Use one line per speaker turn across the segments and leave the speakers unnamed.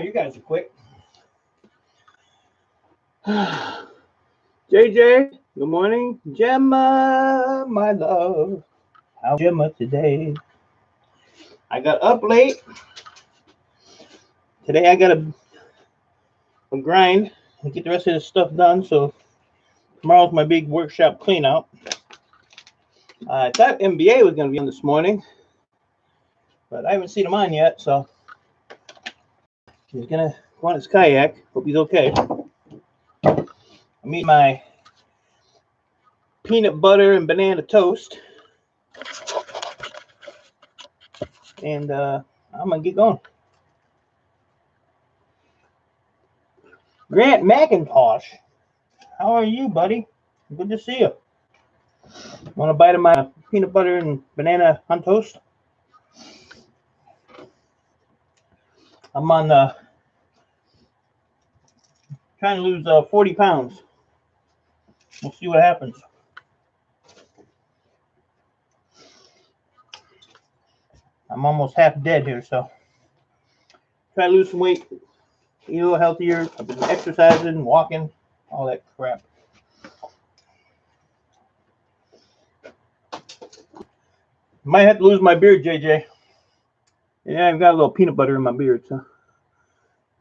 you guys are quick. JJ, good morning. Gemma, my love. How's Gemma today? I got up late. Today I got a grind and get the rest of this stuff done. So tomorrow's my big workshop clean out. I thought MBA was going to be on this morning, but I haven't seen him on yet. So he's going to go on his kayak. Hope he's okay. I'm eating my peanut butter and banana toast. And I'm going to get going. Grant McIntosh, how are you, buddy? Good to see you. Want a bite of my peanut butter and banana on toast? I'm on trying to lose 40 pounds. We'll see what happens. I'm almost half dead here, so try to lose some weight, eat a little healthier. I've been exercising, walking, all that crap. Might have to lose my beard, JJ. Yeah, I've got a little peanut butter in my beard, so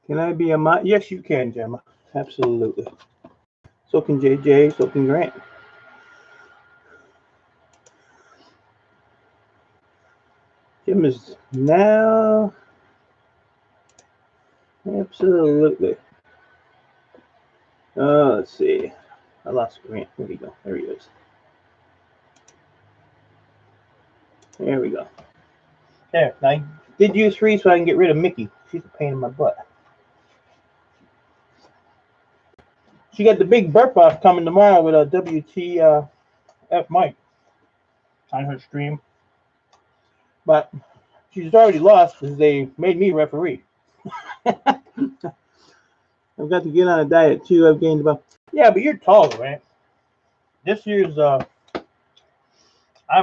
can I be a mod? Yes, you can, Gemma. Absolutely. So can JJ, so can Grant. Jim is now. Absolutely. Let's see. I lost Grant. Where did he go? There he is. There we go. There. Now I did use 3 so I can get rid of Mickey. She's a pain in my butt. She got the big burp off coming tomorrow with a WTF mic on her stream. But she's already lost because they made me referee. I've got to get on a diet too. I've gained about. Yeah, but you're tall, right? This year's I'm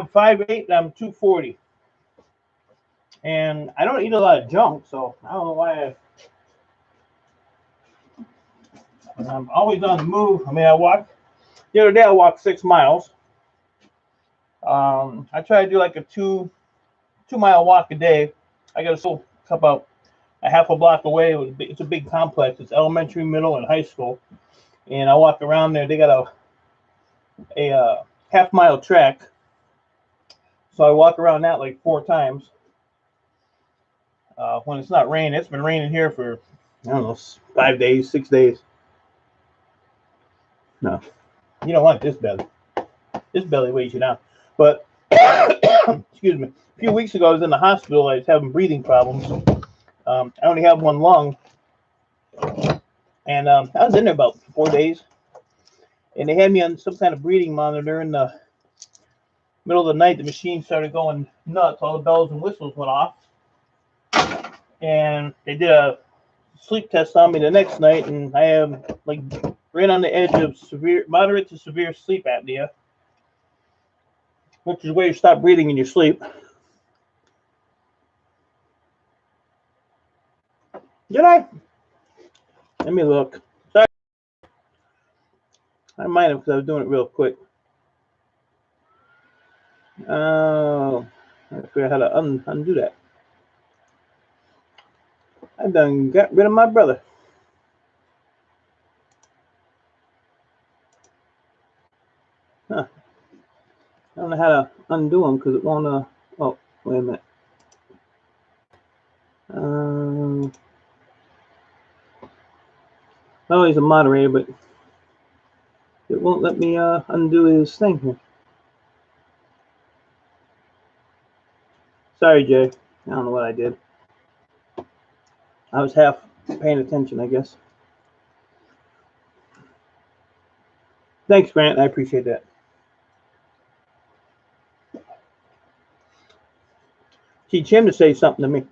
5'8" and I'm 240. And I don't eat a lot of junk, so I don't know why I'm always on the move. I mean, the other day I walked 6 miles. I try to do like a 2-mile walk a day. I got a school about a half a block away. It's a big complex. It's elementary, middle, and high school. And I walk around there. They got a half-mile track. So I walk around that like 4 times. When it's not raining. It's been raining here for, I don't know, 5 days, 6 days. No, you don't want this belly. This belly weighs you down. But, excuse me, a few weeks ago I was in the hospital. I was having breathing problems. I only have one lung. And I was in there about 4 days. And they had me on some kind of breathing monitor. In the middle of the night, the machine started going nuts. All the bells and whistles went off. And they did a sleep test on me the next night. And I am like right on the edge of moderate to severe sleep apnea, which is where you stop breathing in your sleep. Did I? Let me look. Sorry. I might have because I was doing it real quick. I forgot how to undo that. I done got rid of my brother. Huh. I don't know how to undo him because it won't. Oh, wait a minute. Oh, he's a moderator, but it won't let me undo his thing here. Sorry, Jay. I don't know what I did. I was half paying attention, I guess. Thanks, Grant. I appreciate that. Teach him to say something to me.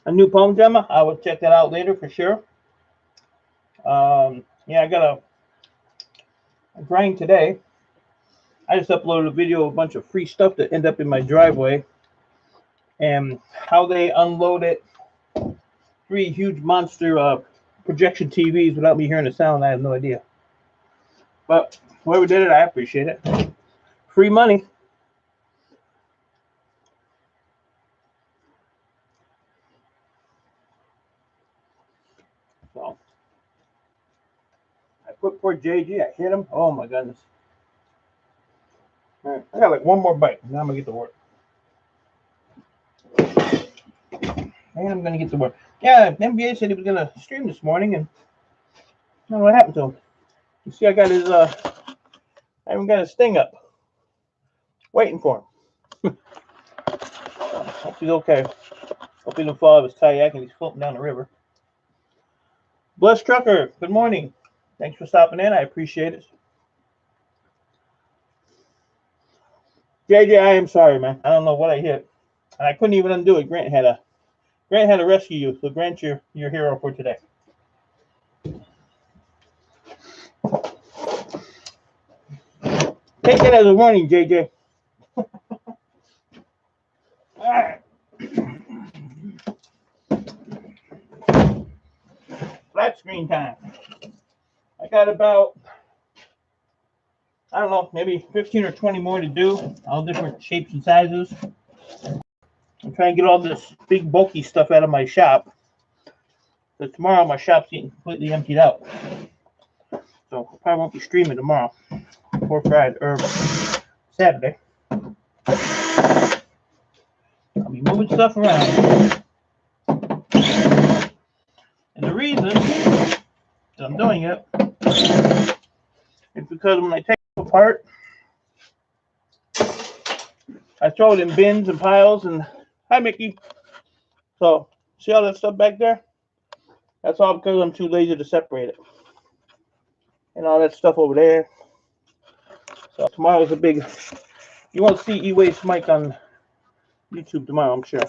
A new poem, Gemma? I will check that out later for sure. Yeah, I got a grind today. I just uploaded a video of a bunch of free stuff that end up in my driveway and how they unload it 3 huge monster projection TVs without me hearing the sound. I have no idea. But whoever did it, I appreciate it. Free money. So I put poor JG. I hit him. Oh my goodness. All right, I got like one more bite, and then I'm gonna get to work. And I'm gonna get to work. Yeah, NBA said he was gonna stream this morning, and I don't know what happened to him. You see, I got his I haven't got his thing up. Waiting for him. Hope he's okay. Hope he didn't fall out of his kayak and he's floating down the river. Bless Trucker, good morning. Thanks for stopping in. I appreciate it. JJ, I am sorry, man. I don't know what I hit. And I couldn't even undo it. Grant had to rescue you. So Grant, your hero for today. Take it as a warning, JJ. All right. Flat screen time. I got about, I don't know, maybe 15 or 20 more to do. All different shapes and sizes. I'm trying to get all this big bulky stuff out of my shop. So tomorrow my shop's getting completely emptied out. So I probably won't be streaming tomorrow or Friday or Saturday. I'll be moving stuff around. And the reason that I'm doing it is because when I take it apart, I throw it in bins and piles. And hi, Mickey. So see all that stuff back there? That's all because I'm too lazy to separate it. And all that stuff over there. So tomorrow's a big. You won't see E-Waste Mike on YouTube tomorrow, I'm sure.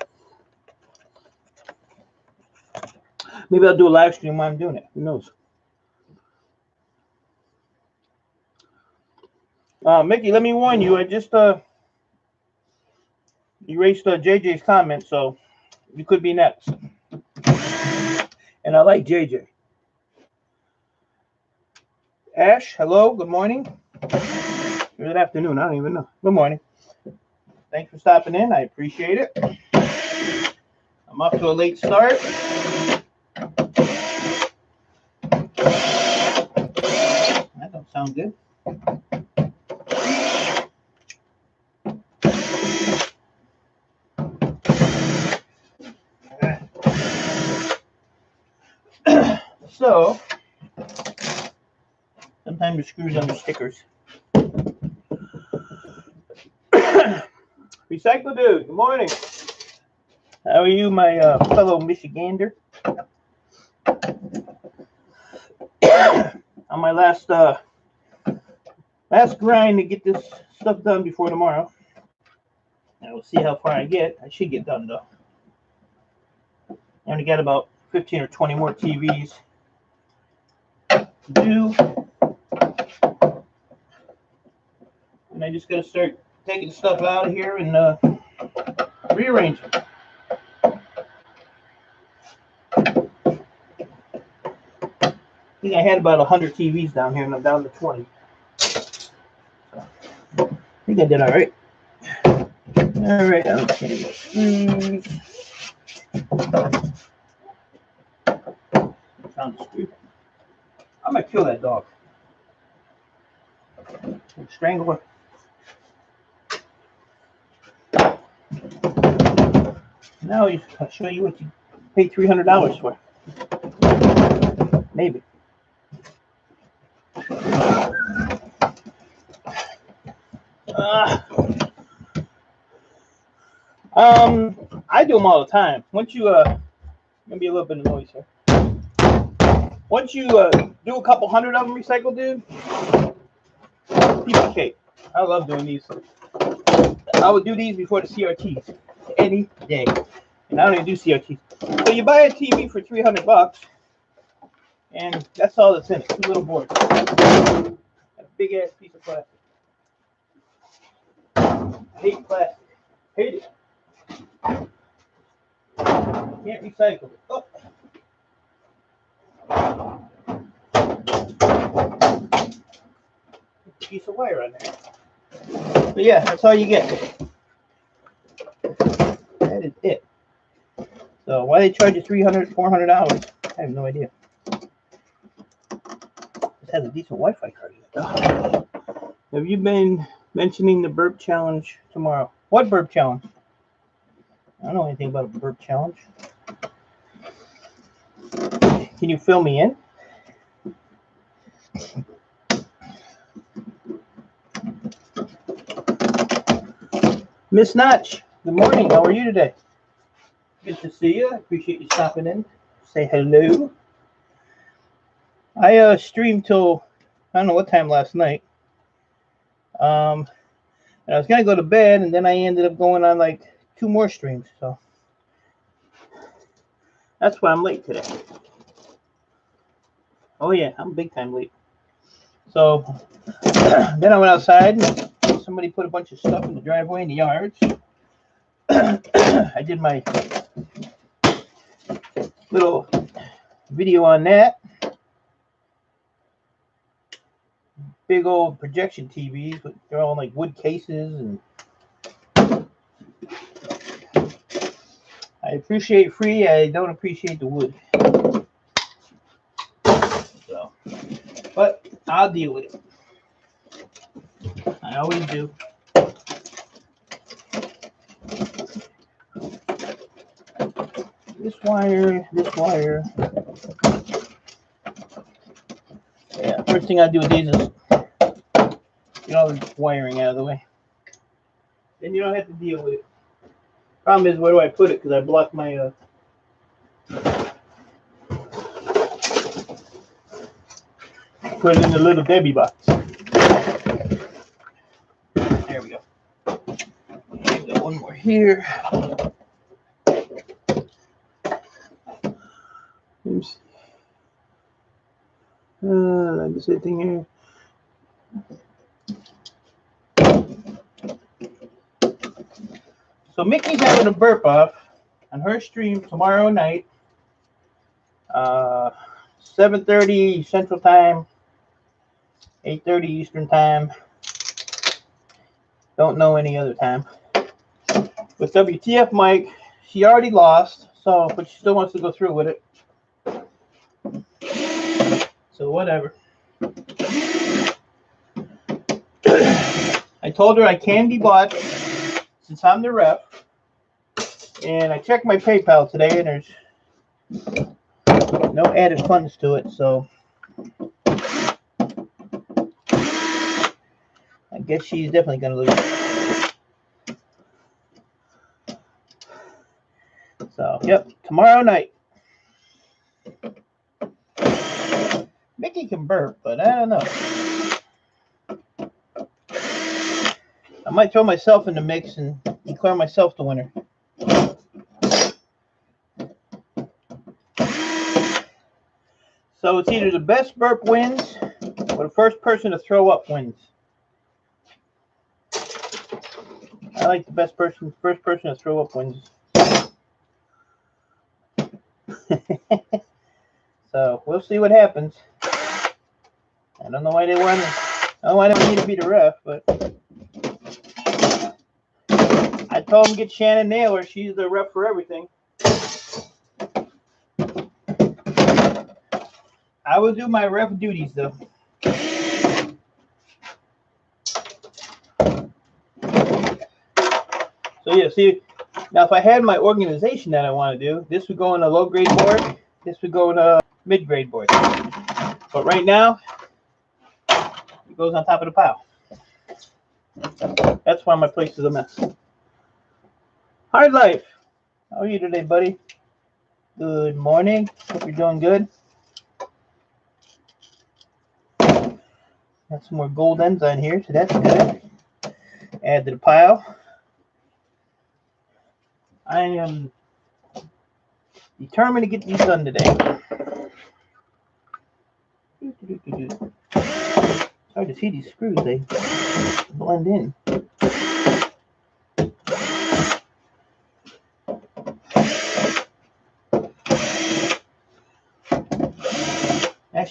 Maybe I'll do a live stream while I'm doing it. Who knows? Mickey, let me warn you. I just erased JJ's comment, so you could be next. And I like JJ. Ash, hello. Good morning. Good afternoon. I don't even know. Good morning. Thanks for stopping in. I appreciate it. I'm off to a late start. That don't sound good. So, sometimes the screws on the stickers. Recycle Dude, good morning. How are you, my fellow Michigander? On my last grind to get this stuff done before tomorrow. And we'll see how far I get. I should get done, though. I only got about 15 or 20 more TVs to do. And I just got to start taking stuff out of here and rearranging. I think I had about 100 TVs down here, and I'm down to 20. So, I think I did all right. All right, okay. Found the screw. I'm gonna kill that dog. Strangle her. Now I'll show you what you pay $300 for. Maybe. I do them all the time. Once you gonna be a little bit of noise here. Once you do a couple hundred of them, Recycle Dude, piece of cake. I love doing these. I would do these before the CRTs any day, and I don't even do CRTs. So you buy a TV for $300, and that's all that's in it. 2 little boards, a big ass piece of plastic. I hate plastic. Hate it. Can't recycle it. Oh. Piece of wire on there. But yeah, that's all you get. That is it. So why they charge you $300, $400? I have no idea. This has a decent Wi-Fi card in it. Have you been mentioning the burp challenge tomorrow? What burp challenge? I don't know anything about a burp challenge. Can you fill me in? Miss Notch, good morning. How are you today? Good to see you. I appreciate you stopping in. Say hello. I streamed till I don't know what time last night. And I was gonna go to bed, and then I ended up going on like 2 more streams. So that's why I'm late today. Oh yeah, I'm big time late. So then I went outside, and somebody put a bunch of stuff in the driveway in the yards. I did my little video on that. Big old projection TVs, but they're all like wood cases, and I appreciate free. I don't appreciate the wood. So, but I'll deal with it. I always do. This wire, this wire. Yeah, first thing I do with these is get all the wiring out of the way. Then you don't have to deal with it. Problem is, where do I put it? Because I blocked my put it in the little Debbie box. There we go. Got one more here. Oops. Like the same thing here. So Mickey's having a burp off on her stream tomorrow night, 7:30 Central Time, 8:30 Eastern Time. Don't know any other time. With WTF Mike, she already lost, so but she still wants to go through with it. So whatever. I told her I can be bought since I'm the rep. And I checked my PayPal today, and there's no added funds to it, so I guess she's definitely going to lose. So, yep, tomorrow night. Mickey can burp, but I don't know. I might throw myself in the mix and declare myself the winner. So it's either the best burp wins or the first person to throw up wins. I like the first person to throw up wins. So we'll see what happens. I don't know why they want to. I don't know why they need to be the ref, but I told them get Shannon Naylor. She's the ref for everything. I will do my ref duties though. So yeah, see, now if I had my organization that I want to do, this would go in a low grade board. This would go in a mid grade board. But right now, it goes on top of the pile. That's why my place is a mess. Hard Life. How are you today, buddy? Good morning. Hope you're doing good. Got some more gold ends on here, so that's good. Add to the pile. I am determined to get these done today. It's hard to see these screws, they blend in.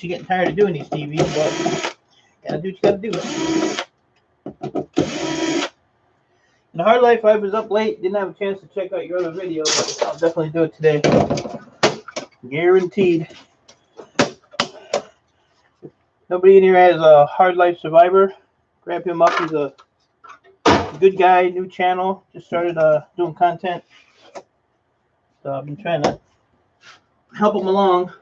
actually getting tired of doing these TVs, but gotta do what you gotta do. In Hard Life, I was up late, didn't have a chance to check out your other video, but I'll definitely do it today. Guaranteed. Nobody in here has a Hard Life Survivor. Grab him up. He's a good guy, new channel. Just started doing content. So I've been trying to help him along.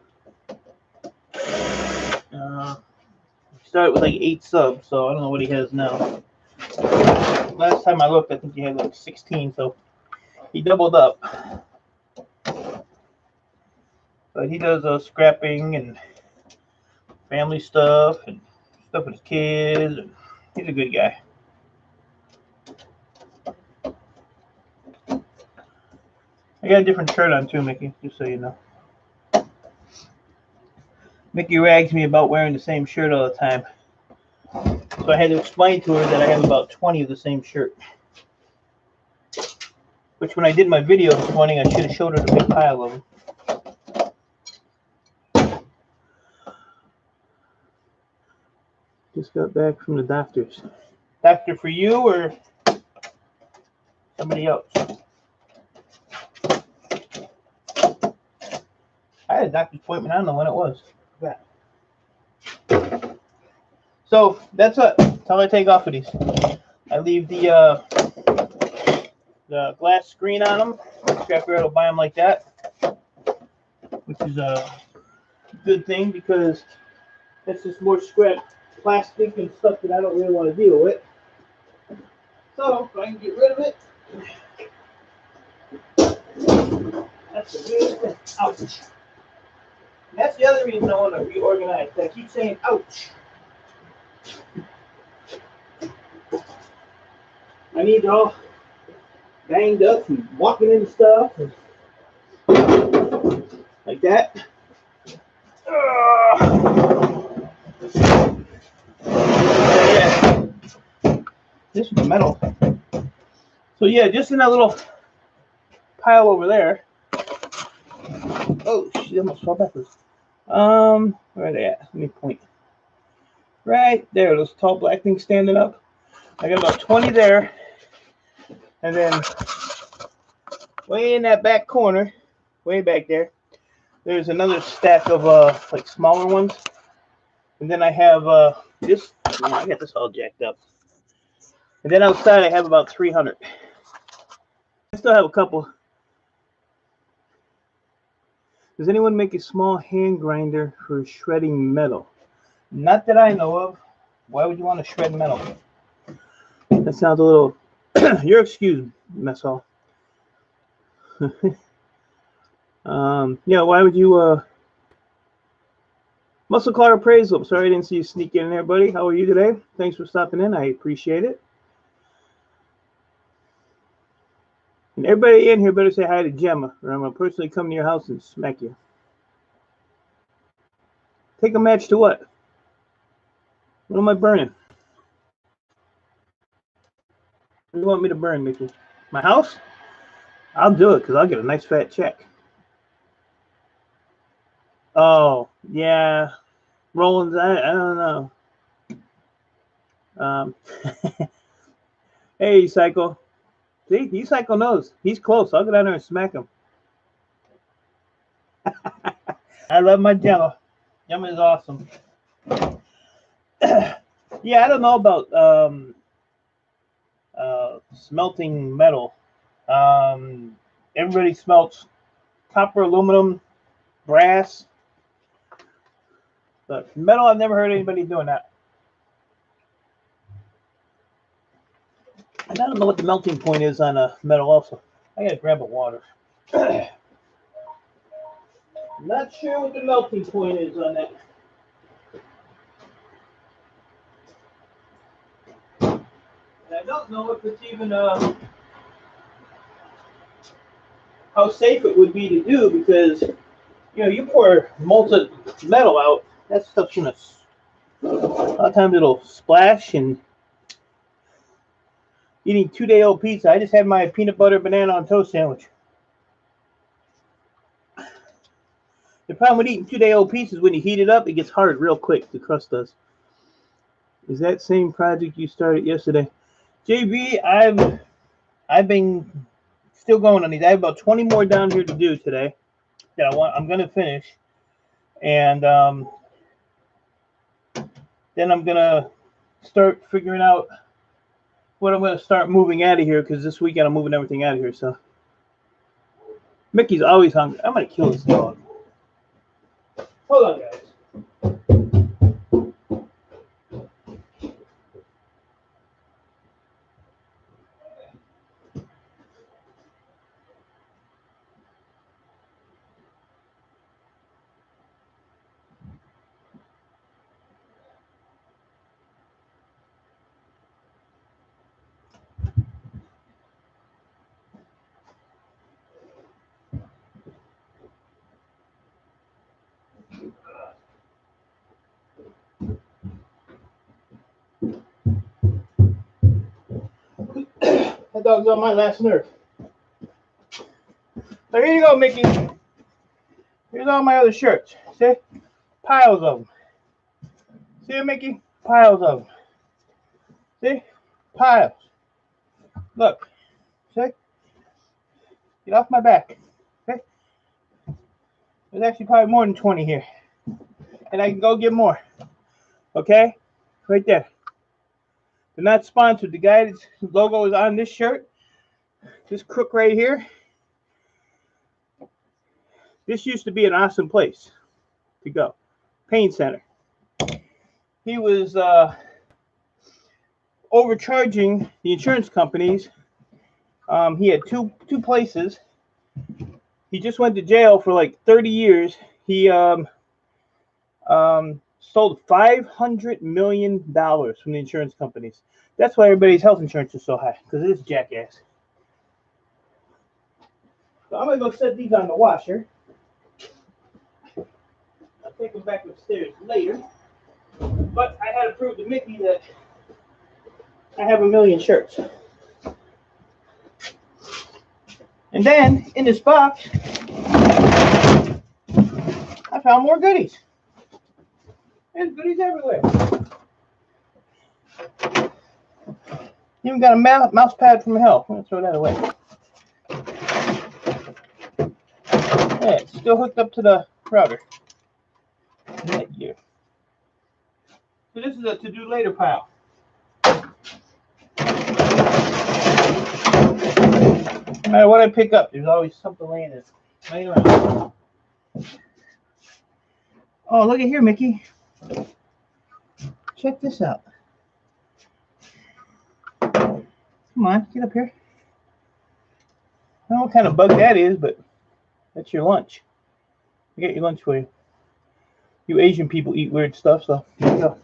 Started with like 8 subs, so I don't know what he has now. Last time I looked, I think he had like 16, so he doubled up. But he does scrapping and family stuff and stuff with his kids. And he's a good guy. I got a different shirt on too, Mickey, just so you know. Mickey rags me about wearing the same shirt all the time. So I had to explain to her that I have about 20 of the same shirt. Which when I did my video this morning, I should have showed her the big pile of them. Just got back from the doctor's. Doctor for you or somebody else? I had a doctor's appointment. I don't know when it was. So that's all I take off of these. I leave the glass screen on them. Scrapyard will buy them like that, which is a good thing because that's just more scrap plastic and stuff that I don't really want to deal with. So if I can get rid of it, that's a good thing. Ouch. And that's the other reason I want to reorganize. I keep saying ouch. I need all banged up and walking into stuff and like that. Yeah. This is the metal. So yeah, just in that little pile over there. Oh, she almost fell backwards. Where are they at? Let me point. Right there, those tall black things standing up. I got about 20 there. And then way in that back corner, way back there, there's another stack of like smaller ones. And then I have this. Oh, I got this all jacked up. And then outside I have about 300. I still have a couple. Does anyone make a small hand grinder for shredding metal? Not that I know of. Why would you want to shred metal? That sounds a little. You're excused, mess hall. Yeah, why would you Muscle Car Appraisal? Sorry I didn't see you sneak in there, buddy. How are you today? Thanks for stopping in. I appreciate it. And everybody in here better say hi to Gemma, or I'm going to personally come to your house and smack you. Take a match to what? What am I burning? What do you want me to burn, Mickey? My house? I'll do it because I'll get a nice fat check. Oh, yeah. Rollins, I don't know. Hey, Psycho. See, E-Cycle knows. He's close. I'll go down there and smack him. I love my Gemma. Gemma is awesome. Yeah, I don't know about smelting metal. Everybody smelts copper, aluminum, brass. But metal, I've never heard anybody doing that. And I don't know what the melting point is on a metal also. I gotta grab a water. Not sure what the melting point is on that. And I don't know if it's even how safe it would be to do because you know you pour molten metal out, that stuff's gonna a lot of times it'll splash. And eating 2-day-old pizza, I just had my peanut butter banana on toast sandwich. The problem with eating 2-day-old pieces, when you heat it up, it gets hard real quick. The crust does. Is that same project you started yesterday? JB, I've been still going on these. I have about 20 more down here to do today that I'm going to finish. And then I'm going to start figuring out what I'm going to start moving out of here, because this weekend I'm moving everything out of here. So Mickey's always hungry. I'm going to kill this dog. Hold on, guys. That dog's on my last nerve. So here you go, Mickey. Here's all my other shirts. See? Piles of them. See it, Mickey? Piles of them. See? Piles. Look. See? Get off my back. Okay? There's actually probably more than 20 here. And I can go get more. Okay? Right there. They're not sponsored. The guy's logo is on this shirt. This crook right here. This used to be an awesome place to go. Pain Center. He was overcharging the insurance companies. He had two places. He just went to jail for like 30 years. He sold $500 million from the insurance companies. That's why everybody's health insurance is so high, because it's jackass. So I'm going to go set these on the washer. I'll take them back upstairs later. But I had to prove to Mickey that I have 1 million shirts. And then, in this box, I found more goodies. There's goodies everywhere. Even got a mouse pad from hell. I'm going to throw that away. Yeah, it's still hooked up to the router. Netgear. So this is a to-do later pile. No matter what I pick up, there's always something laying around. Oh, look at here, Mickey. Check this out. Come on, get up here. I don't know what kind of bug that is, but that's your lunch. I get your lunch for you. You Asian people eat weird stuff, so here you go.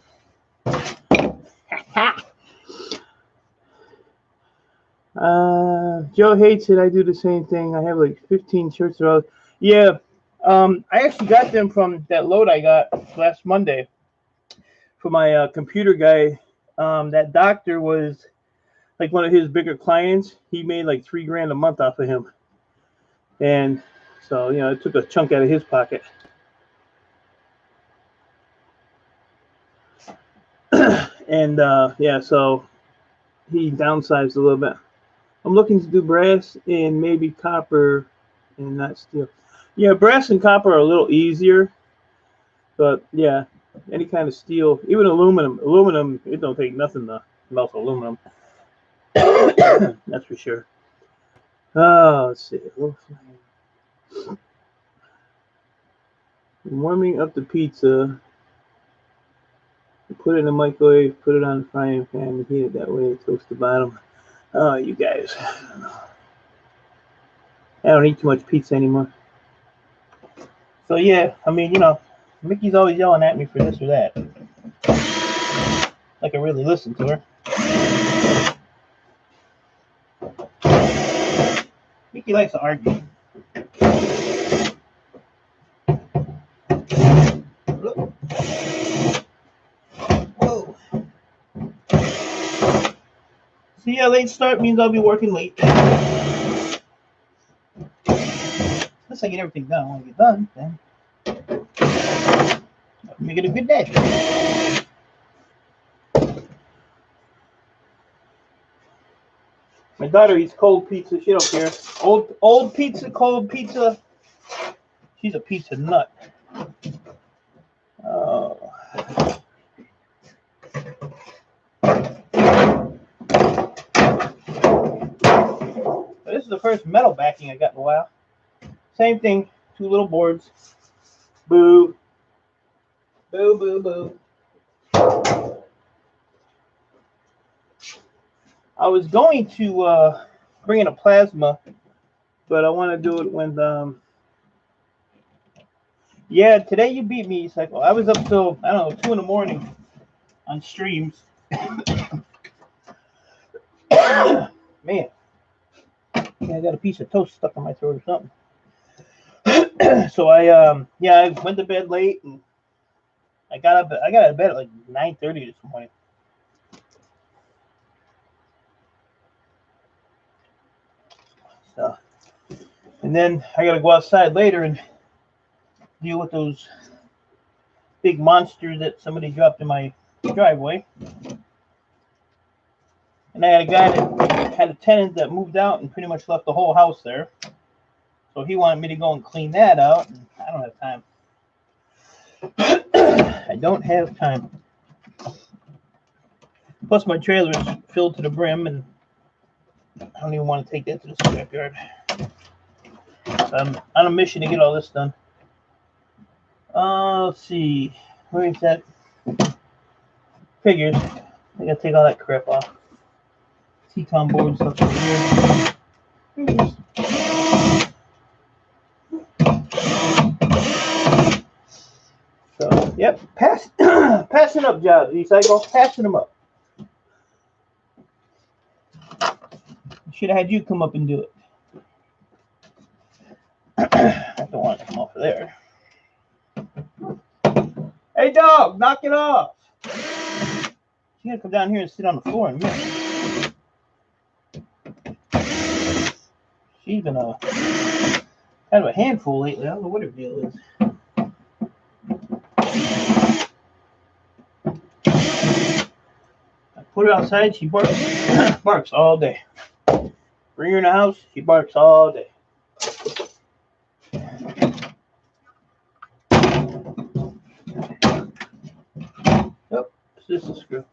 Joe hates it. I do the same thing. I have like 15 shirts around. Yeah, I actually got them from that load I got last Monday for my computer guy. That doctor was like one of his bigger clients. He made like $3 grand a month off of him, and so it took a chunk out of his pocket. And yeah, so he downsized a little bit. I'm looking to do brass and maybe copper and not steel. Yeah, brass and copper are a little easier, but yeah, any kind of steel, even aluminum. Aluminum, it don't take nothing to melt aluminum. That's for sure. Let's see. Warming up the pizza. Put it in the microwave, put it on the frying pan, and heat it that way, toast the bottom. Oh, you guys. I don't eat too much pizza anymore. So, yeah, I mean, Mickey's always yelling at me for this or that. Like I really listen to her. Mickey likes to argue. Whoa. See, yeah, late start means I'll be working late. Unless I get everything done. When I get done, then Make it a good day. My daughter eats cold pizza. She don't care. Old pizza, cold pizza. She's a pizza nut. Oh. This is the first metal backing I got in a while. Same thing. 2 little boards. Boo. Boo, boo, boo. I was going to bring in a plasma, but I want to do it when yeah, today you beat me, Cycle. I was up till, I don't know, 2 in the morning on streams. Man. Yeah, I got a piece of toast stuck in my throat or something. So I went to bed late, and I got out of bed at like 9:30 this morning. So, and then I gotta go outside later and deal with those big monsters that somebody dropped in my driveway. And I had a guy that had a tenant that moved out and pretty much left the whole house there. So he wanted me to go and clean that out, and I don't have time. I don't have time. Plus my trailer is filled to the brim, and I don't even want to take that to the scrapyard. So I'm on a mission to get all this done. Let's see. Where is that? Figures. I gotta take all that crap off. T-con board stuff over here. So, yep, passing up jobs, E-Cycle, passing them up. Should have had you come up and do it. I don't want to come off of there. Hey, dog, knock it off. She's gonna come down here and sit on the floor in a minute. She's been kind of a handful lately. I don't know what her deal is. I put her outside, she barks, barks all day. Bring her in the house, she barks all day. Yep, this is a screw.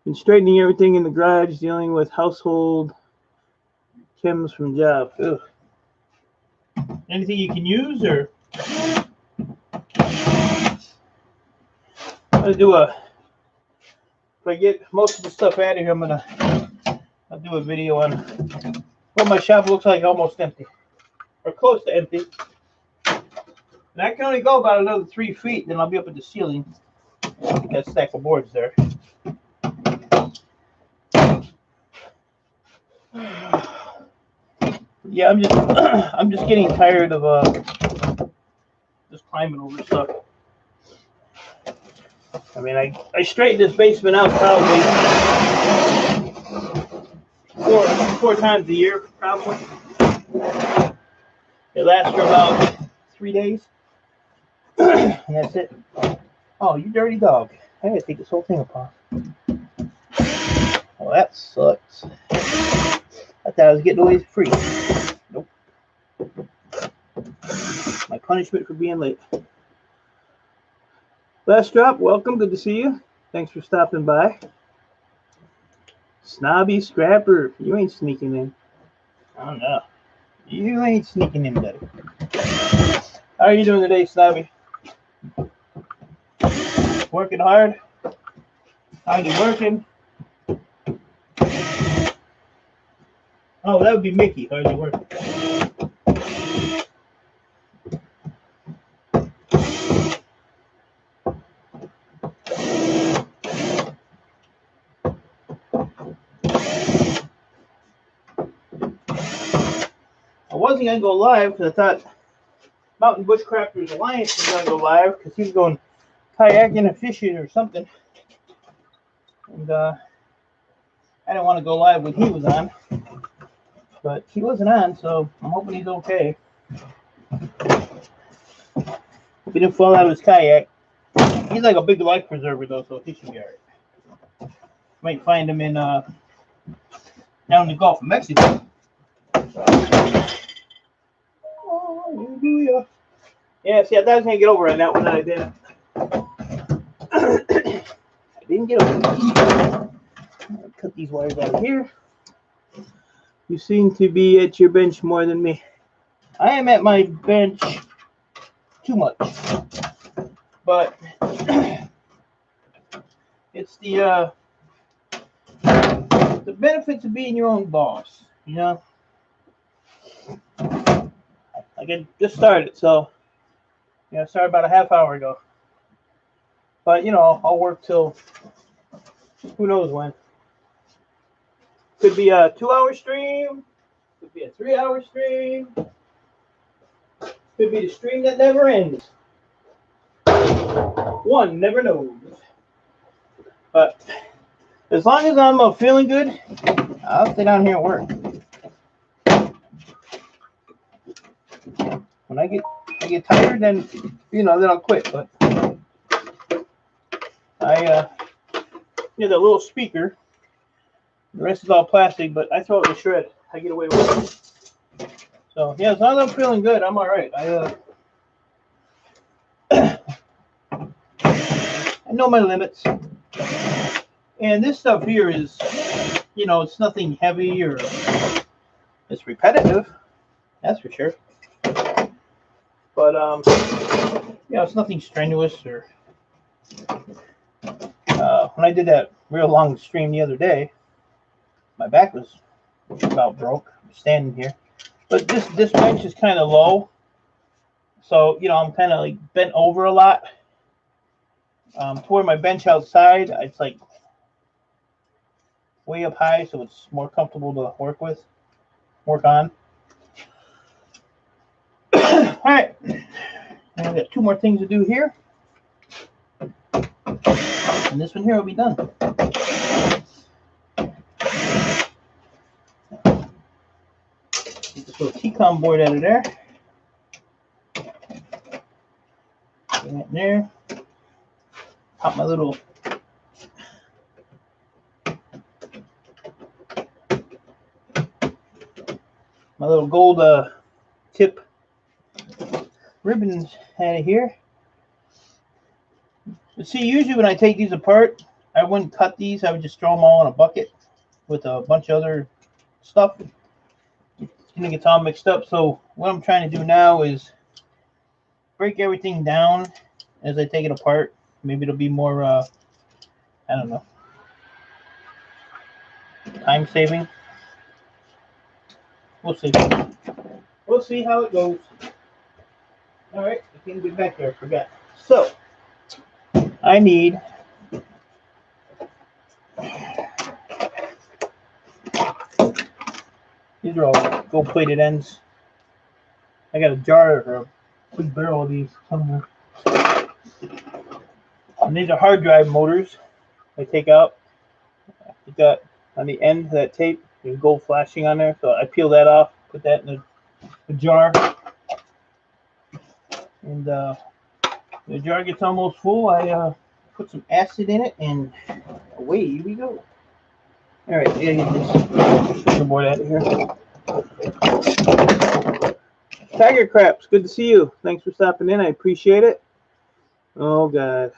Been straightening everything in the garage, dealing with household chems from job. Ugh. Anything you can use, or I'm gonna do if I get most of the stuff out of here, I'll do a video on what my shop looks like, almost empty or close to empty. And I can only go about another 3 feet, then I'll be up at the ceiling. Got a stack of boards there. Yeah, I'm just getting tired of just climbing over stuff. I mean, I straighten this basement out probably four times a year, probably. It lasts for about 3 days. And that's it. Oh, you dirty dog. I gotta take this whole thing apart. Oh, that sucks. I thought I was getting away free. Nope. My punishment for being late. Last drop, welcome. Good to see you. Thanks for stopping by. Snobby Scrapper, you ain't sneaking in. Oh no. You ain't sneaking in, buddy. How are you doing today, Snobby? Working hard? How you working? Oh, that would be Mickey. How are you working? I wasn't going to go live because I thought Mountain Bushcrafters Alliance was going to go live because he was going kayaking and fishing or something. And I didn't want to go live when he was on. But he wasn't on, so I'm hoping he's okay. Hope he didn't fall out of his kayak. He's like a big life preserver though, so he should be alright. Might find him in down in the Gulf of Mexico. Hallelujah. Yeah, see, I thought I was gonna get over on that one, and I didn't. I didn't get over it. Cut these wires out of here. You seem to be at your bench more than me. I am at my bench too much, but it's the benefits of being your own boss. You know, like I just started, so I started about a half hour ago. But you know, I'll work till who knows when. Could be a 2-hour stream. Could be a 3-hour stream. Could be the stream that never ends. One never knows. But as long as I'm feeling good, I'll stay down here and work. When I get tired, then then I'll quit. But I the little speaker. The rest is all plastic, but I throw it in the shred. I get away with it. So yeah, as long as I'm feeling good, I'm all right. I know my limits. And this stuff here is, it's nothing heavy or it's repetitive. That's for sure. But it's nothing strenuous or. When I did that real long stream the other day, my back was about broke standing here. But this bench is kind of low, so I'm kind of like bent over a lot. Toward my bench outside, it's like way up high, so it's more comfortable to work on. All right, I've got 2 more things to do here, and this one here will be done. Get this little T-com board out of there. Get that in there. Pop my little gold tip ribbons out of here. But see, usually when I take these apart, I wouldn't cut these. I would just throw them all in a bucket with a bunch of other stuff. It gets all mixed up. So what I'm trying to do now is break everything down as I take it apart. Maybe it'll be more, I don't know, time saving. We'll see. We'll see how it goes. All right, I can't get back there. I forgot. So I need these are all gold plated ends. I got a jar or a big barrel of these somewhere. And these are hard drive motors I take out. I got on the end of that tape, there's gold flashing on there. So I peel that off, put that in the jar. And the jar gets almost full. I put some acid in it, and away we go. All right, I gotta get this sugar board out of here. Tiger Craps, good to see you. Thanks for stopping in. I appreciate it. Oh, God.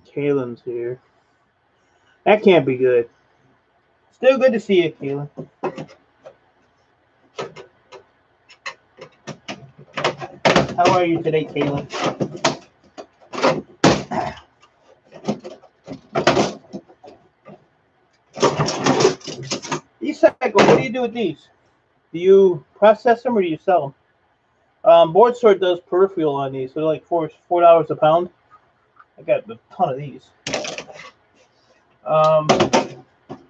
Kaylin's here. That can't be good. Still good to see you, Kaylin. How are you today, Kaylin? These cycles, what do you do with these? Do you process them or do you sell them? Board Sort does peripheral on these, so they're like $4 a pound. I got a ton of these.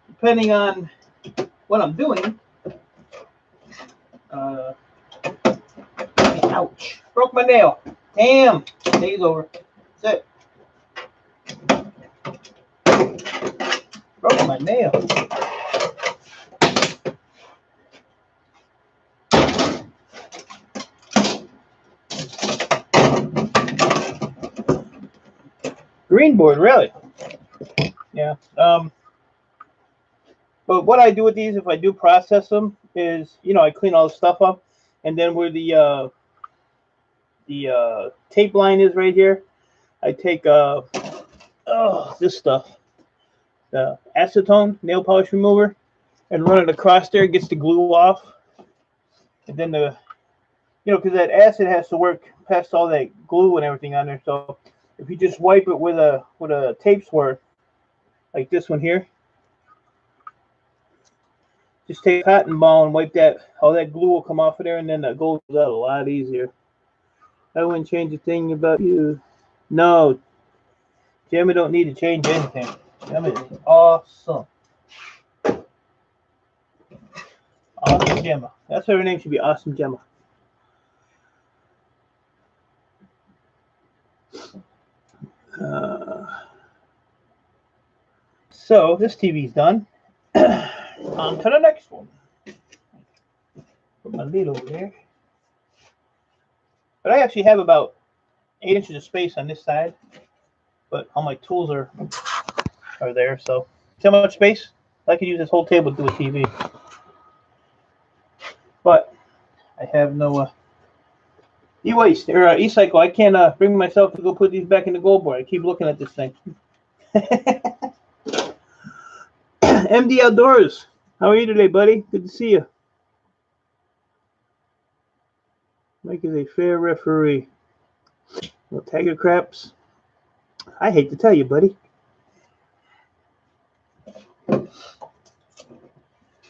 Depending on what I'm doing. Ouch! Broke my nail. Damn! Day's over. That's it. Broke my nail. The Green board, really? Yeah. But what I do with these, if I do process them, is, you know, I clean all the stuff up, and then where the tape line is right here, I take this stuff, the acetone nail polish remover, and run it across there. It gets the glue off, and then the, you know, because that acid has to work past all that glue and everything on there. So if you just wipe it with a tape sword, like this one here, just take a cotton ball and wipe that. All that glue will come off of there, and then that goes out a lot easier. I wouldn't change a thing about you. No, Gemma don't need to change anything. Gemma is awesome. Awesome Gemma. That's what her name should be, Awesome Gemma. So this TV's done. On to the next one. Put my lid over there. But I actually have about 8 inches of space on this side, but all my tools are there. So see how much space? I could use this whole table to do a TV. But I have no e-waste or e-cycle. I can't bring myself to go put these back in the gold board. I keep looking at this thing. MD Outdoors, how are you today, buddy? Good to see you. Mike is a fair referee. No tiger craps. I hate to tell you, buddy.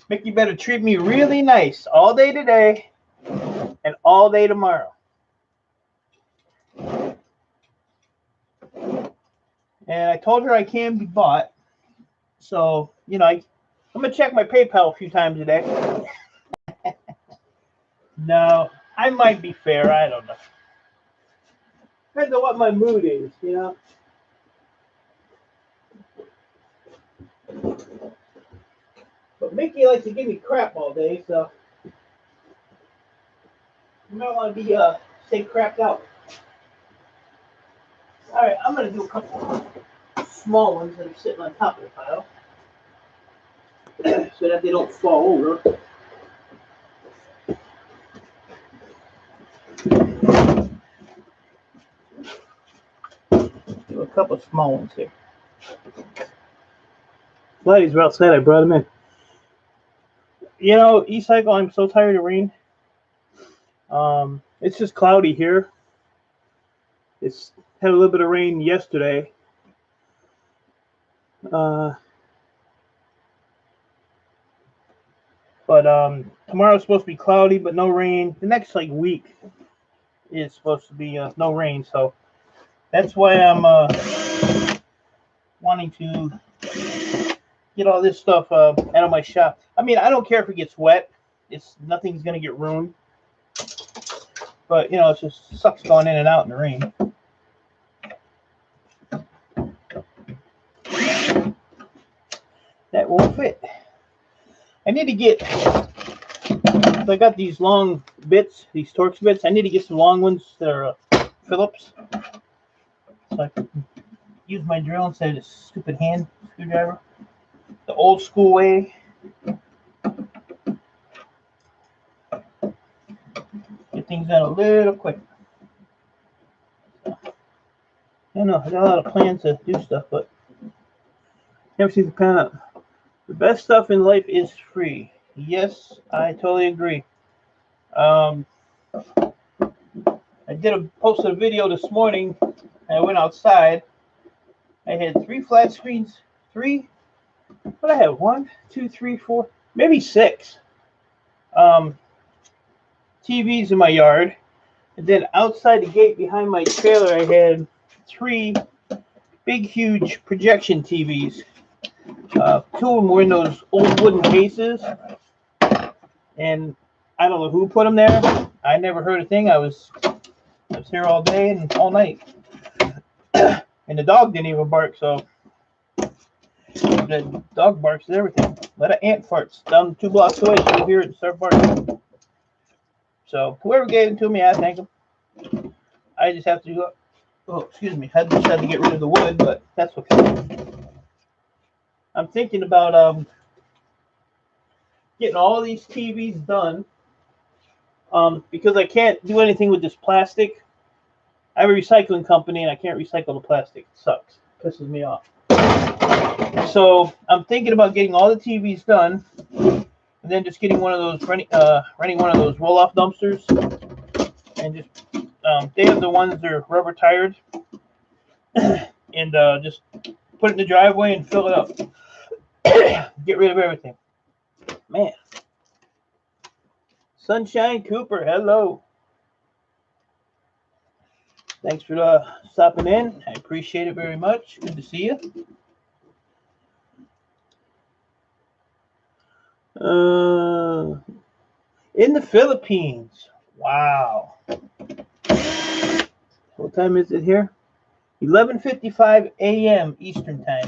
Mickey better treat me really nice all day today and all day tomorrow. And I told her I can be bought. So, you know, I'm going to check my PayPal a few times a day. No, I might be fair. I don't know. Depends on what my mood is, you know. But Mickey likes to give me crap all day, so you might want to be stay crapped out. All right, I'm going to do a couple small ones that are sitting on top of the pile so that they don't fall over. Do a couple of small ones here. Ladies were outside. I brought them in. You know, E-Cycle, I'm so tired of rain. It's just cloudy here. It's had a little bit of rain yesterday. But tomorrow's supposed to be cloudy, but no rain. The next week is supposed to be no rain, so that's why I'm wanting to get all this stuff out of my shop. I mean, I don't care if it gets wet. Nothing's gonna get ruined. But you know, it just sucks going in and out in the rain. That won't fit. I need to get. I got these long bits, these Torx bits. I need to get some long ones that are Phillips, so I can use my drill instead of this stupid hand screwdriver, the old school way. Get things done a little quicker. So, I don't know. I got a lot of plans to do stuff, but never seems to pan out. The best stuff in life is free. Yes, I totally agree. I posted a video this morning. I went outside. I had 3 flat screens. 3? What I have? 1, 2, 3, 4, maybe 6 TVs in my yard. And then outside the gate behind my trailer, I had 3 big, huge projection TVs. 2 of them were in those old wooden cases. And I don't know who put them there. I never heard a thing. I was here all day and all night. And the dog didn't even bark, so the dog barks and everything. Let an ant farts down 2 blocks away, so you hear it and start barking. So whoever gave it to me, I thank them. I just have to Oh, excuse me. I just had to get rid of the wood, but that's okay. I'm thinking about getting all these TVs done because I can't do anything with this plastic. I have a recycling company and I can't recycle the plastic. It sucks. It pisses me off. So I'm thinking about getting all the TVs done and then just getting one of those renting one of those roll-off dumpsters and just they have the ones that are rubber tired and just put it in the driveway and fill it up. Get rid of everything. Man. Sunshine Cooper, hello. Thanks for stopping in. I appreciate it very much. Good to see you. In the Philippines. Wow. What time is it here? 11:55 a.m. Eastern time.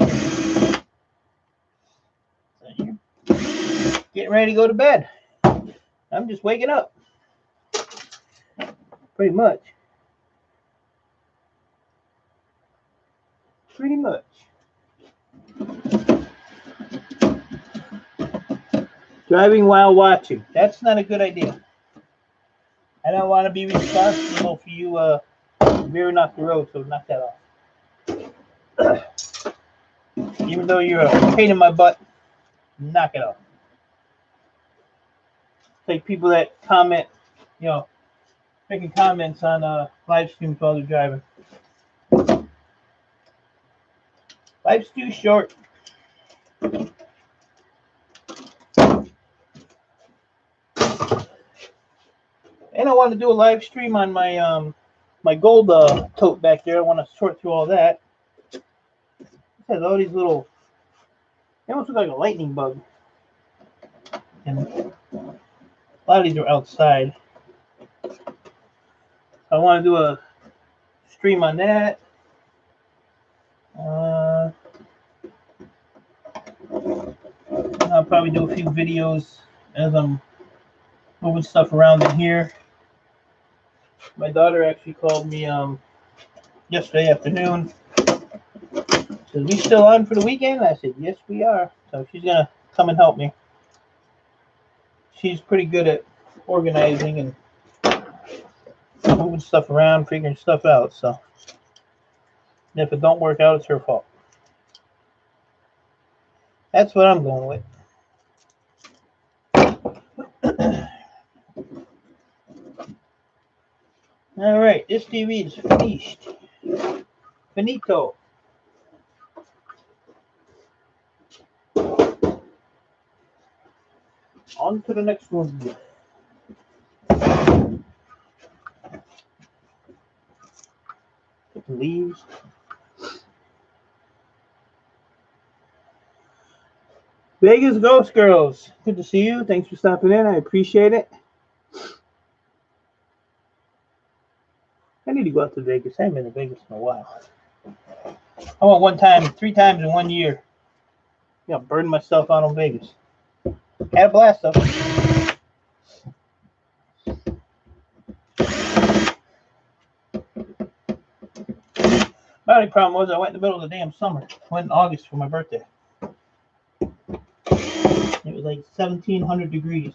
Getting ready to go to bed. I'm just waking up. Pretty much. Driving while watching. That's not a good idea. I don't want to be responsible for you veering off the road, so knock that off. Even though you're a pain in my butt, knock it off. Like people that comment, making comments on live streams while they're driving. Life's too short. And I want to do a live stream on my my gold tote back there. I want to sort through all that. It has all these little, they almost look like a lightning bug. And a lot of these are outside. I want to do a stream on that. I'll probably do a few videos as I'm moving stuff around in here. My daughter actually called me yesterday afternoon. Said, "We still on for the weekend?" I said, "Yes, we are." So she's gonna come and help me. She's pretty good at organizing and moving stuff around, figuring stuff out. So and if it don't work out, it's her fault. That's what I'm going with. All right, this TV is finished. Finito. On to the next one. Get the leaves. Vegas Ghost Girls. Good to see you. Thanks for stopping in. I appreciate it. I need to go out to Vegas. I haven't been to Vegas in a while. I went one time, 3 times in 1 year. Burned myself out on Vegas. Had a blast though. My only problem was I went in the middle of the damn summer. I went in August for my birthday. It was like 1,700 degrees.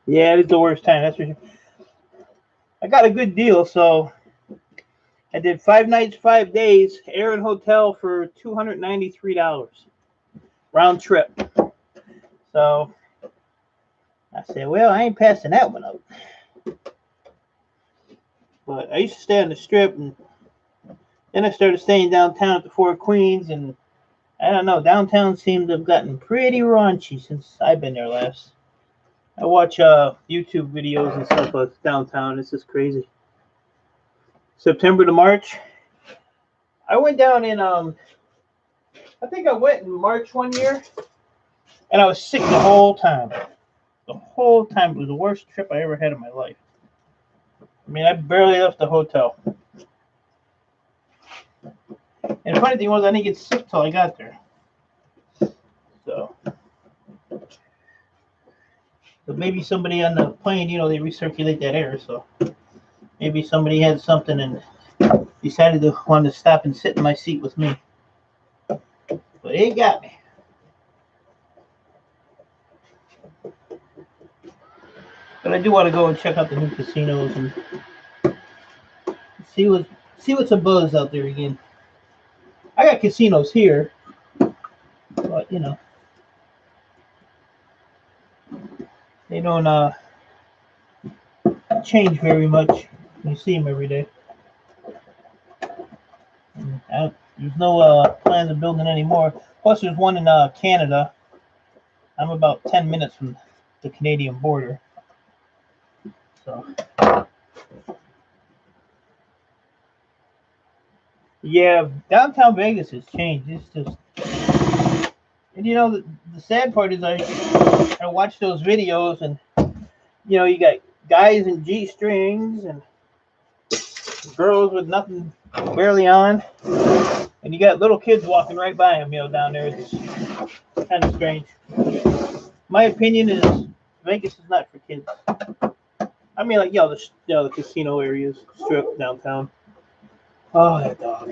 Yeah, it is the worst time. That's for sure. I got a good deal, so I did 5 nights, 5 days, air and hotel for $293 round trip. So I said, well, I ain't passing that one up. But I used to stay on the Strip, and then I started staying downtown at the Four Queens, and I don't know, downtown seemed to have gotten pretty raunchy since I've been there last. I watch YouTube videos and stuff of downtown. It's just crazy. September to March. I went down in I think I went in March 1 year, and I was sick the whole time. The whole time. It was the worst trip I ever had in my life. I mean, I barely left the hotel. And the funny thing was, I didn't get sick till I got there. So maybe somebody on the plane, you know, they recirculate that air. So maybe somebody had something and decided to want to stop and sit in my seat with me. But it got me. But I do want to go and check out the new casinos and see what's a buzz out there again. I got casinos here, but you know, they don't change very much. You see them every day. There's no plans of building anymore. Plus, there's one in Canada. I'm about 10 minutes from the Canadian border. So, yeah, downtown Vegas has changed. It's just, and you know, the sad part is I watch those videos and, you know, you got guys in G-strings and girls with nothing barely on, and you got little kids walking right by them, you know, down there. It's kind of strange. My opinion is Vegas is not for kids. I mean, like, the casino areas, strip downtown. Oh, that dog.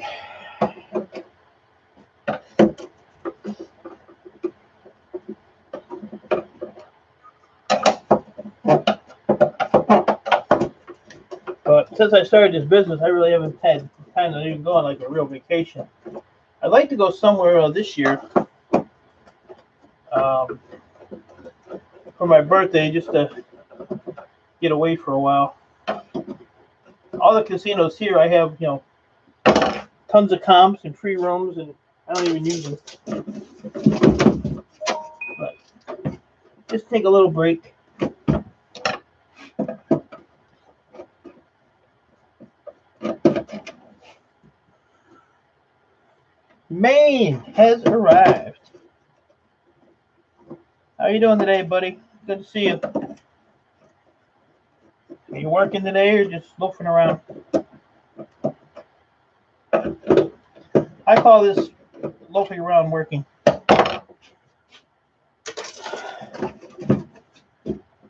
But since I started this business, I really haven't had time to even go on like a real vacation. I'd like to go somewhere this year for my birthday, just to get away for a while. All the casinos here, I have, you know, tons of comps and free rooms, and I don't even use them. But just take a little break. Maine has arrived. How you doing today, buddy? Good to see you. Are you working today or just loafing around? I call this loafing around working.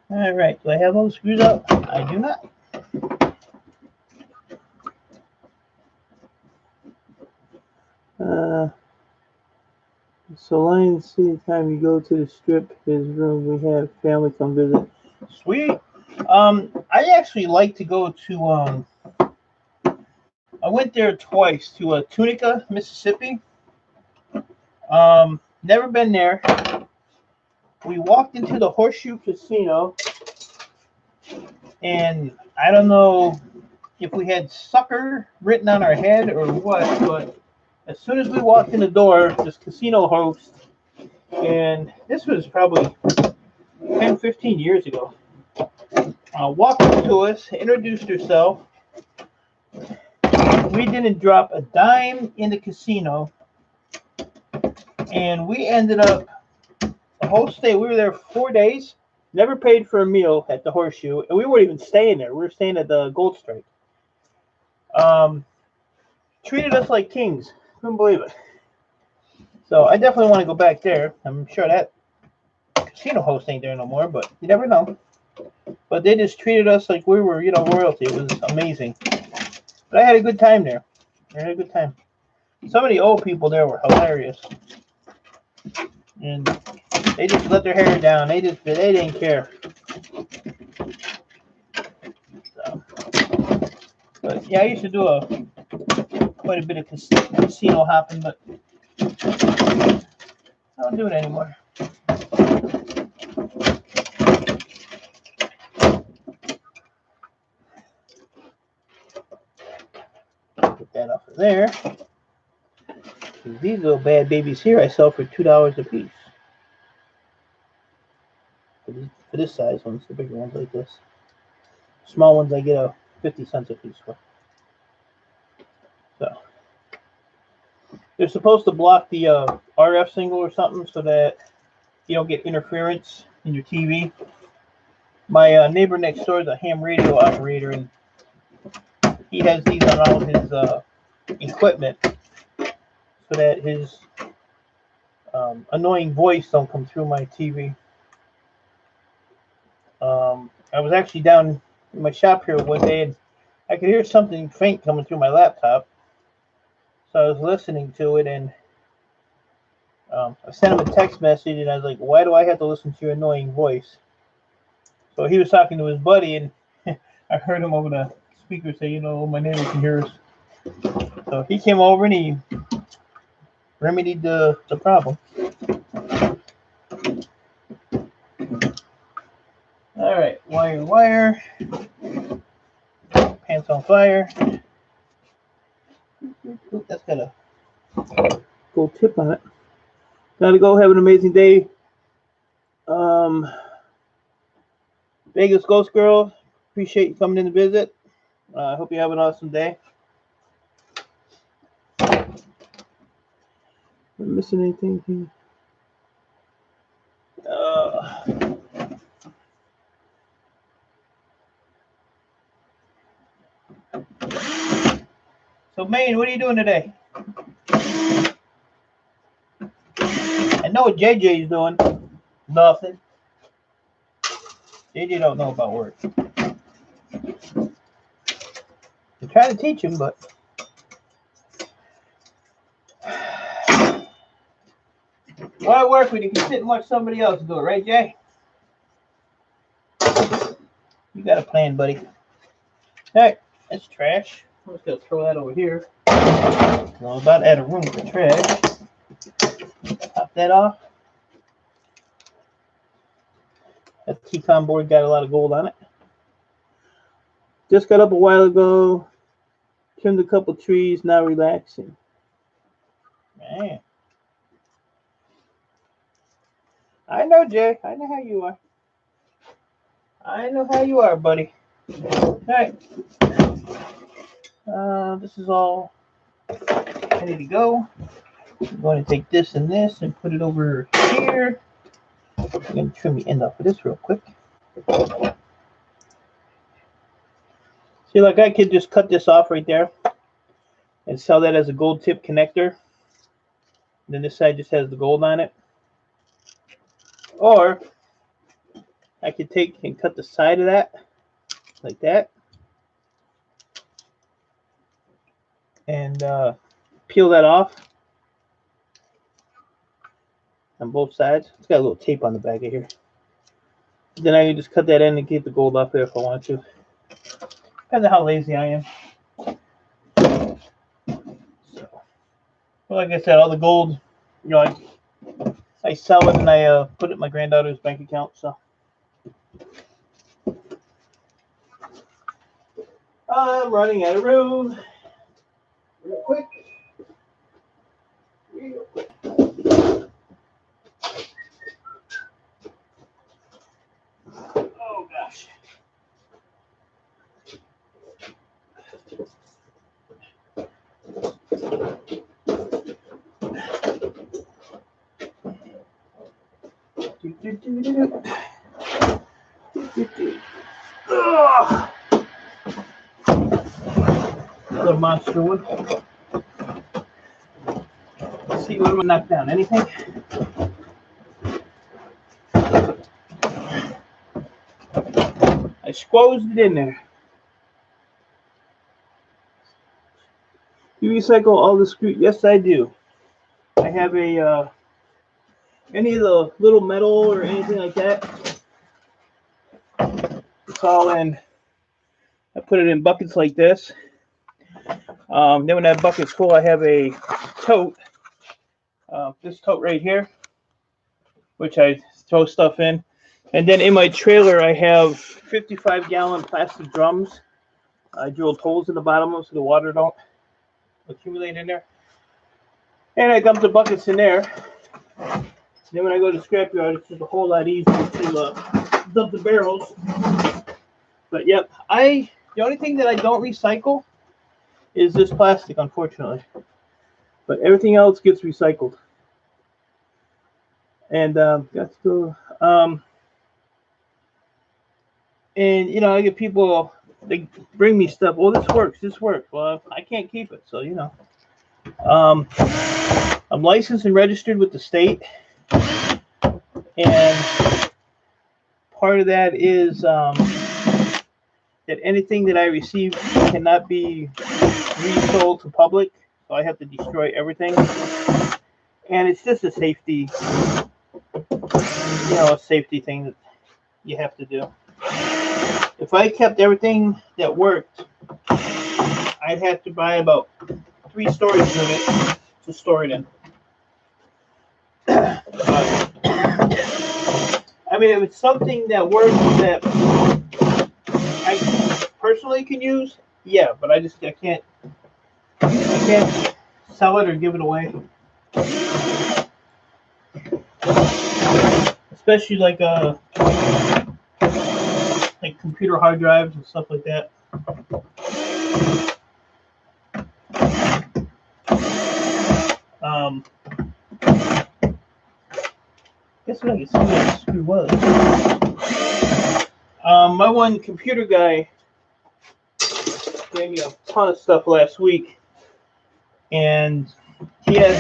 All right, do I have all the screws out? I do not. So Lions see the time you go to the strip, his room, we have family come visit. Sweet. I actually like to go to I went there twice to Tunica, Mississippi. Never been there. We walked into the Horseshoe Casino, and I don't know if we had sucker written on our head or what, but as soon as we walked in the door, this casino host, and this was probably 10, 15 years ago, walked up to us, introduced herself. We didn't drop a dime in the casino, and we ended up the whole stay. We were there 4 days, never paid for a meal at the Horseshoe, and we weren't even staying there. We were staying at the Gold Strike. Treated us like kings. Couldn't believe it. So I definitely want to go back there. I'm sure that casino host ain't there no more, but you never know. But they just treated us like we were, you know, royalty. It was amazing. But I had a good time there. I had a good time. Some of the old people there were hilarious. And they just let their hair down. They didn't care. So, but yeah, I used to do quite a bit of casino hopping, but I don't do it anymore. Get that off of there. These little bad babies here I sell for $2 a piece. For this size ones, the bigger ones like this. Small ones I get 50 cents a piece for. So they're supposed to block the RF signal or something so that you don't get interference in your TV. My neighbor next door is a ham radio operator, and he has these on all his equipment. so that his annoying voice don't come through my TV. I was actually down in my shop here one day, and I could hear something faint coming through my laptop. So I was listening to it, and I sent him a text message, and I was like, "Why do I have to listen to your annoying voice?" So he was talking to his buddy, and I heard him over the speaker say, "My neighbor can hear us." So he came over and he remedied the problem. All right, wire, pants on fire. Ooh, that's got a gold tip on it. Gotta go. Have an amazing day. Vegas Ghost Girl, appreciate you coming in to visit. I hope you have an awesome day. Am I missing anything here? So, Maine, what are you doing today? I know what JJ's doing. Nothing. JJ don't know about work. I try to teach him, but why work when you can sit and watch somebody else do it, right, Jay? You got a plan, buddy. All right, that's trash. I'm just gonna throw that over here. I'm about out of room for trash. Pop that off. That T-Con board got a lot of gold on it. Just got up a while ago. Trimmed a couple trees. Now relaxing. Man. I know, Jay. I know how you are. I know how you are, buddy. All right. This is all ready to go. I'm going to take this and this and put it over here. I'm going to trim the end off of this real quick. See, like I could just cut this off right there and sell that as a gold tip connector. And then this side just has the gold on it. Or I could take and cut the side of that like that. And peel that off on both sides. It's got a little tape on the back of here. Then I can just cut that end and keep the gold off there if I want to. Depends on how lazy I am. So, well, like I said, all the gold, I sell it and I put it in my granddaughter's bank account. So I'm running out of room. Real quick. Oh gosh. Another monster one. Let's see what I'm gonna knock down. Anything? I squozed it in there. You recycle all the screw? Yes, I do. I have a any of the little metal or anything like that. It's all in. I put it in buckets like this. Then when that bucket's full, I have a tote. This tote right here, which I throw stuff in. And then in my trailer, I have 55-gallon plastic drums. I drilled holes in the bottom of them so the water don't accumulate in there. And I dump the buckets in there. Then when I go to scrapyard, it's just a whole lot easier to dump the barrels. But yep, the only thing that I don't recycle is this plastic, unfortunately. But everything else gets recycled. And that's the and I get people, they bring me stuff. Well, this works. Well, I can't keep it, so I'm licensed and registered with the state, and part of that is that anything that I receive cannot be resold to public, so I have to destroy everything. And it's just a safety, a safety thing that you have to do. If I kept everything that worked, I'd have to buy about 3 storage units to store it in. I mean, if it's something that works that I personally can use, yeah, but I can't sell it or give it away. Especially like computer hard drives and stuff like that. Guess what I can see what the screw was. My one computer guy gave me a ton of stuff last week, and he has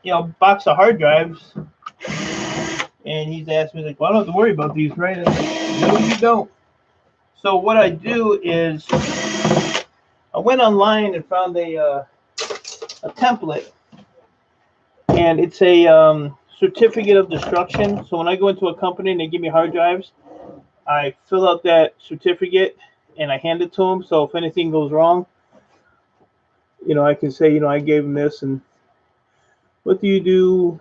some, box of hard drives, and he's asked me, like, well, I don't have to worry about these, right? I was like, no, you don't. So what I do is I went online and found a template, and it's a certificate of destruction. So when I go into a company and they give me hard drives, I fill out that certificate and I hand it to them. So if anything goes wrong, I can say, I gave them this. And what do you do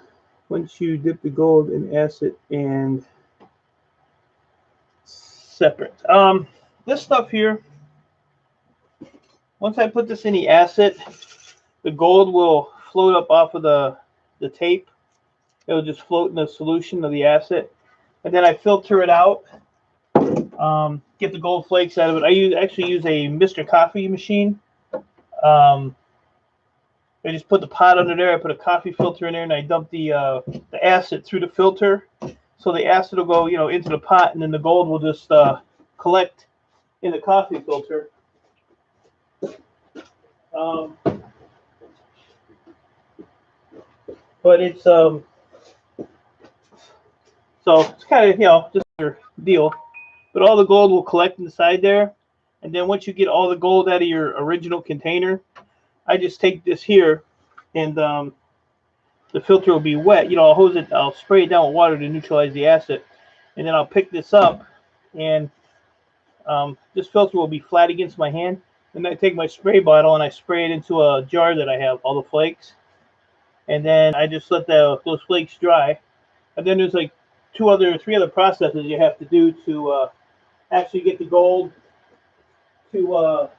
once you dip the gold in acid and separate? This stuff here, once I put this in the acid, the gold will float up off of the tape. It'll just float in the solution of the acid, and then I filter it out, get the gold flakes out of it. I actually use a Mr. Coffee machine. I just put the pot under there. I put a coffee filter in there, and I dump the acid through the filter, so the acid will go, into the pot, and then the gold will just collect in the coffee filter. But it's so it's kind of just your deal. But all the gold will collect inside there, and then once you get all the gold out of your original container, I just take this here, and the filter will be wet. I'll spray it down with water to neutralize the acid, and then I'll pick this up, and this filter will be flat against my hand. And I take my spray bottle and I spray it into a jar that I have, all the flakes, and then I just let those flakes dry. And then there's like 3 other processes you have to do to actually get the gold to.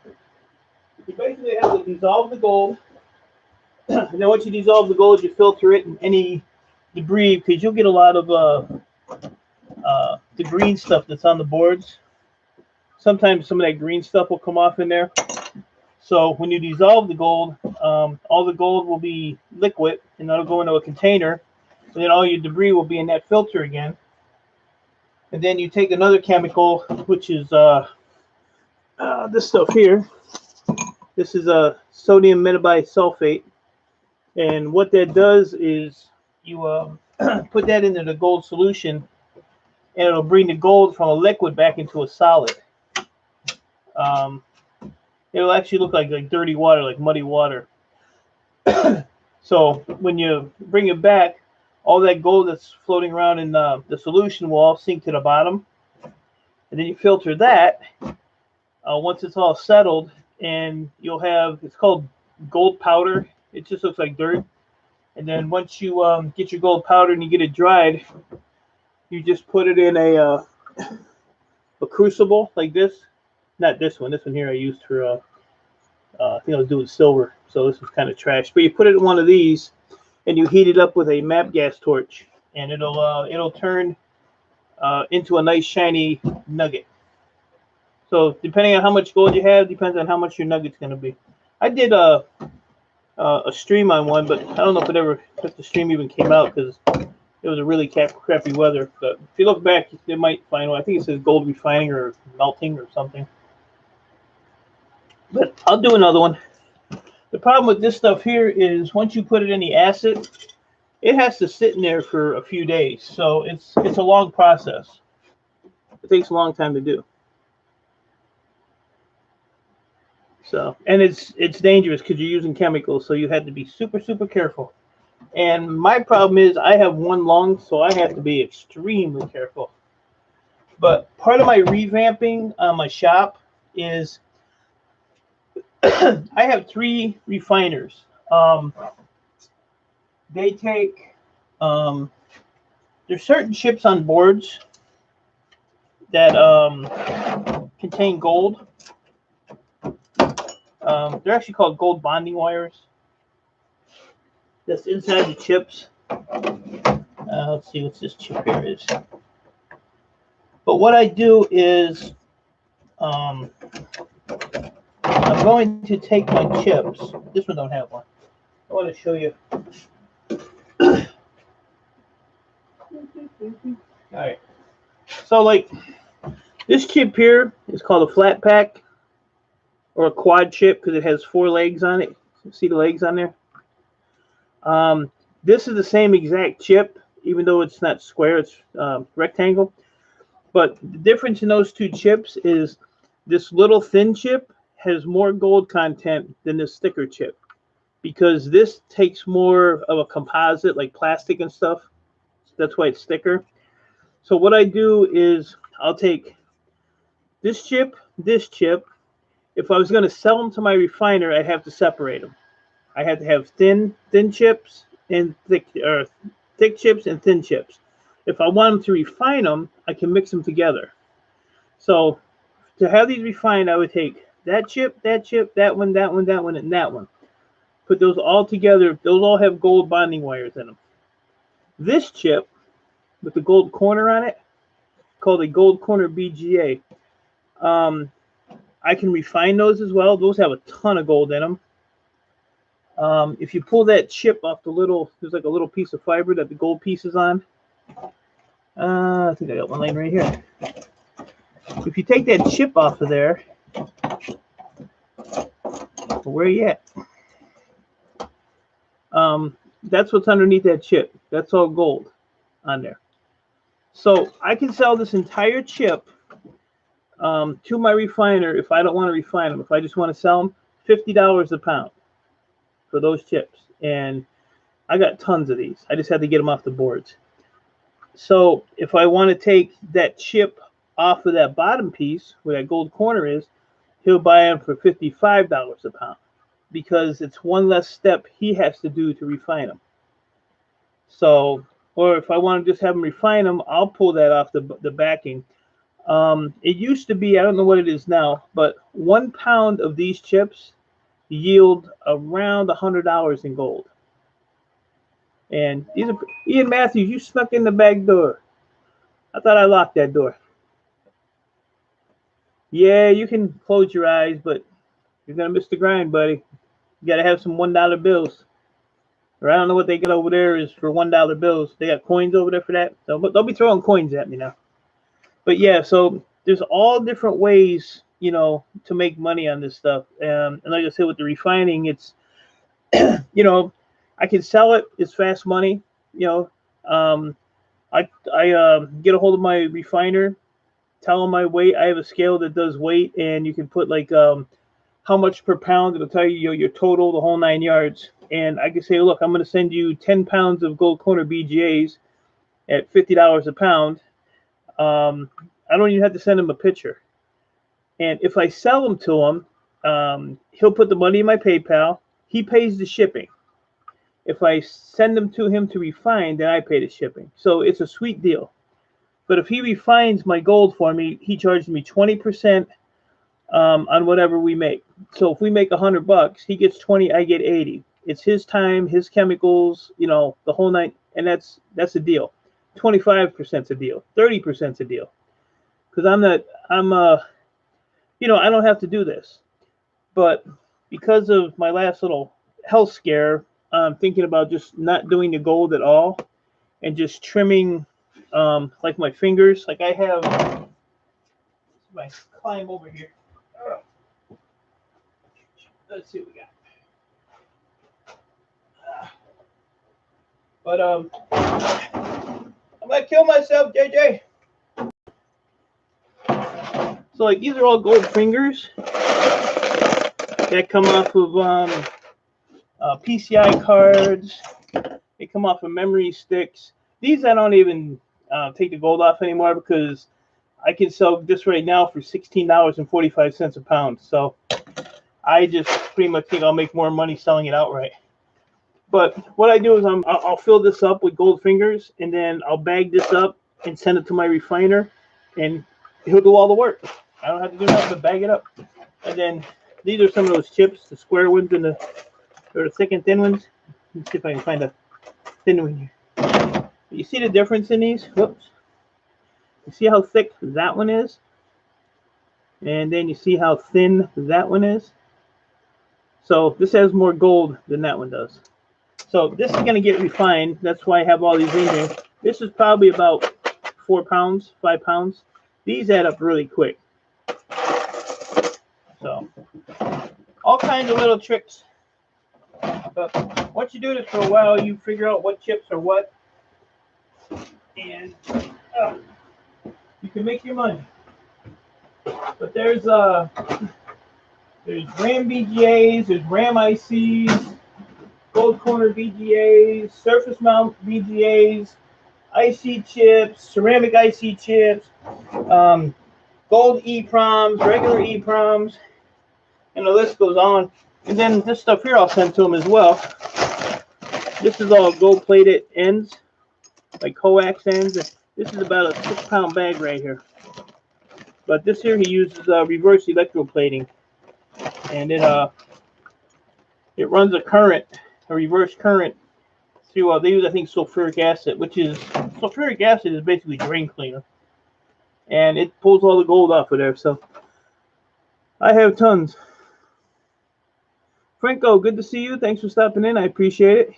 You basically have to dissolve the gold, and then once you dissolve the gold, you filter it and any debris, because you'll get a lot of the green stuff that's on the boards. Sometimes some of that green stuff will come off in there. So when you dissolve the gold, all the gold will be liquid, and that'll go into a container, and then all your debris will be in that filter again. And then you take another chemical, which is this stuff here. This is a sodium metabisulfate, and what that does is you put that into the gold solution, and it'll bring the gold from a liquid back into a solid. It'll actually look like dirty water, like muddy water. So when you bring it back, all that gold that's floating around in the solution will all sink to the bottom, and then you filter that. Once it's all settled, and you'll have, it's called gold powder. It just looks like dirt. And then once you get your gold powder and you get it dried, you just put it in a crucible like this. Not this one. This one here I used for I think I was doing silver, so this was kind of trash. But you put it in one of these, and you heat it up with a MAP gas torch, and it'll turn into a nice shiny nugget. So depending on how much gold you have, depends on how much your nugget's going to be. I did a stream on one, but I don't know if the stream even came out because it was a really crappy weather. But if you look back, they might find one. I think it says gold refining or melting or something. But I'll do another one. The problem with this stuff here is once you put it in the acid, it has to sit in there for a few days. So it's a long process. It takes a long time to do. So, and it's dangerous because you're using chemicals, so you have to be super, super careful. And my problem is I have one lung, so I have to be extremely careful. But part of my revamping on my shop is I have 3 refiners. They take, there's certain chips on boards that contain gold. They're actually called gold bonding wires. That's inside the chips. Let's see what this chip here is. But what I do is I'm going to take my chips. This one don't have one. I want to show you. All right. So like this chip here is called a flat pack or a quad chip because it has 4 legs on it. See the legs on there? This is the same exact chip, even though it's not square, it's rectangle. But the difference in those 2 chips is this little thin chip has more gold content than this thicker chip because this takes more of a composite like plastic and stuff. That's why it's thicker. So what I do is I'll take this chip. If I was going to sell them to my refiner, I'd have to separate them. I have to have thin chips and thick chips and thin chips. If I want them to refine them, I can mix them together. So to have these refined, I would take that chip, that one, and that one. Put those all together. Those all have gold bonding wires in them. This chip with the gold corner on it, called a gold corner BGA. I can refine those as well. Those have a ton of gold in them. If you pull that chip off the little, there's like a little piece of fiber that the gold piece is on. I think I got one laying right here. If you take that chip off of there, where are you at? That's what's underneath that chip. That's all gold on there. So I can sell this entire chip to my refiner if I don't want to refine them. If I just want to sell them, $50 a pound for those chips. And I got tons of these. I just had to get them off the boards. So if I want to take that chip off of that bottom piece where that gold corner is, he'll buy them for $55 a pound because it's one less step he has to do to refine them. So, or if I want to just have him refine them, I'll pull that off the backing. It used to be, I don't know what it is now, but 1 pound of these chips yield around $100 in gold. And these are, Ian Matthews, you snuck in the back door. I thought I locked that door. Yeah, you can close your eyes, but you're going to miss the grind, buddy. You got to have some $1 bills. Or I don't know what they got over there is for $1 bills. They got coins over there for that. So don't be throwing coins at me now. But yeah, so there's all different ways, you know, to make money on this stuff. And like I said, with the refining, it's, you know, I can sell it. It's fast money. You know, I get a hold of my refiner, tell them my weight. I have a scale that does weight, and you can put like how much per pound. It'll tell you your total, the whole 9 yards. And I can say, look, I'm going to send you 10 pounds of gold corner BGAs at $50 a pound. I don't even have to send him a picture. And if I sell them to him, he'll put the money in my PayPal. He pays the shipping. If I send them to him to refine, then I pay the shipping. So it's a sweet deal. But if he refines my gold for me, he charges me 20% on whatever we make. So if we make $100, he gets 20, I get 80. It's his time, his chemicals, you know, the whole night, and that's a deal. 25% a deal. 30% a deal. Because you know, I don't have to do this. But because of my last little health scare, I'm thinking about just not doing the gold at all and just trimming like my fingers. Like I have, if I climb over here. Let's see what we got. But I'm gonna kill myself, JJ. So like these are all gold fingers that come off of PCI cards. They come off of memory sticks. These I don't even take the gold off anymore because I can sell this right now for $16.45 a pound. So I just pretty much think I'll make more money selling it outright. But what I do is I'll fill this up with gold fingers, and then I'll bag this up and send it to my refiner, and he'll do all the work. I don't have to do nothing but bag it up. And then these are some of those chips, the square ones and the thick and thin ones. Let's see if I can find a thin one here. You see the difference in these? Whoops. You see how thick that one is? And then you see how thin that one is? So this has more gold than that one does. So this is going to get refined. That's why I have all these in here. This is probably about 4 pounds, 5 pounds. These add up really quick. So all kinds of little tricks. But once you do this for a while, you figure out what chips are what. And you can make your money. But there's RAM BGAs, there's RAM ICs, gold corner BGAs, surface mount BGAs, IC chips, ceramic IC chips, gold EEPROMs, regular EEPROMs, and the list goes on. And then this stuff here I'll send to them as well. This is all gold plated ends, like coax ends. This is about a 6 pound bag right here. But this here he uses reverse electroplating, and it runs a current, a reverse current through. They use, I think, sulfuric acid, which is sulfuric acid is basically drain cleaner, and it pulls all the gold off of there. So I have tons. Franco, good to see you. Thanks for stopping in. I appreciate it.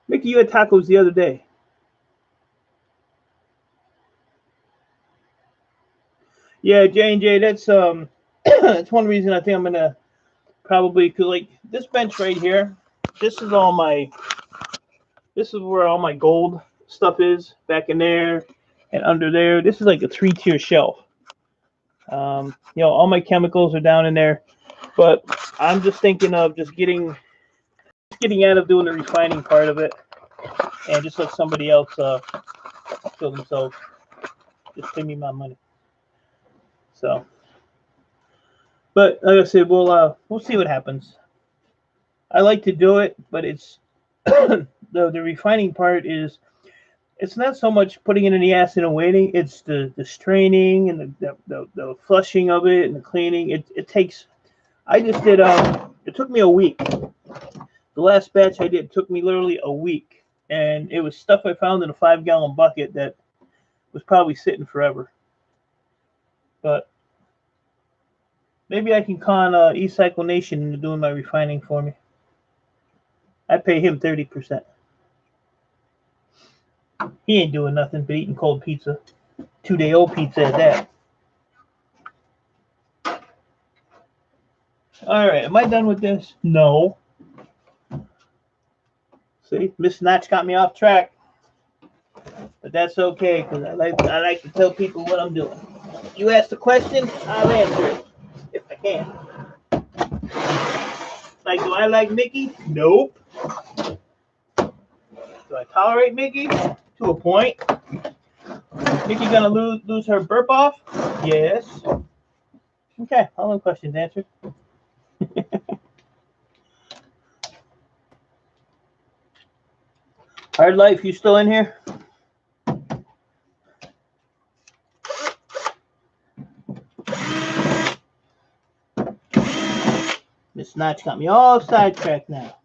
Mickey, you had tacos the other day. Yeah, J&J, that's that's one reason I think I'm gonna probably, cause like this bench right here, this is where all my gold stuff is, back in there and under there. This is like a 3-tier shelf. You know, all my chemicals are down in there, but I'm just thinking of just getting out of doing the refining part of it and just let somebody else fill themselves. Just pay me my money. So, but like I said, we'll see what happens. I like to do it, but it's the refining part is, it's not so much putting it in the acid and waiting. It's the straining and the flushing of it and the cleaning. It takes. I just did. It took me a week. The last batch I did took me literally a week, and it was stuff I found in a 5-gallon bucket that was probably sitting forever. But maybe I can con eCycle Nation into doing my refining for me. I pay him 30%. He ain't doing nothing but eating cold pizza. 2-day-old pizza at that. All right, am I done with this? No. See, Miss Natch got me off track, but that's okay because I like to tell people what I'm doing. You ask the question, I'll answer it if I can. Like, do I like Mickey? Nope. Do I tolerate Mickey? To a point. Mickey gonna lose her burp off? Yes. Okay, all the questions answered. Hard Life, you still in here? Miss Notch got me all sidetracked now.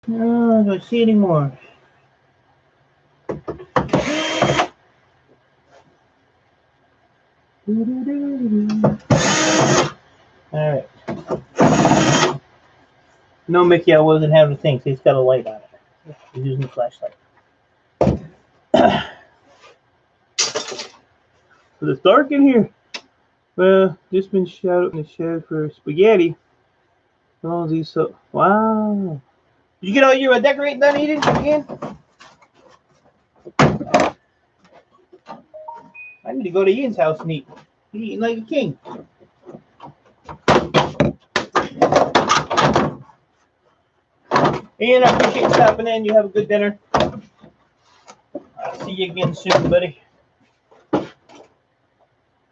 No, I don't see anymore. All right. No, Mickey, I wasn't having a thing. So he's got a light on it. He's using a flashlight. But it's dark in here. Well, just been shouted in the shed for spaghetti. All these so wow. Did you get all your decorating done, Eden? Again? I need to go to Ian's house and eat. He's eating like a king. Ian, I appreciate you stopping in. You have a good dinner. I'll see you again soon, buddy.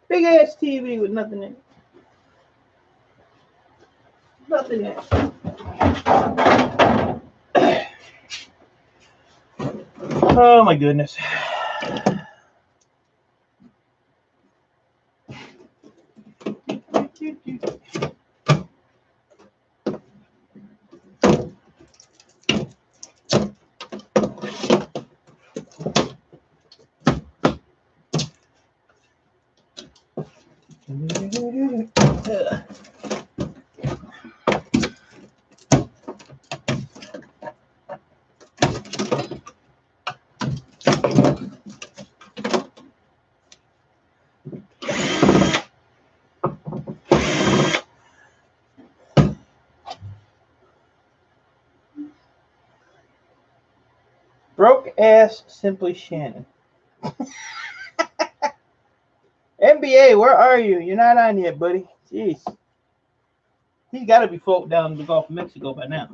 Big ass TV with nothing in it. Nothing in it. Oh my goodness. Broke ass Simply Shannon. NBA, where are you? You're not on yet, buddy. Jeez. He's got to be floating down the Gulf of Mexico by now.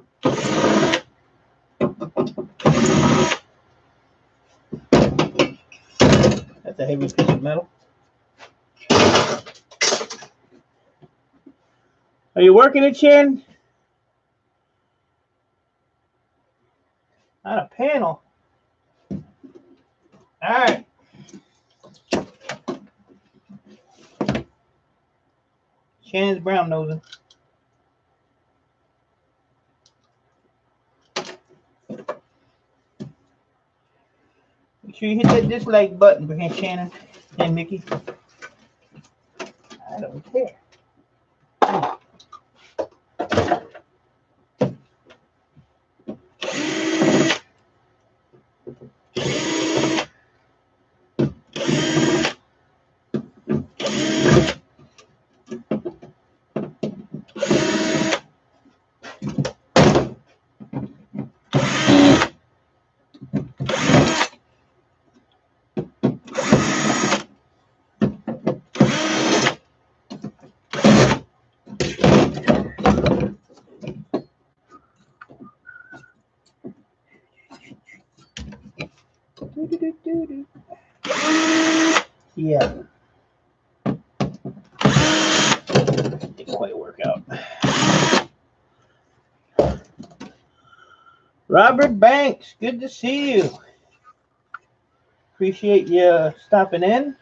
That's a heavy piece of metal. Are you working it, Shannon? On a panel. All right. Shannon's brown nosing. Make sure you hit that dislike button behind Shannon and Mickey. I don't care. Yeah. Didn't quite work out. Robert Banks, good to see you. Appreciate you stopping in.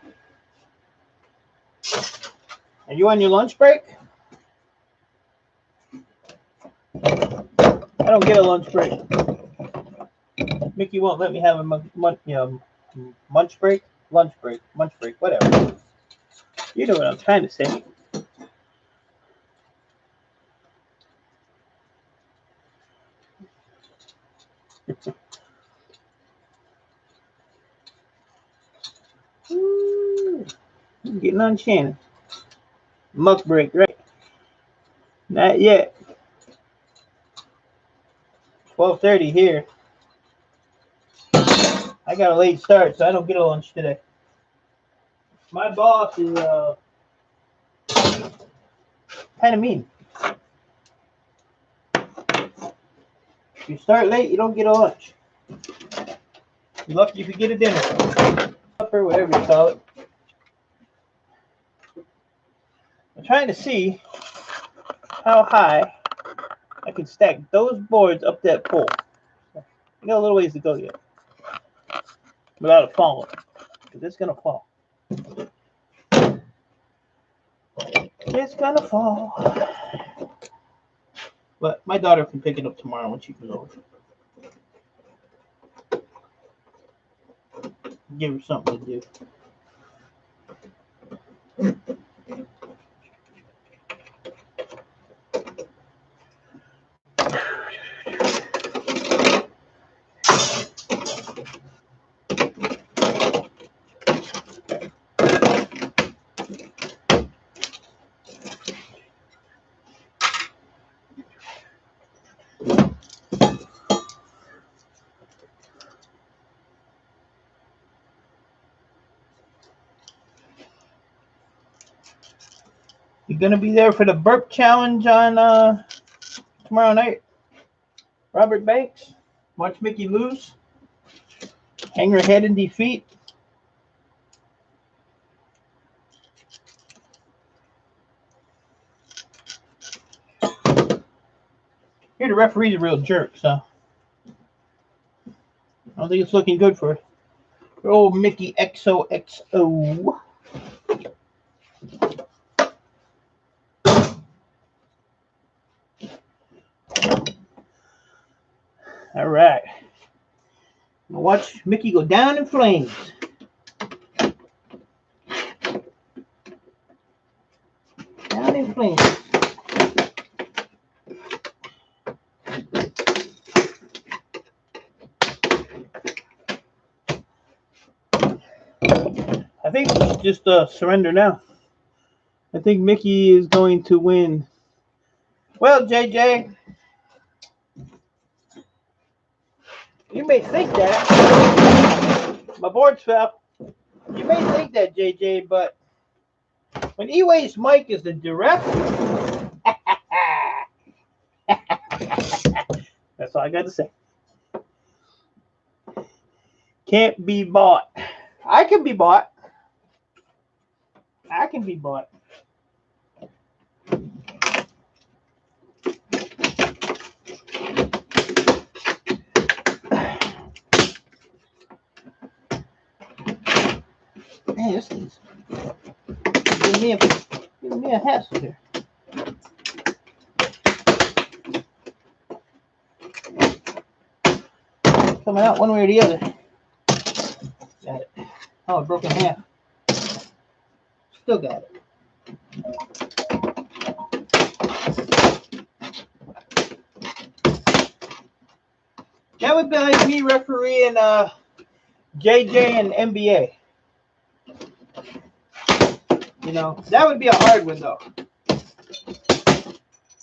Are you on your lunch break? I don't get a lunch break. Mickey won't let me have a lunch break, whatever. You know what I'm trying to say. Ooh, I'm getting on Shannon. Muck break, right? Not yet. 12:30 here. I got a late start, so I don't get a lunch today. My boss is kind of mean. If you start late, you don't get a lunch. You're lucky if you get a dinner. Supper, whatever you call it. I'm trying to see how high I can stack those boards up that pole. I got a little ways to go yet. Without it falling. Because it's going to fall. It's going to fall. But my daughter can pick it up tomorrow when she comes over. Give her something to do. You gonna be there for the burp challenge on tomorrow night? Robert Banks? Watch Mickey lose? Hang her head in defeat? Here, the referee's a real jerk, so I don't think it's looking good for old Mickey XOXO. All right. Watch Mickey go down in flames. Down in flames. I think we should just surrender now. I think Mickey is going to win. Well, JJ, you may think that. My boards fell. You may think that, JJ, but when Eway's mic is the direct, that's all I got to say. Can't be bought. I can be bought. I can be bought. Man, this thing's giving me a hassle here. Coming out one way or the other. Got it. Oh, it broke in half. Still got it. That would be like me refereeing JJ and NBA. You know, that would be a hard one though.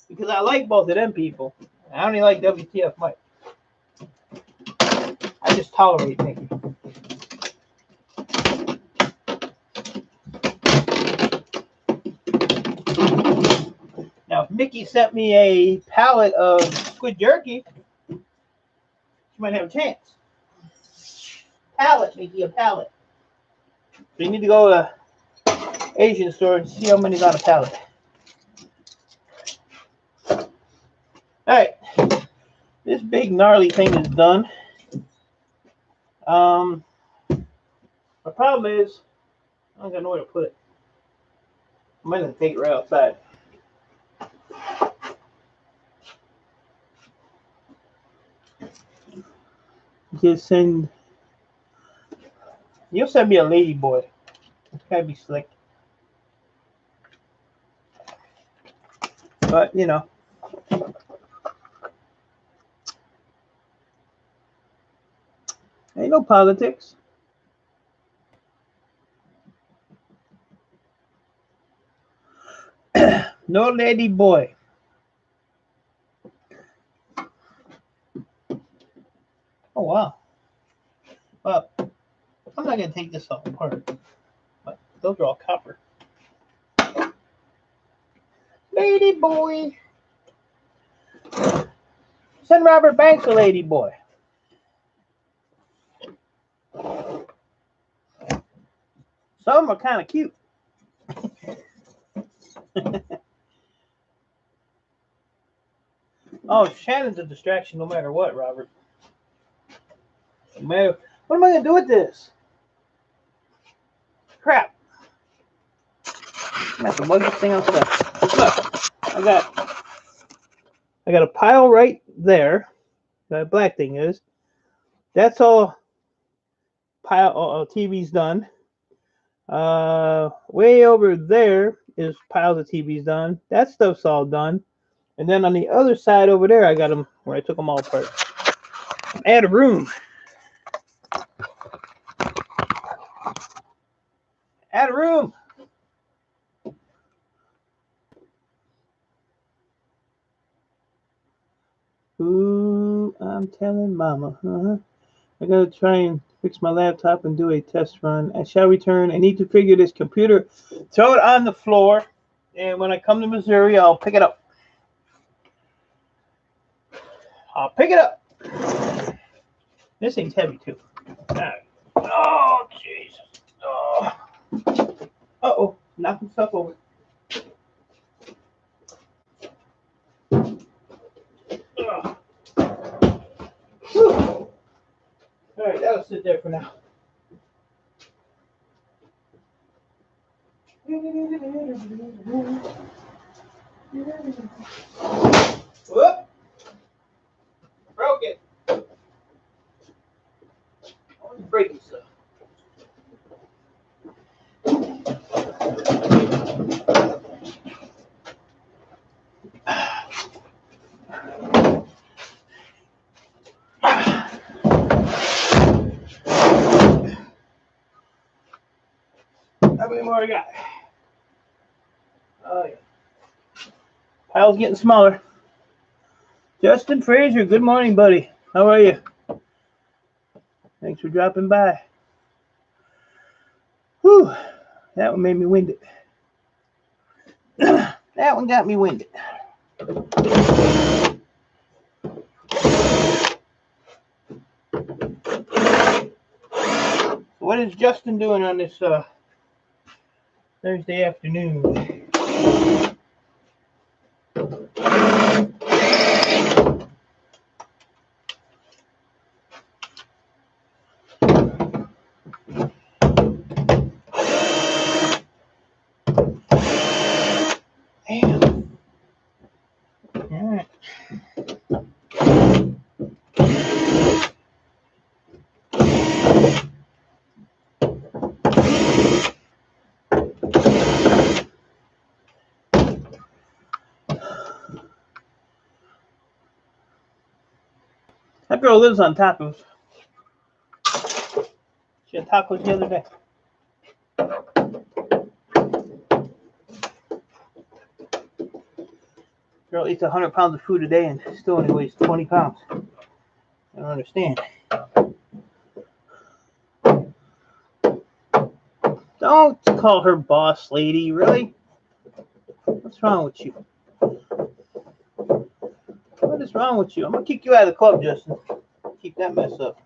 Because I like both of them people. I only like WTF Mike. I just tolerate Mickey. Now, if Mickey sent me a pallet of squid jerky, she might have a chance. Pallet, Mickey, a pallet. So you need to go to an Asian store and see how many's on a pallet. All right. This big gnarly thing is done. The problem is, I don't got nowhere to put it. I might have to take it right outside. Just send. You'll send me a lady boy. It's gotta be slick. But you know. Ain't no politics. No lady boy. Oh wow. Well, I'm not gonna take this all apart. But those are all copper. Lady boy. Send Robert Banks a lady boy. Some are kind of cute. Oh, Shannon's a distraction no matter what, Robert. No matter, what am I going to do with this? Crap. I'm going to have to lug this thing outside. Look, I got a pile right there. That black thing is. That's all pile. TV's done. Way over there is piles of TVs done. That stuff's all done. And then on the other side over there, I got them where I took them all apart. Add a room. Add a room. Ooh, I'm telling mama. I gotta try and fix my laptop and do a test run. I shall return. I need to figure this computer. Throw it on the floor. And when I come to Missouri, I'll pick it up. I'll pick it up. This thing's heavy too. All right. Oh, Jesus. Oh. Uh-oh. Knocking stuff over. All right, that'll sit there for now. Whoop! Broke it. Always breaking stuff. How many more I got? Oh, yeah. Pile's getting smaller. Justin Fraser, good morning, buddy. How are you? Thanks for dropping by. Whew, that one made me winded. That one got me winded. What is Justin doing on this Thursday afternoon? Damn. All right. That girl lives on tacos. She had tacos the other day. Girl eats 100 pounds of food a day and still only weighs 20 pounds. I don't understand. Don't call her boss lady, really? What's wrong with you? What is wrong with you? I'm going to kick you out of the club, Justin. Keep that mess up.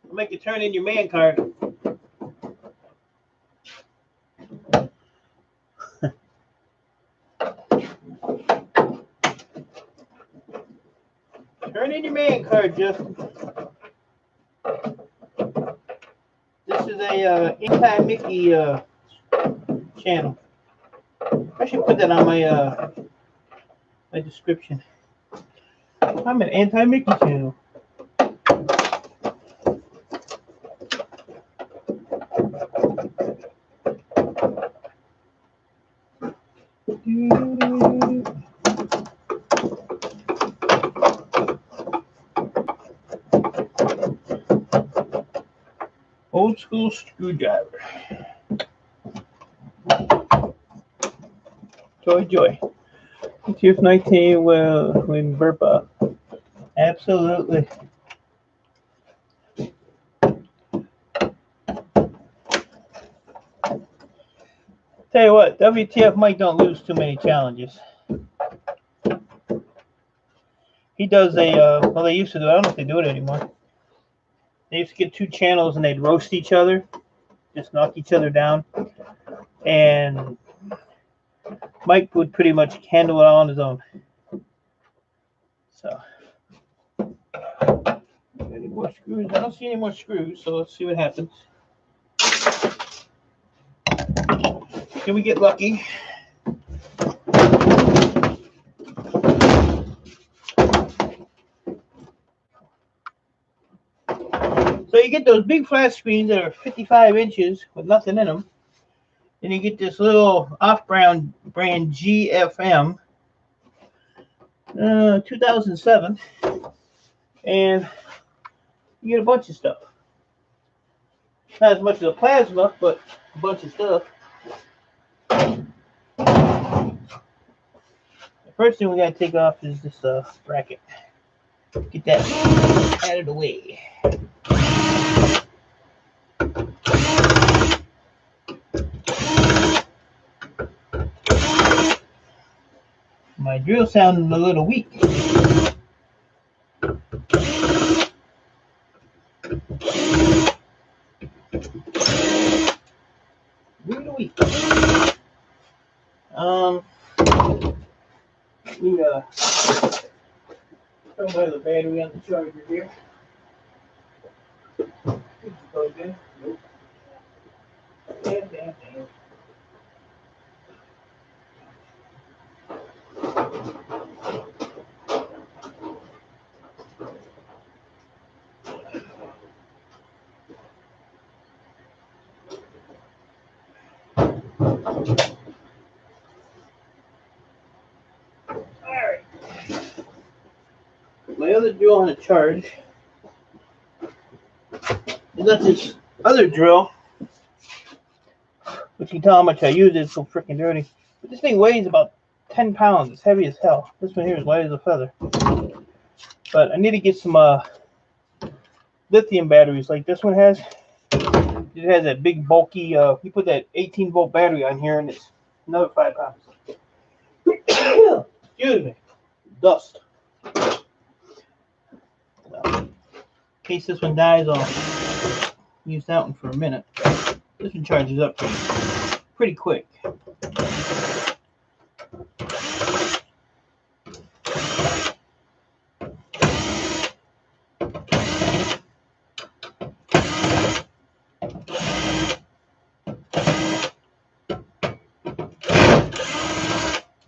I'll make you turn in your man card. Turn in your man card, Justin. This is a anti-Mickey channel. I should put that on my my description. I'm an anti-Mickey channel. Old school screwdriver. Joy. TF19 will win Burpa. Absolutely. Tell you what, WTF Mike don't lose too many challenges. He does well, they used to do it. I don't know if they do it anymore. They used to get two channels and they'd roast each other, just knock each other down. And Mike would pretty much handle it all on his own. So, any more screws? I don't see any more screws, so let's see what happens. Can we get lucky? you get those big flat screens that are 55 inches with nothing in them. Then you get this little off-brand brand GFM 2007, and you get a bunch of stuff. Not as much as a plasma, but a bunch of stuff. The first thing we gotta take off is this bracket. Get that out of the way. My drill sounded a little weak. Need somewhere the battery on the charger here. Plugged in. Nope. Damn. Alright. My other drill on a charge. I got this other drill, which you can tell how much I use it. It's so freaking dirty. But this thing weighs about 10 pounds. It's heavy as hell. This one here is light as a feather. But I need to get some lithium batteries like this one has. It has that big bulky, you put that 18-volt battery on here and it's another 5 pounds. Excuse me. Dust. So, in case this one dies, I'll use that one for a minute. This one charges up pretty quick.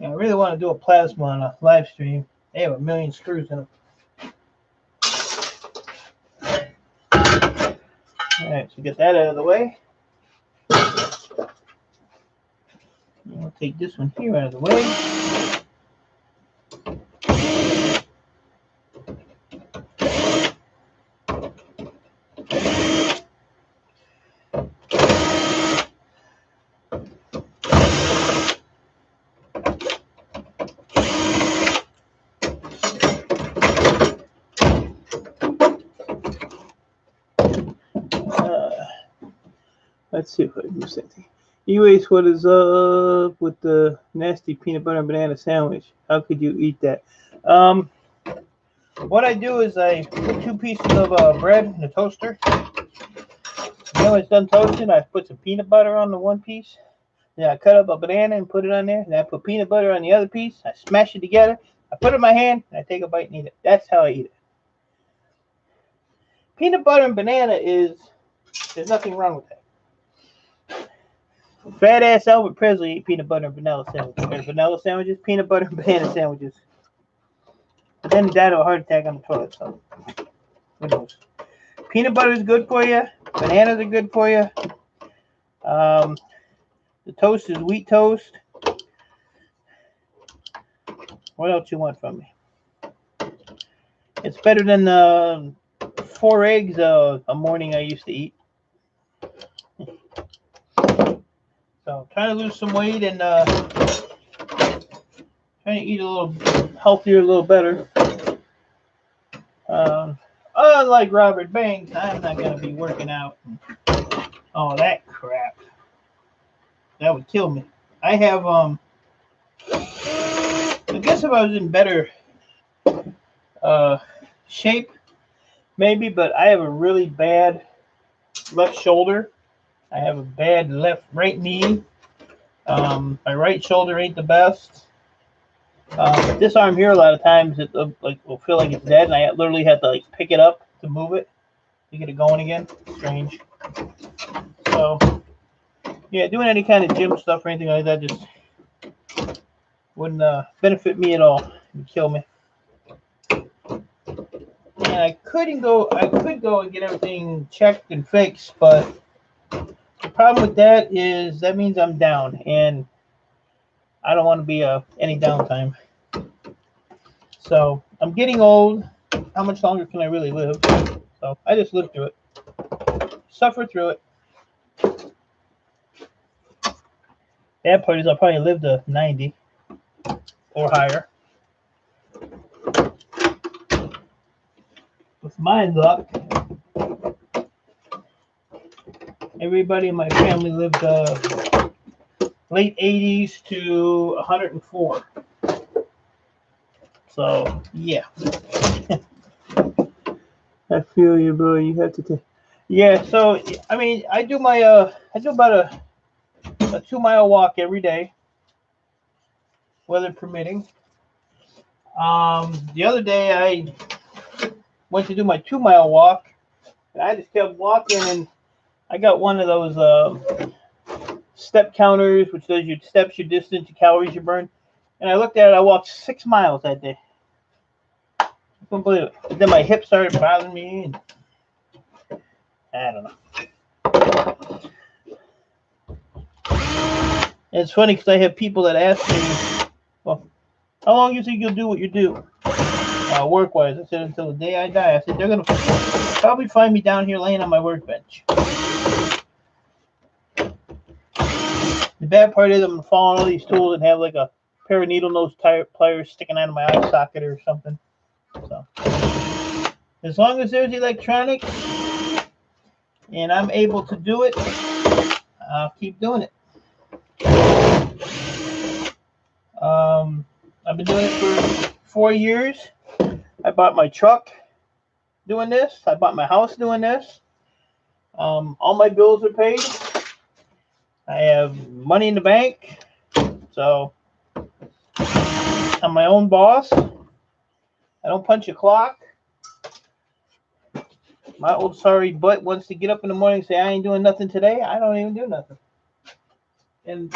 I really want to do a plasma on a live stream. They have 1,000,000 screws in them. Alright, so get that out of the way. I'll take this one here out of the way. Let's see if I can do something. Anyways, what is up with the nasty peanut butter and banana sandwich? How could you eat that? What I do is I put 2 pieces of bread in the toaster. Then when it's done toasting, I put some peanut butter on the one piece. Then I cut up a banana and put it on there. Then I put peanut butter on the other piece. I smash it together. I put it in my hand and I take a bite and eat it. That's how I eat it. Peanut butter and banana there's nothing wrong with that. Fat ass Elvis Presley ate peanut butter and vanilla sandwiches. Or vanilla sandwiches, peanut butter and banana sandwiches. But then he died of a heart attack on the toilet, so who knows? Peanut butter is good for you. Bananas are good for you. The toast is wheat toast. What else you want from me? It's better than 4 eggs a morning I used to eat. So trying to lose some weight and trying to eat a little healthier, a little better. Unlike Robert Banks, I'm not going to be working out and all that crap. That would kill me. I have, I guess if I was in better shape, maybe, but I have a really bad left shoulder. I have a bad right knee. My right shoulder ain't the best. This arm here, a lot of times, it will feel like it's dead, and I literally have to pick it up to move it to get it going again. Strange. So, yeah, doing any kind of gym stuff or anything like that just wouldn't benefit me at all. It would kill me. Yeah, and I could go and get everything checked and fixed, but the problem with that is that means I'm down, and I don't want to be any downtime. So I'm getting old. How much longer can I really live? So I just live through it, suffer through it. Bad part is I'll probably live to 90 or higher. With my luck, everybody in my family lived late 80s to 104. So yeah. I feel you, bro. You have to take. Yeah. So I mean, I do about a 2-mile walk every day, weather permitting. The other day I went to do my 2-mile walk, and I just kept walking, and I got one of those step counters, which does your steps, your distance, your calories you burn. And I looked at it. I walked 6 miles that day. I couldn't believe it. And then my hips started bothering me, and I don't know. And it's funny because I have people that ask me, well, how long do you think you'll do what you do work-wise? I said, until the day I die. I said, they're going to probably find me down here laying on my workbench. The bad part is I'm going to fall on all these tools and have like a pair of needle nose pliers sticking out of my eye socket or something. So as long as there's electronics and I'm able to do it, I'll keep doing it. I've been doing it for 4 years. I bought my truck doing this. I bought my house doing this. All my bills are paid. I have money in the bank. So I'm my own boss. I don't punch a clock. My old sorry butt wants to get up in the morning and say, I ain't doing nothing today. I don't even do nothing. And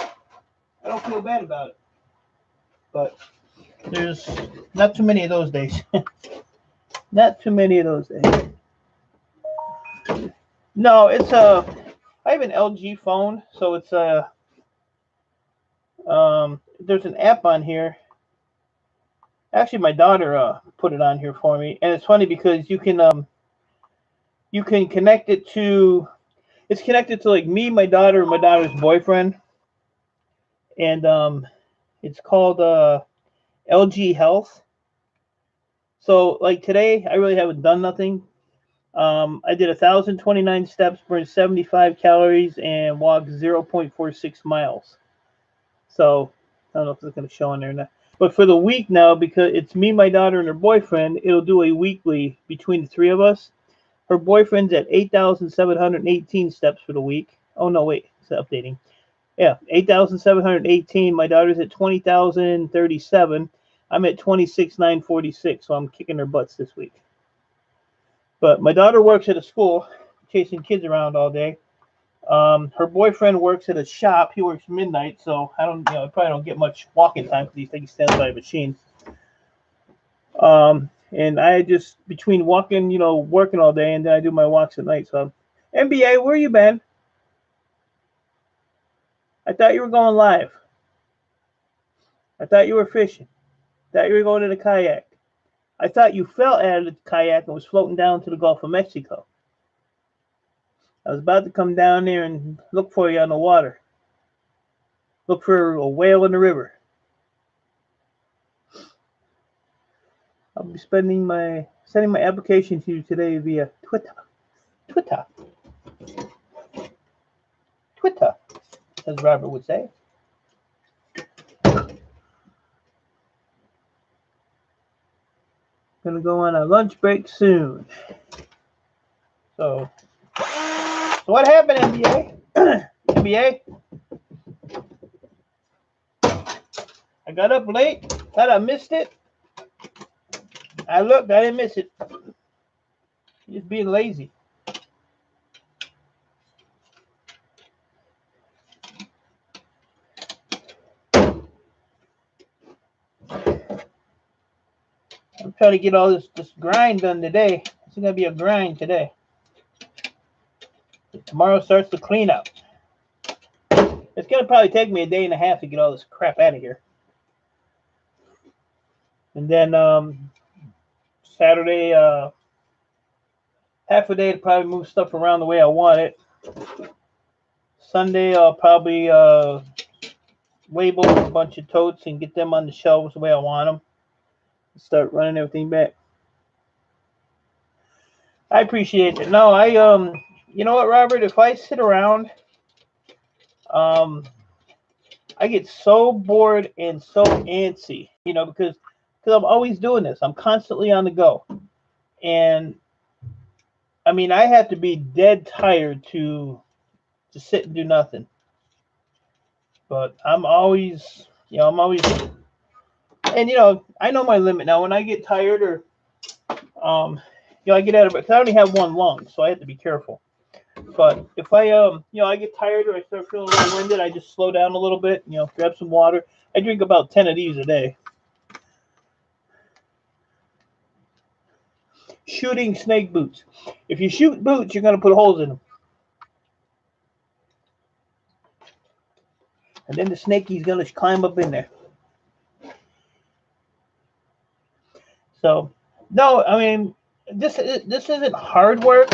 I don't feel bad about it. But there's not too many of those days. Not too many of those days. No, it's I have an LG phone, so it's there's an app on here. Actually, my daughter put it on here for me, and it's funny because you can connect it to. It's connected to like me, my daughter, and my daughter's boyfriend, and it's called LG Health. So like today, I really haven't done nothing. I did 1,029 steps, burned 75 calories, and walked 0.46 miles. So I don't know if it's going to show on there or not. But for the week now, because it's me, my daughter, and her boyfriend, it'll do a weekly between the three of us. Her boyfriend's at 8,718 steps for the week. Oh, no, wait. It's updating. Yeah, 8,718. My daughter's at 20,037. I'm at 26,946, so I'm kicking their butts this week. But my daughter works at a school, chasing kids around all day. Her boyfriend works at a shop. He works midnight, so I probably don't get much walking time because he stands by a machine. And I just between walking, working all day, and then I do my walks at night. So, NBA, where you been? I thought you were going live. I thought you were fishing. I thought you were going in a kayak. I thought you fell out of the kayak and was floating down to the Gulf of Mexico. I was about to come down there and look for you on the water. Look for a whale in the river. I'll be sending my application to you today via Twitter. Twitter, as Robert would say. Gonna go on a lunch break soon. So what happened, NBA? NBA? I got up late. Thought I missed it. I looked. I didn't miss it. Just being lazy. I'm trying to get all this grind done today. It's gonna be a grind today. Tomorrow starts the cleanup. It's gonna probably take me a day and a half to get all this crap out of here. And then Saturday, half a day to probably move stuff around the way I want it. Sunday, I'll probably label a bunch of totes and get them on the shelves the way I want them. Start running everything back. I appreciate it. No, you know what, Robert? If I sit around, I get so bored and so antsy, you know, because I'm always doing this. I'm constantly on the go. And I mean, I have to be dead tired to sit and do nothing. But I'm always, and I know my limit now. When I get tired or, I get out of it because I only have one lung, so I have to be careful. But if I, I get tired or I start feeling a little winded, I just slow down a little bit, grab some water. I drink about 10 of these a day. Shooting snake boots. If you shoot boots, you're going to put holes in them. And then the snakey's going to climb up in there. So, no, I mean, this isn't hard work.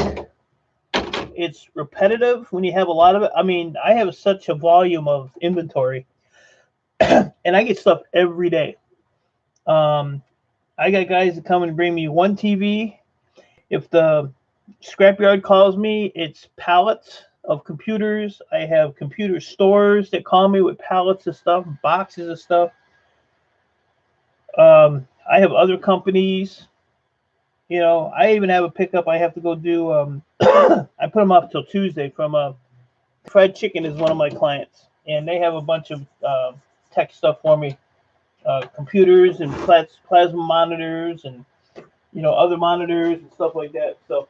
It's repetitive when you have a lot of it. I mean, I have such a volume of inventory, and I get stuff every day. I got guys that come and bring me one TV. If the scrapyard calls me, it's pallets of computers. I have computer stores that call me with pallets of stuff, boxes of stuff. I have other companies. I even have a pickup I have to go do. I put them off till Tuesday from Fried Chicken is one of my clients, and they have a bunch of tech stuff for me, computers and plasma monitors and other monitors and stuff like that. So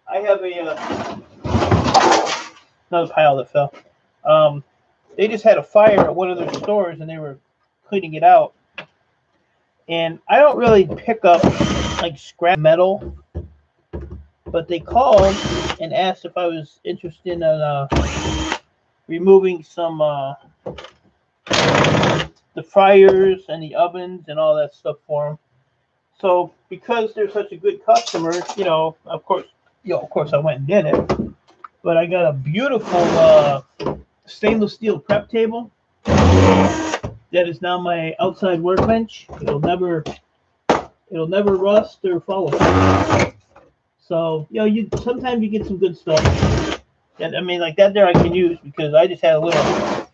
I have another pile that fell. They just had a fire at one of their stores, and they were cleaning it out. And I don't really pick up like scrap metal, but they called and asked if I was interested in removing some the fryers and the ovens and all that stuff for them. So because they're such a good customer, of course I went and did it. But I got a beautiful stainless steel prep table that is now my outside workbench. It'll never rust or fall apart. So sometimes you get some good stuff. And I mean, like that there I can use because I just had a little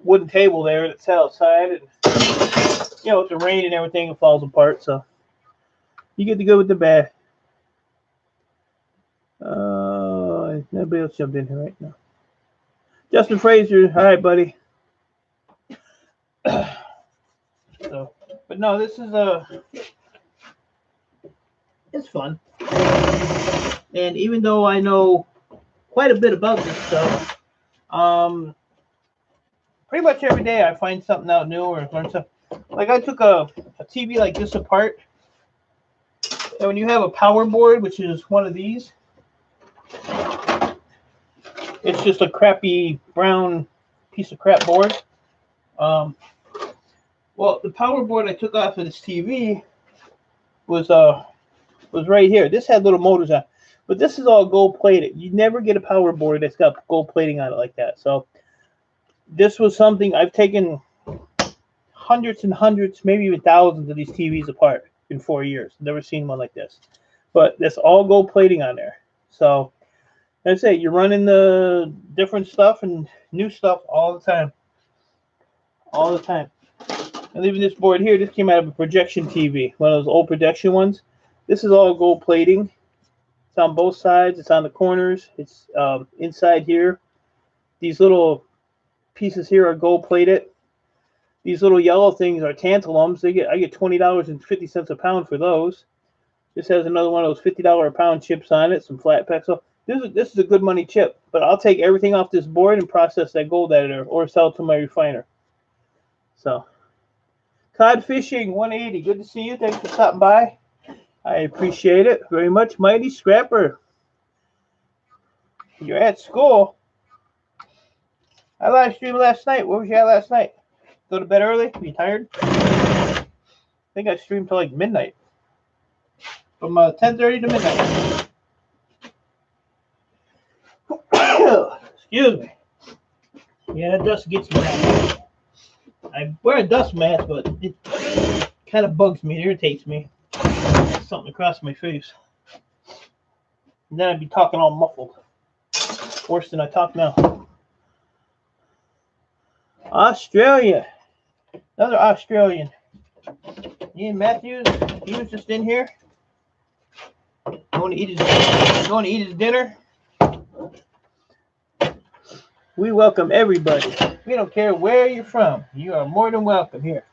wooden table there that sat outside, and with the rain and everything, it falls apart. So you get the good with the bad. Nobody else jumped in here right now. Justin Fraser, all right, buddy. So, but no, this is it's fun. And even though I know quite a bit about this stuff, pretty much every day I find something out new or learn something. Like I took a TV like this apart, and when you have a power board, which is one of these, it's just a crappy brown piece of crap board. Well, the power board I took off of this TV was right here. This had little motors on, but this is all gold plated. You never get a power board that's got gold plating on it like that. So this was something I've taken hundreds and hundreds, maybe even thousands of these TVs apart in 4 years. Never seen one like this. But that's all gold plating on there. So let's say you're running the different stuff and new stuff all the time. All the time. And even this board here, this came out of a projection TV, one of those old projection ones. This is all gold plating. It's on both sides. It's on the corners. It's inside here. These little pieces here are gold plated. These little yellow things are tantalums. I get $20.50 a pound for those. This has another one of those $50 a pound chips on it, some flat pack. So this is a good money chip. But I'll take everything off this board and process that gold editor or sell it to my refiner. So Cod Fishing 180. Good to see you. Thanks for stopping by. I appreciate it very much, Mighty Scrapper. You're at school. I live streamed last night. What was you at last night? Go to bed early? Are you tired? I think I streamed till like midnight. From 10:30 to midnight. Excuse me. Yeah, that dust gets me now. I wear a dust mask, but it kind of bugs me. It irritates me. Something across my face. And then I'd be talking all muffled. Worse than I talk now. Australia. Another Australian. Ian Matthews. He was just in here. Going to eat his dinner. We welcome everybody. We don't care where you're from. You are more than welcome here.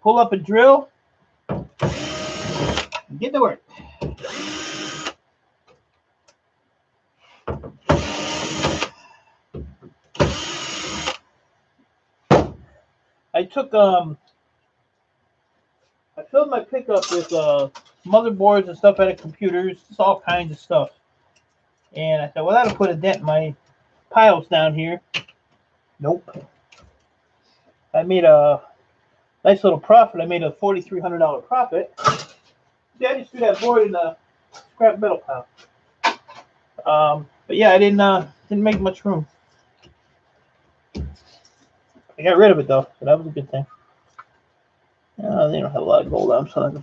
Pull up a drill. And get to work. I took I filled my pickup with motherboards and stuff out of computers, just all kinds of stuff. And I said, well, that'll put a dent in my piles down here. Nope. I made a nice little profit. I made a $4,300 profit. See, I just threw that board in the scrap metal pile. But yeah, I didn't make much room. I got rid of it though, so that was a good thing. They don't have a lot of gold on, so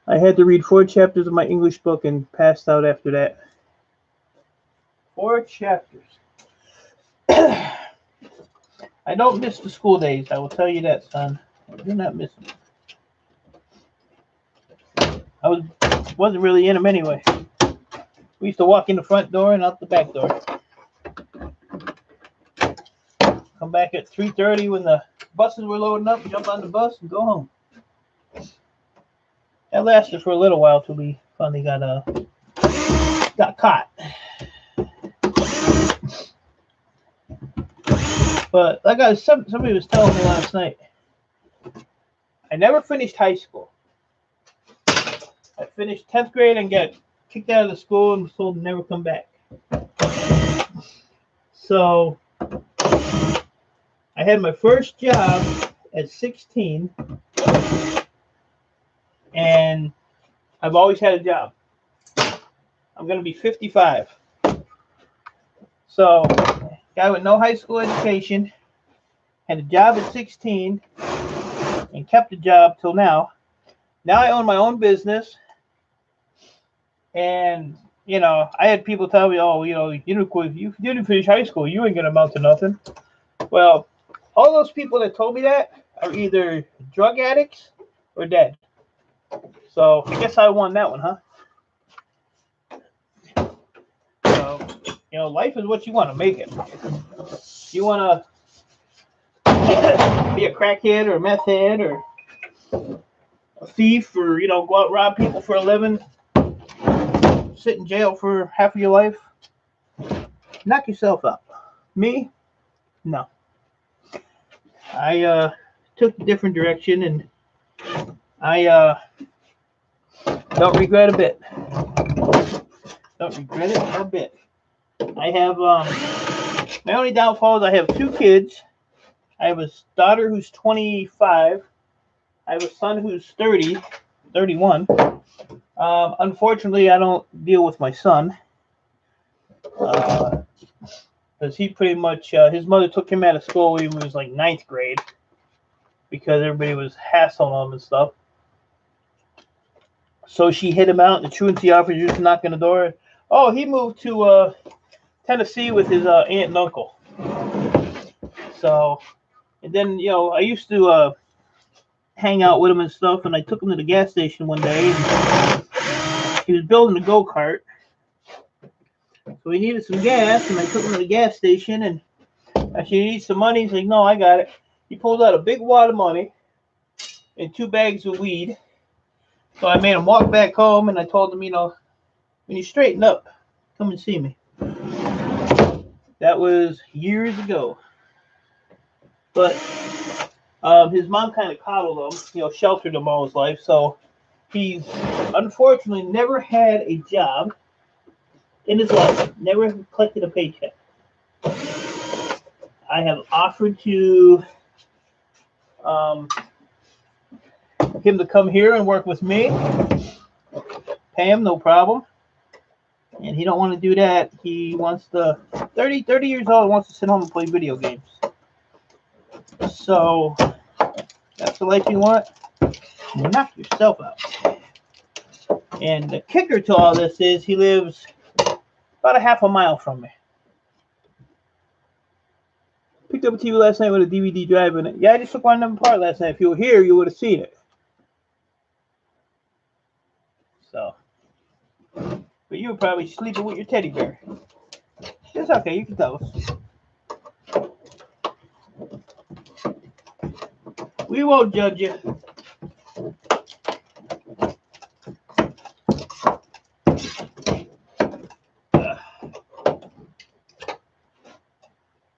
I had to read 4 chapters of my English book and passed out after that. 4 chapters. I don't miss the school days. I will tell you that, son. I do not miss them. I wasn't really in them anyway. We used to walk in the front door and out the back door. Come back at 3:30 when the buses were loading up, jump on the bus and go home. That lasted for a little while till we finally got caught. But like somebody was telling me last night, I never finished high school. I finished 10th grade and got kicked out of the school and was told to never come back. So I had my first job at 16, and I've always had a job. I'm going to be 55. So, guy with no high school education, had a job at 16, and kept the job till now. Now I own my own business, and, you know, I had people tell me, oh, you know, if you didn't finish high school, you ain't going to amount to nothing. Well, all those people that told me that are either drug addicts or dead. So I guess I won that one, huh? So, you know, life is what you want to make it. You want to be a crackhead or a meth head or a thief or, you know, go out and rob people for a living, sit in jail for half of your life, knock yourself out. Me? No. I took a different direction, and I don't regret a bit. Don't regret it a bit. I have my only downfall is I have 2 kids. I have a daughter who's 25. I have a son who's 31. Unfortunately, I don't deal with my son because he pretty much his mother took him out of school when he was like 9th grade because everybody was hassling him and stuff. So she hit him out, and the truancy officer just knocked on the door. Oh, he moved to Tennessee with his aunt and uncle. So, and then, you know, I used to hang out with him and stuff, and I took him to the gas station one day. And he was building a go-kart. So he needed some gas, and I took him to the gas station, and I said, you need some money? He's like, no, I got it. He pulled out a big wad of money and 2 bags of weed. So I made him walk back home, and I told him, you know, when you straighten up, come and see me. That was years ago. But His mom kind of coddled him, sheltered him all his life. So he's unfortunately never had a job in his life, never collected a paycheck. I have offered to him to come here and work with me, pay him, no problem. And he don't want to do that. He wants to, 30 years old, wants to sit home and play video games. So that's the life you want? Knock yourself out. And the kicker to all this is he lives about a half a mile from me. Picked up a TV last night with a DVD drive in it. Yeah, I just took one of them apart last night. If you were here, you would have seen it. So, but you were probably sleeping with your teddy bear. It's okay, you can tell us. We won't judge you.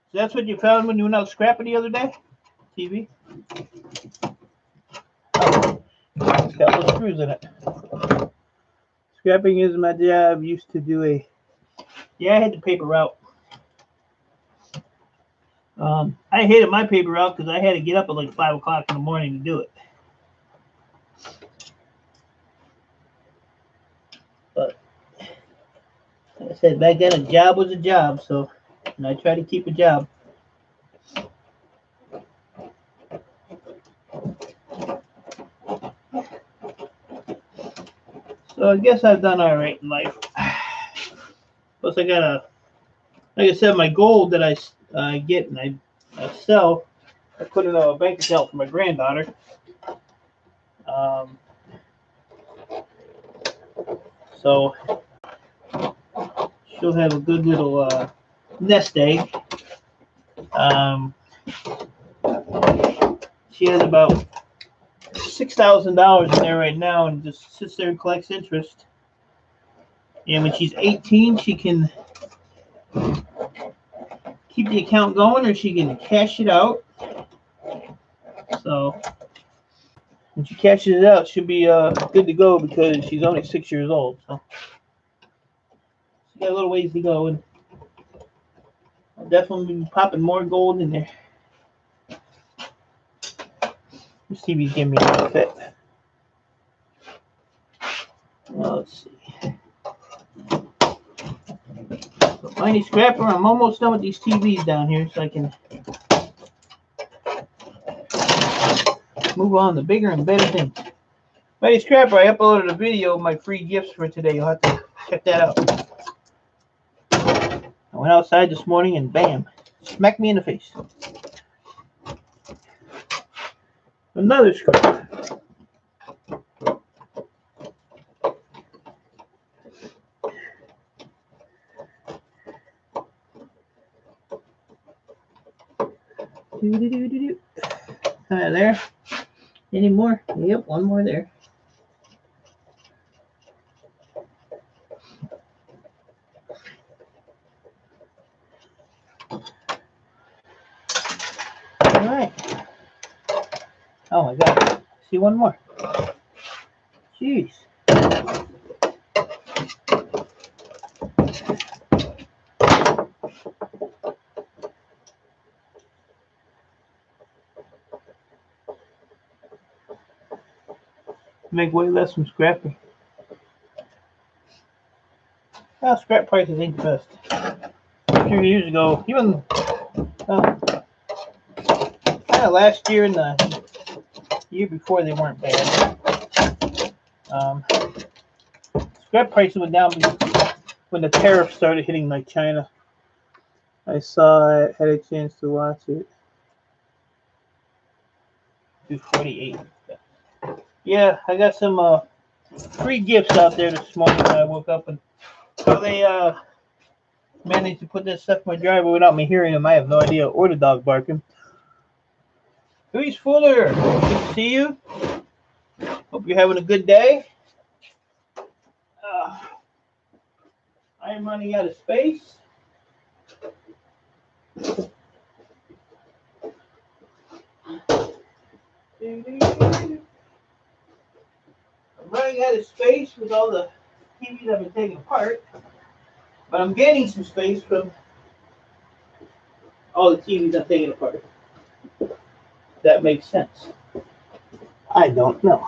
So that's what you found when you went out scrapping the other day? TV? Oh, it's got little screws in it. Scrapping is my job. Used to do I had the paper route. I hated my paper route because I had to get up at like 5 o'clock in the morning to do it. But like I said, back then a job was a job, so and I try to keep a job. So I guess I've done all right in life. Plus I got like I said, my gold that I get and I sell, I put in a bank account for my granddaughter. So she'll have a good little nest egg. She has about $6,000 in there right now and just sits there and collects interest. And when she's 18, she can keep the account going or she can cash it out. So when she cashes it out, she'll be good to go because she's only 6 years old. So she got a little ways to go, and I'll definitely be popping more gold in there. This TV's giving me a fit. Well, let's see. Mighty Scrapper, I'm almost done with these TVs down here so I can move on to bigger and better things. Mighty Scrapper, I uploaded a video of my free gifts for today. You'll have to check that out. I went outside this morning and bam, smacked me in the face. Another scrapper. There. Any more? Yep, one more there. All right. Oh my God. See one more. Jeez. Make way less from scrapping. Well, scrap prices ain't the best. A few years ago, even kind of last year and the year before, they weren't bad. Scrap prices went down when the tariffs started hitting like China. I saw it, had a chance to watch it. 248. Yeah, I got some free gifts out there this morning when I woke up, and how they managed to put that stuff in my driveway without me hearing them, I have no idea. Or the dog barking. Louise Fuller, good to see you. Hope you're having a good day. I am running out of space. running out of space with all the TVs I've been taking apart, but I'm gaining some space from all the TVs I'm taking apart. That makes sense. I don't know.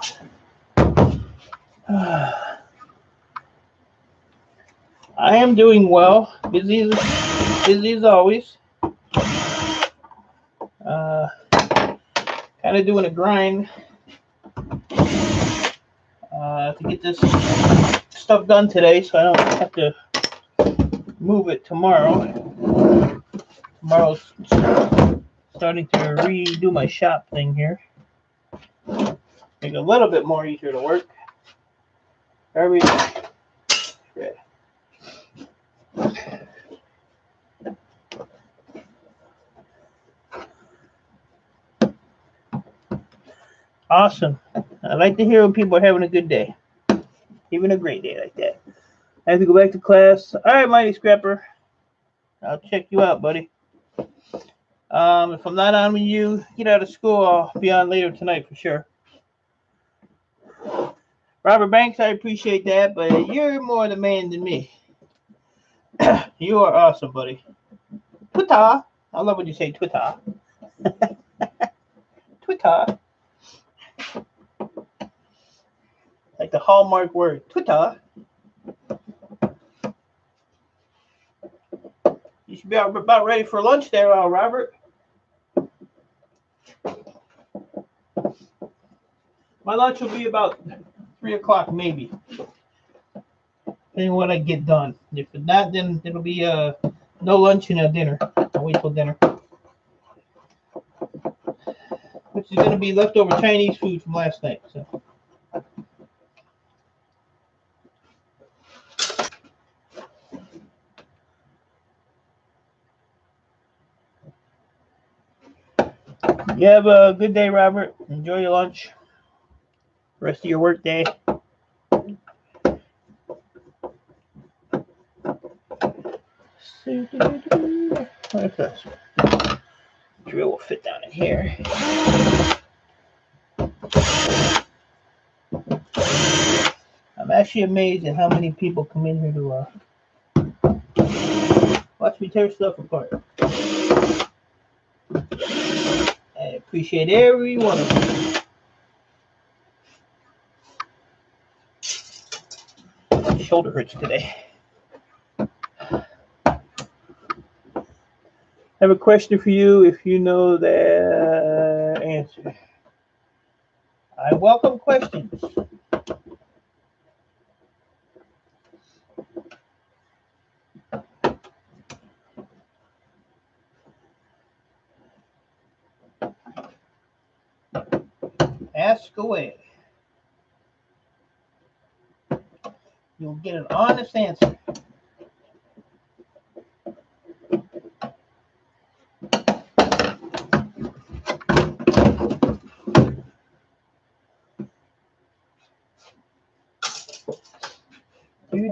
I am doing well. Busy as always. Kind of doing a grind to get this stuff done today, so I don't have to move it tomorrow. Tomorrow's starting to redo my shop thing here. Make it a little bit more easier to work. Awesome. I like to hear when people are having a good day. Even a great day like that. I have to go back to class. All right, Mighty Scrapper. I'll check you out, buddy. If I'm not on when you get out of school, I'll be on later tonight for sure. Robert Banks, I appreciate that, but you're more the man than me. You are awesome, buddy. Twitter. I love when you say Twitter. Twitter. Like the hallmark word, Twitter. You should be about ready for lunch there, Robert. My lunch will be about 3 o'clock, maybe. Depending on what I get done. If not, then it'll be no lunch and a dinner. I'll wait till dinner. Which is going to be leftover Chinese food from last night. So. You have a good day, Robert. Enjoy your lunch. Rest of your work day. What is this? Drill will fit down in here. I'm actually amazed at how many people come in here to watch me tear stuff apart. I appreciate every one of them. My shoulder hurts today. I have a question for you if you know the answer. I welcome questions. Ask away. You'll get an honest answer. You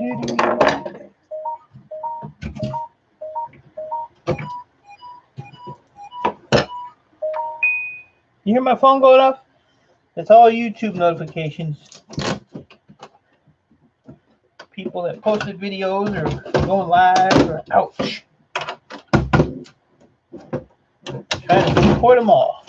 hear my phone going off? That's all YouTube notifications. People that posted videos or going live or ouch. Trying to support them all.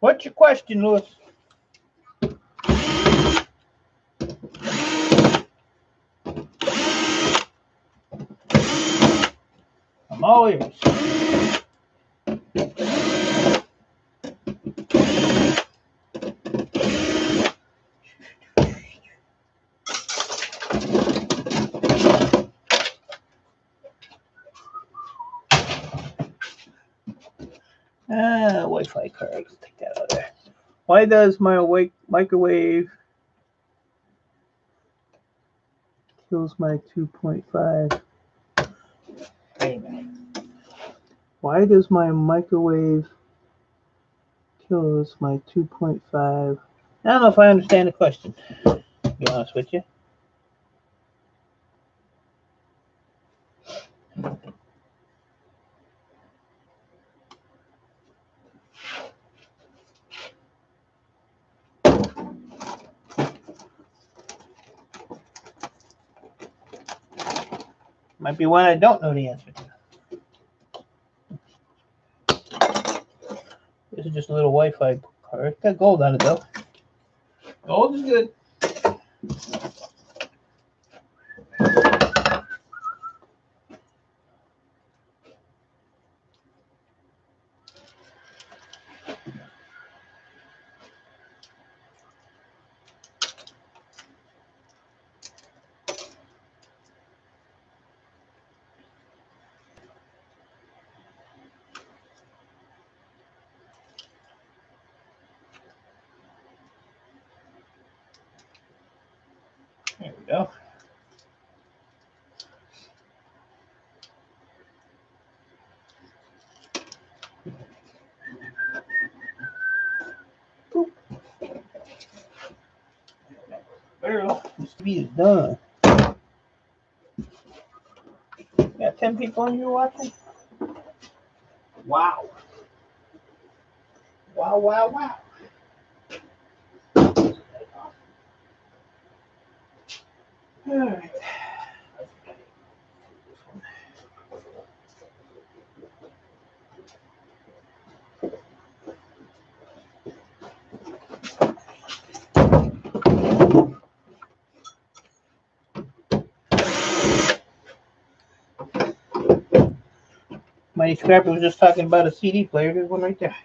What's your question, Louis? all ears. Wi-Fi card. Let's take that out of there. Why does my microwave kills my 2.5? Wait a minute. Why does my microwave kills my 2.5? I don't know if I understand the question, to be honest with you. Might be one I don't know the answer to. This is just a little Wi-Fi card. Got gold on it though. Gold is good. There we go. Well, this TV is done. Got 10 people on here watching? Wow. Wow, wow, wow. All right. Mighty Scrapper was just talking about a CD player. There's one right there.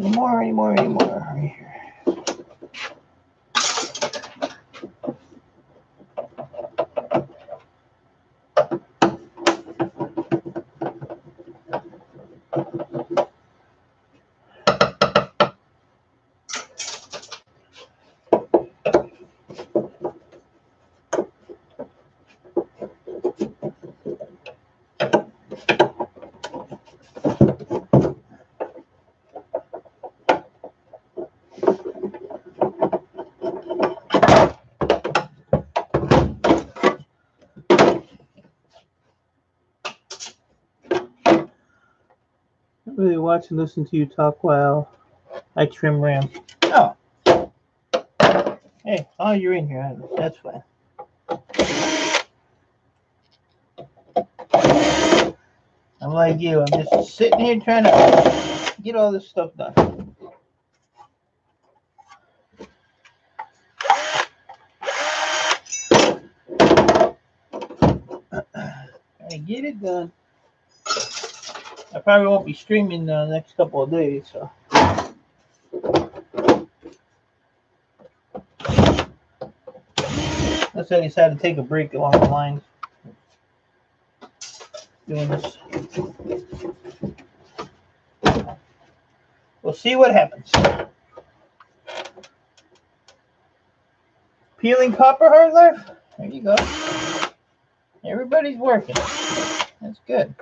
Anymore. Right here. Not really watch and listen to you talk while I trim RAM. Oh. Hey, oh, you're in here. That's fine. I'm like you. I'm just sitting here trying to get all this stuff done. Trying to get it done. I probably won't be streaming the next couple of days, so. Unless I decide to take a break along the line. Doing this. We'll see what happens. Peeling copper hard life? There you go. Everybody's working. That's good.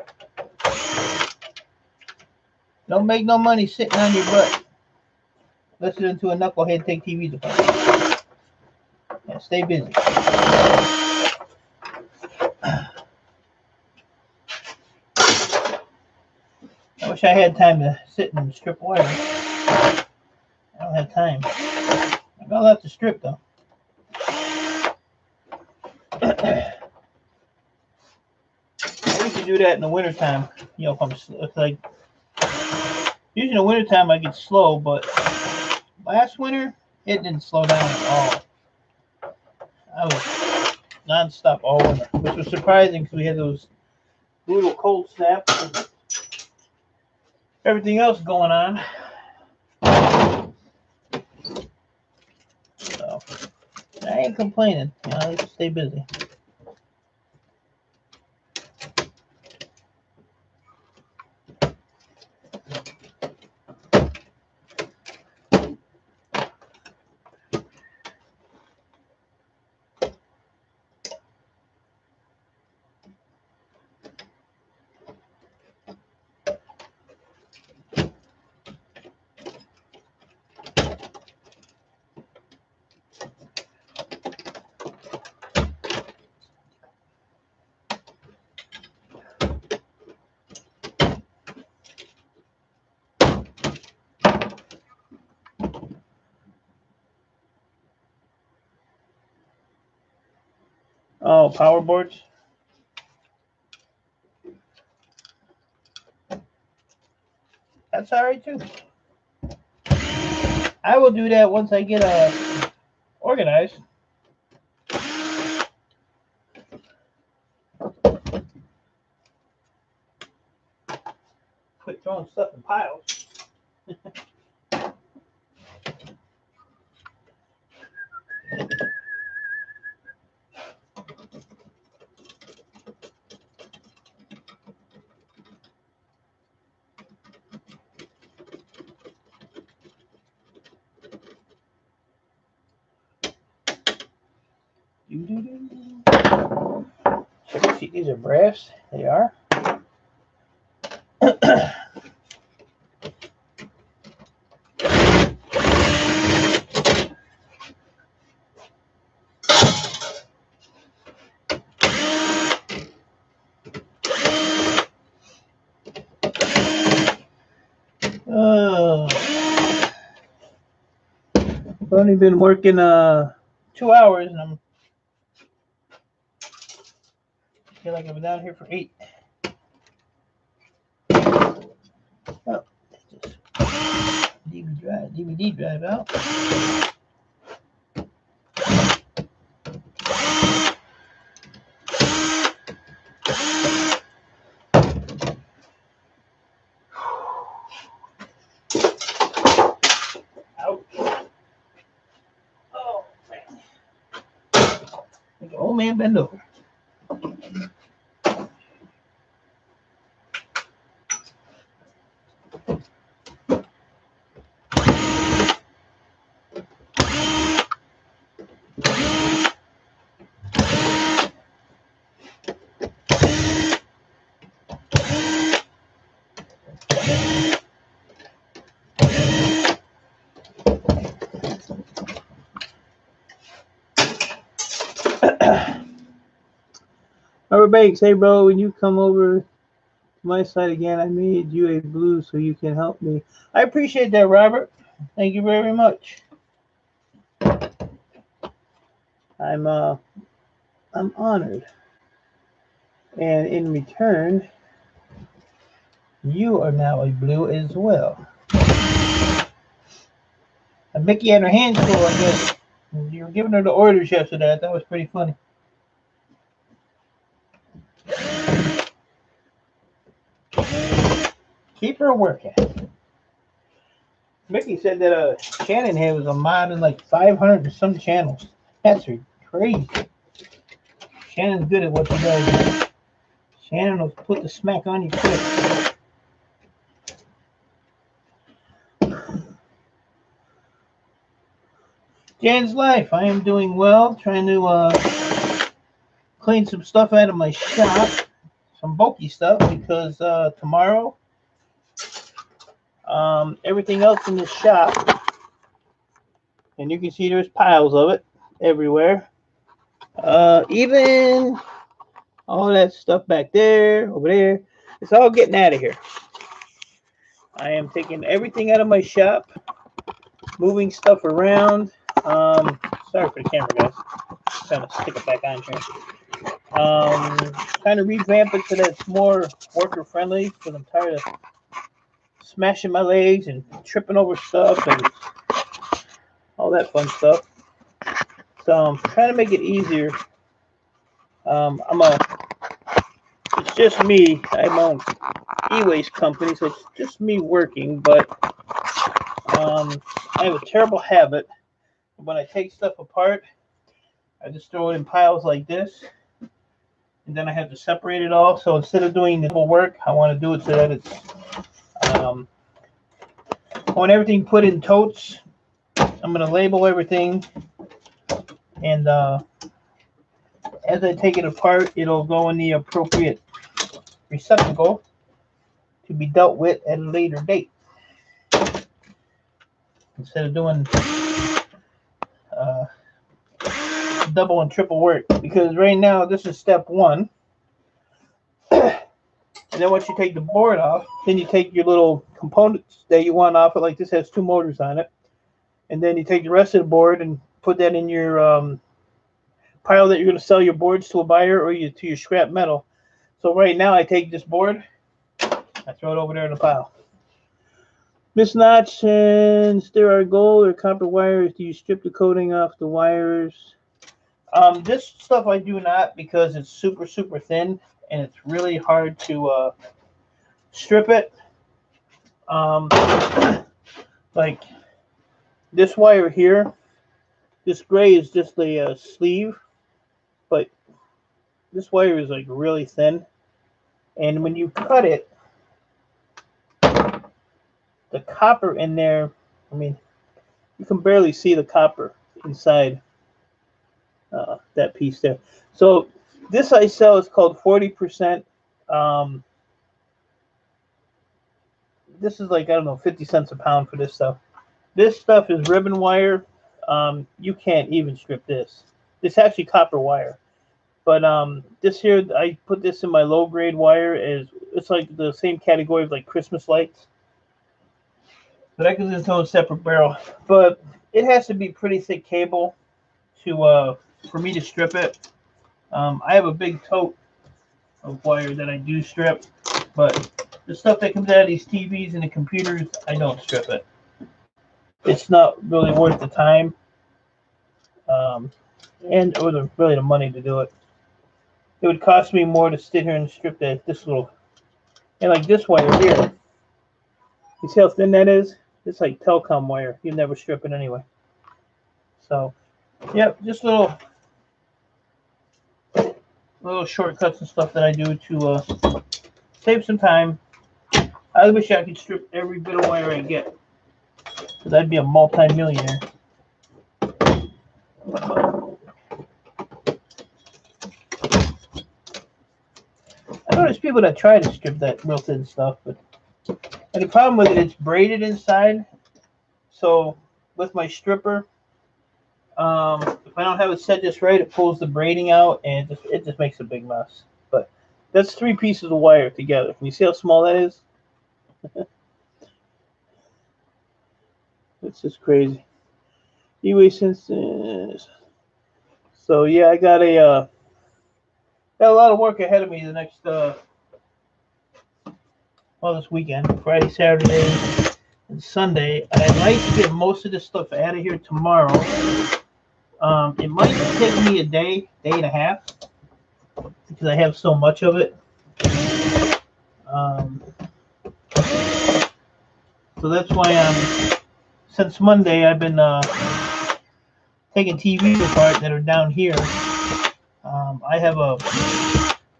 Don't make no money sitting on your butt. Listening to a knucklehead take TVs apart. Yeah, stay busy. I wish I had time to sit and strip wire. I don't have time. I got a lot to strip though. I used to do that in the wintertime. You know, if it's like usually in the wintertime I get slow, but last winter it didn't slow down at all. I was non-stop all winter, which was surprising because we had those brutal cold snaps and everything else going on. So I ain't complaining. You know, I just stay busy. Oh, power boards. That's all right too. I will do that once I get organized. Quit throwing stuff in piles. See, these are brass. They are. I've only been working 2 hours, and I feel like I've been down here for 8. Oh, just DVD drive out. Oh, man. Make an old man bend over. Robert Banks, hey bro, when you come over to my side again, I made you a blue so you can help me. I appreciate that, Robert. Thank you very much. I'm honored. And in return, You are now a blue as well. And Mickey had her hands full, I guess. You were giving her the orders yesterday. That was pretty funny. Keep her working. Mickey said that Shannon here was a mod in like 500 and some channels. That's crazy. Shannon's good at what she does. Shannon will put the smack on you quick. Jan's life. I am doing well. Trying to clean some stuff out of my shop. Some bulky stuff because tomorrow everything else in the shop, and you can see there's piles of it everywhere. Even all that stuff back there, over there, it's all getting out of here. I am taking everything out of my shop, moving stuff around. Sorry for the camera, guys. Trying to stick it back on here. Trying to revamp it so that it's more worker friendly because I'm tired of smashing my legs and tripping over stuff and all that fun stuff. So I'm trying to make it easier. It's just me. I have my own e-waste company, so it's just me working, but I have a terrible habit. When I take stuff apart, I just throw it in piles like this, and then I have to separate it all. So instead of doing the double work, I want to do it so that it's I want everything put in totes. I'm going to label everything, and as I take it apart, it'll go in the appropriate receptacle to be dealt with at a later date. Instead of doing double and triple work, because right now this is step one. And then once you take the board off, then you take your little components that you want off it. Like this has 2 motors on it. And then you take the rest of the board and put that in your pile that you're going to sell your boards to a buyer or to your scrap metal. So right now I take this board, I throw it over there in the pile. Miss Notch, since there are gold or copper wires, do you strip the coating off the wires? This stuff I do not, because it's super, super thin and it's really hard to strip it. Like this wire here, this gray is just a sleeve, but this wire is like really thin, and when you cut it, the copper in there, I mean, you can barely see the copper inside that piece there. So this I sell is called 40%. This is like, I don't know, 50 cents a pound for this stuff. This stuff is ribbon wire. You can't even strip this. It's actually copper wire. But this here, I put this in my low grade wire. It's like the same category of like Christmas lights. But that goes into a separate barrel. But it has to be pretty thick cable to for me to strip it. I have a big tote of wire that I do strip, but the stuff that comes out of these TVs and the computers, I don't strip it. It's not really worth the time, and or really the money to do it. It would cost me more to sit here and strip this little, and like this wire here. You see how thin that is? It's like telecom wire. You never strip it anyway. So, yep, just little shortcuts and stuff that I do to save some time. I wish I could strip every bit of wire I get, because I'd be a multi-millionaire. I know there's people that try to strip that real thin stuff, but and the problem with it, it's braided inside. So with my stripper, if I don't have it set just right, it pulls the braiding out, and it just makes a big mess. But that's 3 pieces of wire together. Can you see how small that is? It's just crazy. E-waste instance. So yeah, I got a lot of work ahead of me the next well, this weekend, Friday, Saturday, and Sunday. I'd like to get most of this stuff out of here tomorrow. It might take me a day and a half, because I have so much of it. So that's why since Monday I've been taking TVs apart that are down here. I have a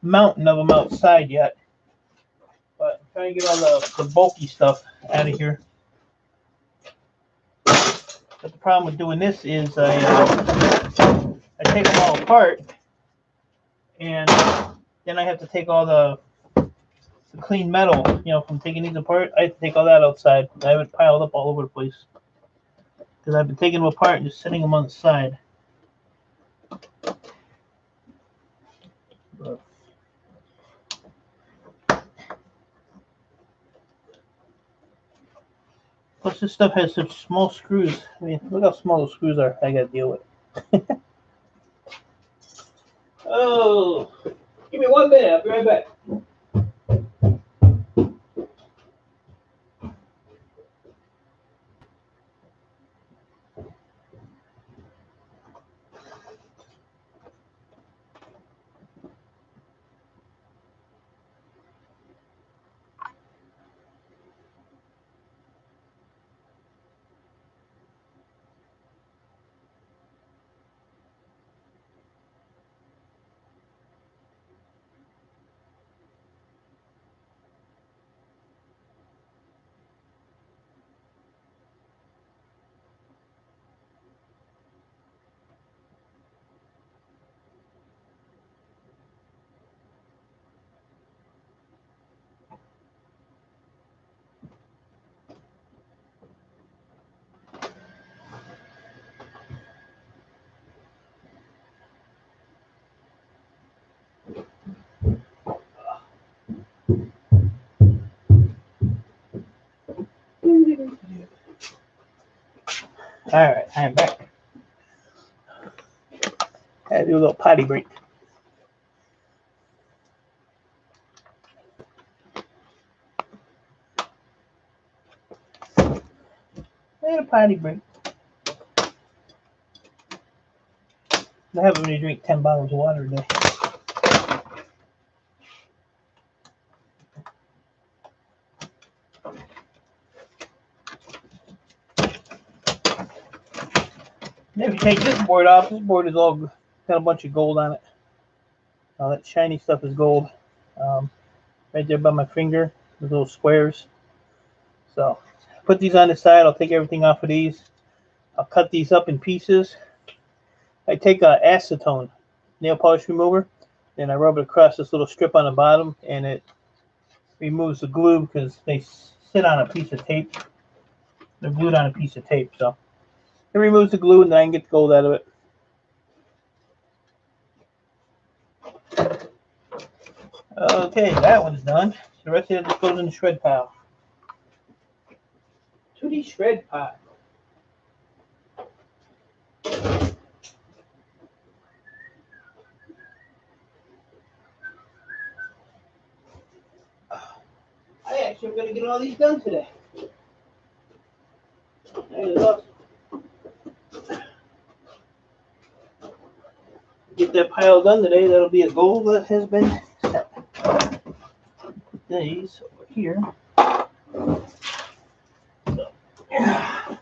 mountain of them outside yet, but I'm trying to get all the bulky stuff out of here. But the problem with doing this is I take them all apart, and then I have to take all the clean metal, from taking these apart. I have to take all that outside. I have it piled up all over the place because I've been taking them apart and just sitting them on the side. But plus, this stuff has such small screws. I mean, look how small those screws are. I gotta deal with. Oh, give me 1 minute. I'll be right back. All right, I am back. I had to do a little potty break. I had a potty break. I have only drink 10 bottles of water a day. If you take this board off, this board is all got a bunch of gold on it. All that shiny stuff is gold. Right there by my finger, those little squares. So put these on the side. I'll take everything off of these. I'll cut these up in pieces. I take acetone nail polish remover, and I rub it across this little strip on the bottom, and it removes the glue because they sit on a piece of tape. They're glued on a piece of tape, so it removes the glue, and then I can get the gold out of it. Okay, that one's done. The rest of it just goes in the shred pile. To the shred pile. I actually am going to get all these done today. Get that pile done today. That'll be a goal that has been set. Put these over here. So, yeah.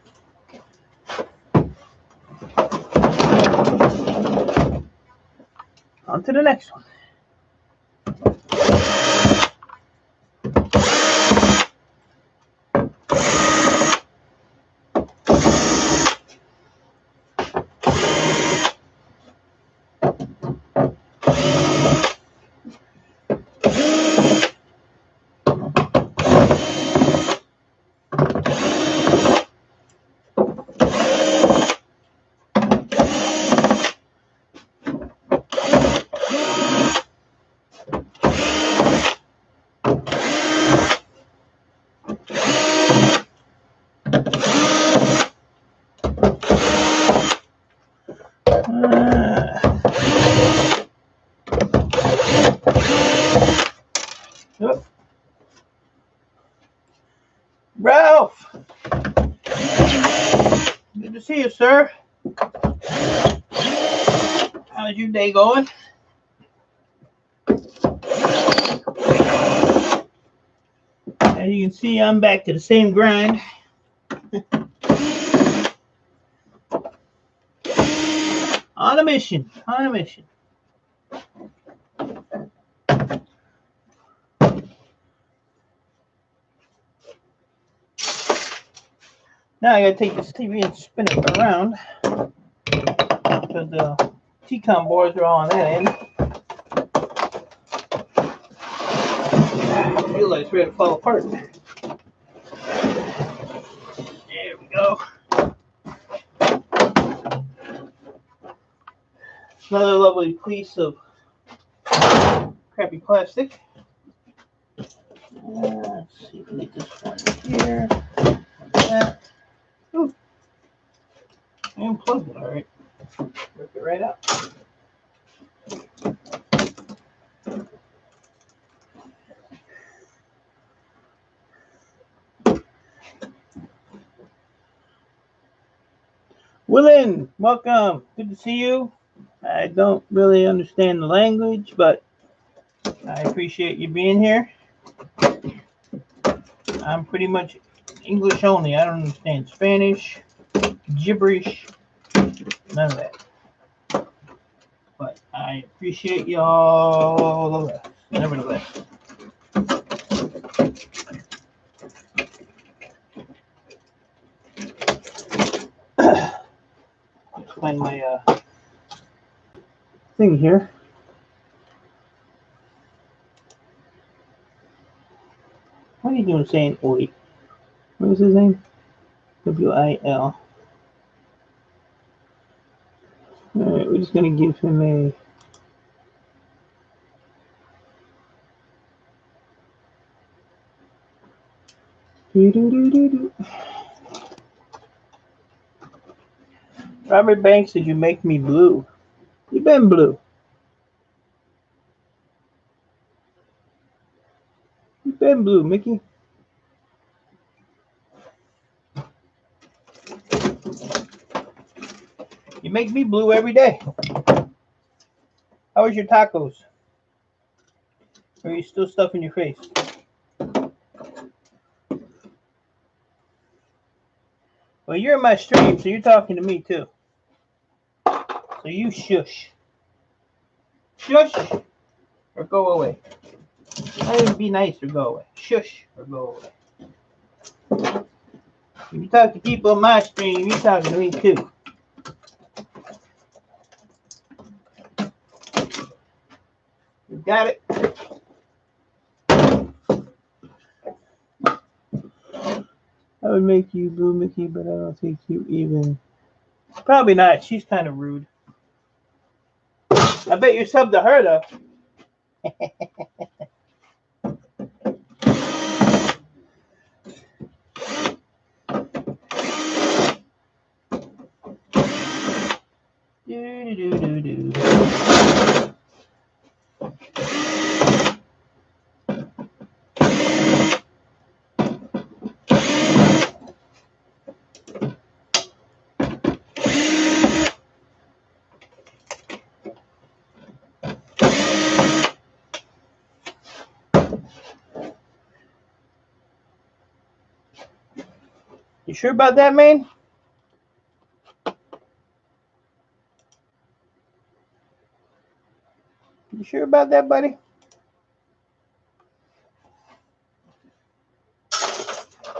On to the next one. Good to see you, sir. How's your day going? As you can see, I'm back to the same grind. On a mission. On a mission. Now I gotta take this TV and spin it around because the T-con boards are all on that end. I feel like it's ready to fall apart. There we go. Another lovely piece of crappy plastic. Let's see if we get this one here. That. Ooh. I unplugged it, alright. Rip it right out. Willin, welcome. Good to see you. I don't really understand the language, but I appreciate you being here. I'm pretty much English only. I don't understand Spanish, gibberish, none of that. But I appreciate y'all nevertheless. Find my thing here. What are you doing saying oi? What is his name? W-I-L. Alright, we're just gonna give him a Robert Banks, did you make me blue? You been blue. You been blue, Mickey. You make me blue every day. How was your tacos? Or are you still stuffing your face? Well, you're in my stream, so you're talking to me too. So you shush. Shush or go away. Not even be nice or go away. Shush or go away. If you talk to people on my stream, you're talking to me too. You got it? I would make you blue, Mickey, but I don't think you even. Probably not. She's kind of rude. I bet you're subbed to her, though. Do. You sure about that, man? You sure about that, buddy?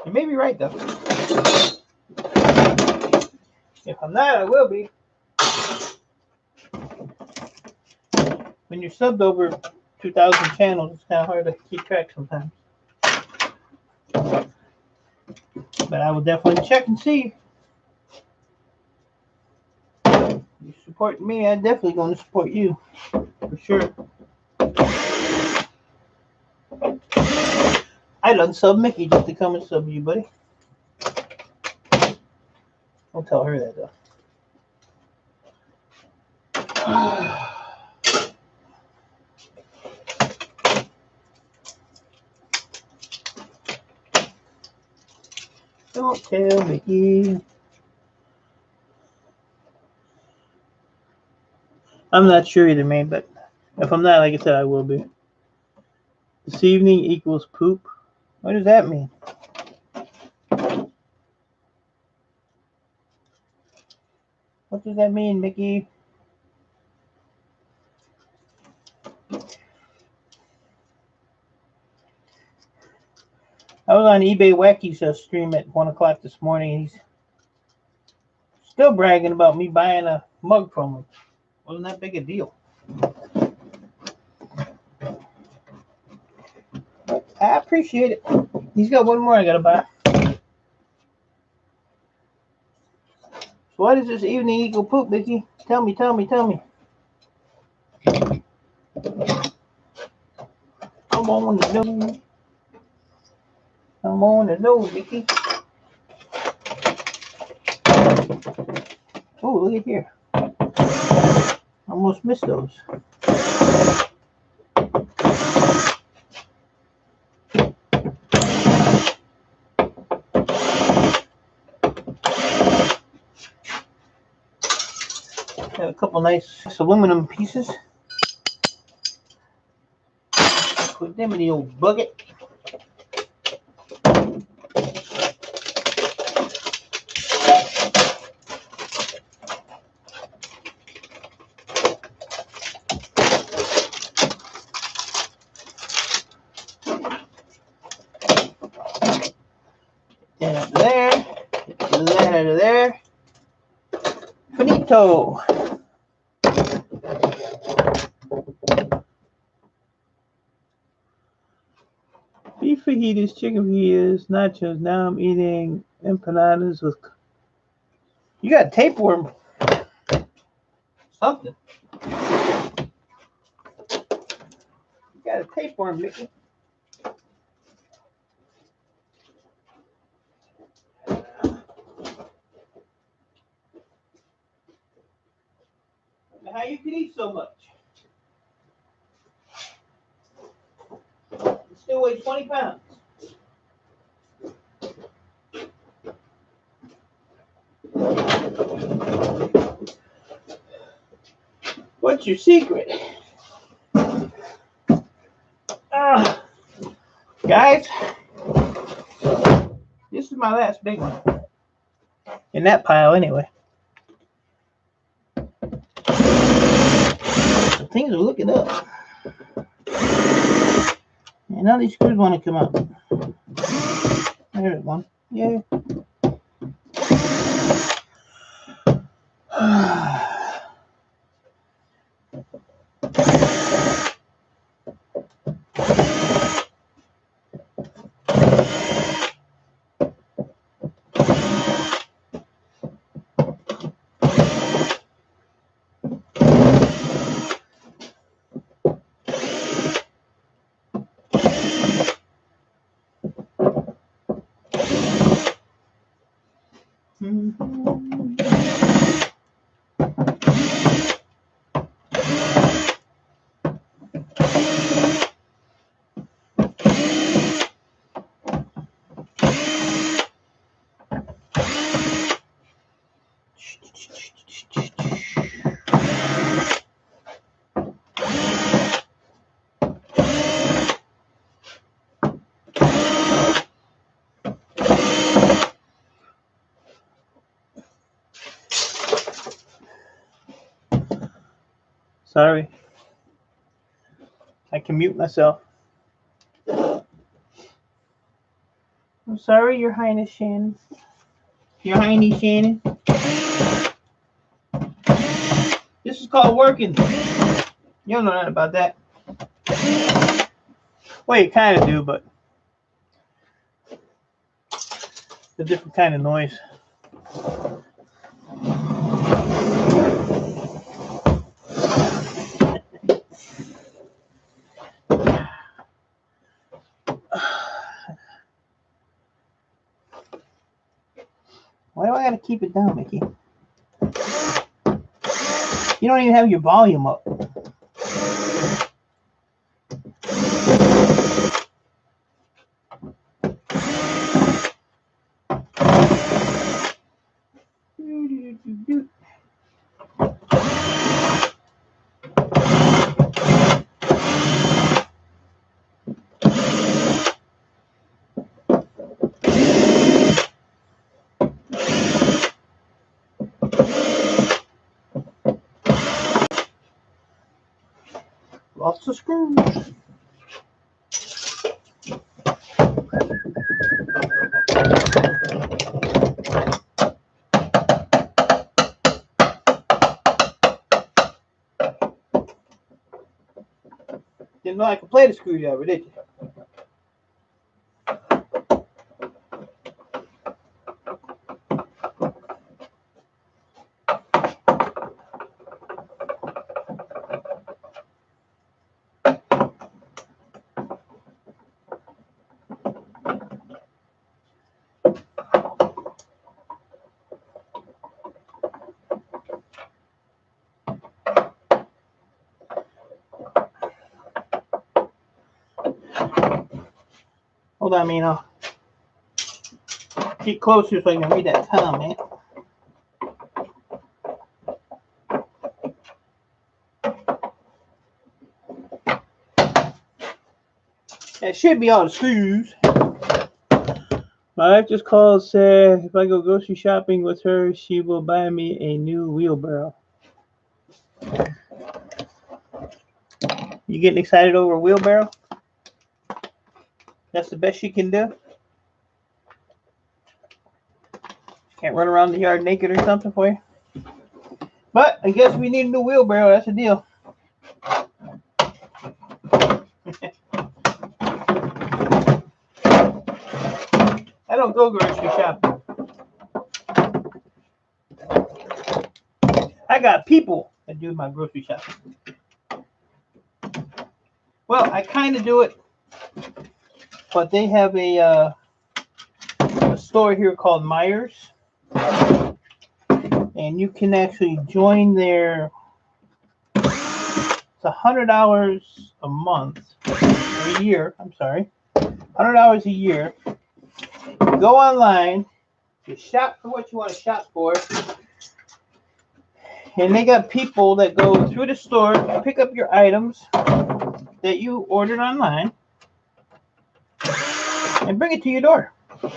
You may be right, though. If I'm not, I will be. When you're subbed over 2,000 channels, it's kind of hard to keep track sometimes. But I will definitely check and see. You support me, I'm definitely going to support you. For sure. I'd unsub Mickey just to come and sub you, buddy. Don't tell her that, though. Don't tell, Mickey. I'm not sure either, man, but if I'm not, like I said, I will be. This evening equals poop. What does that mean? What does that mean, Mickey? I was on eBay Wacky's stream at 1 o'clock this morning, and he's still bragging about me buying a mug from him. Wasn't that big a deal. But I appreciate it. He's got one more I gotta buy. So what is this evening equal poop, Mickey? Tell me. I want to know. I want to know, Mickey. Oh, look at here. Almost missed those. Got a couple nice aluminum pieces. Put them in the old bucket. That out of there. That out of there. Finito. Beef fajitas, chicken fajitas, nachos. Now I'm eating empanadas with. You got tapeworm. Something. You got a tapeworm, Mickey. How you can eat so much? You still weigh 20 pounds. What's your secret? Guys, this is my last big one. In that pile, anyway. So things are looking up. And now these screws want to come out. There's one. Yay. Sorry. I can mute myself. I'm sorry, Your Highness Shannon. Your Highness Shannon. This is called working. You don't know nothing about that. Well, you kind of do, but it's a different kind of noise. Why do I gotta keep it down, Mickey? You don't even have your volume up. Lots of screws. Didn't know I could play the screwdriver, did you? Hold on, man. I'll get closer so I can read that comment. That should be all the screws. My wife just called, said if I go grocery shopping with her, she will buy me a new wheelbarrow. You getting excited over a wheelbarrow? That's the best she can do? Can't run around the yard naked or something for you? But I guess we need a new wheelbarrow. That's the deal. I don't go grocery shopping. I got people that do my grocery shopping. Well, I kind of do it, but they have a store here called Myers, and you can actually join their. It's $100 a month, or a year. I'm sorry, $100 a year. You go online, you shop for what you want to shop for, and they got people that go through the store, pick up your items that you ordered online, and bring it to your door. So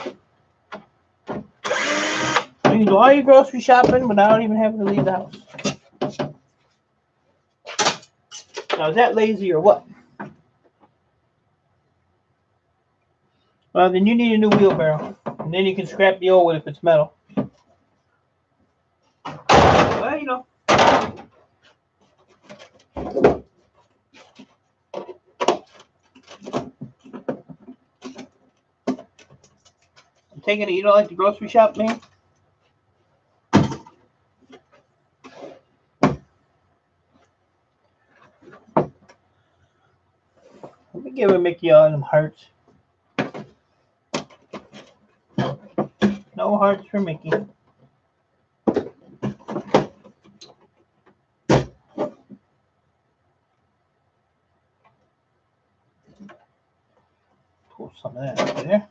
you can do all your grocery shopping without even having to leave the house. Now, is that lazy or what? Well, then you need a new wheelbarrow. And then you can scrap the old one if it's metal. Well, you know. I'm taking it you don't like the grocery shop, man? Let me give Mickey all them hearts. No hearts for Mickey. Pull some of that out of there.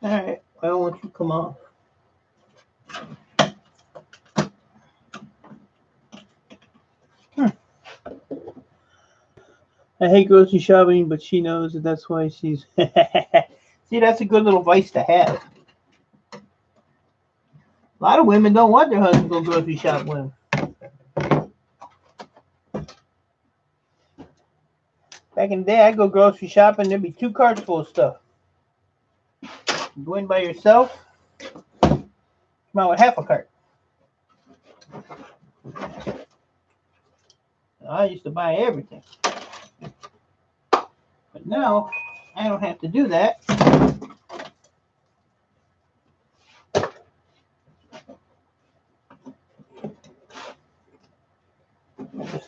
Alright, I don't want you to come off. I hate grocery shopping, but she knows that that's why she's... See, that's a good little vice to have. A lot of women don't want their husband to go grocery shop with them. Back in the day, I'd go grocery shopping, there'd be 2 carts full of stuff. You go in by yourself, come out with half a cart. I used to buy everything. But now, I don't have to do that.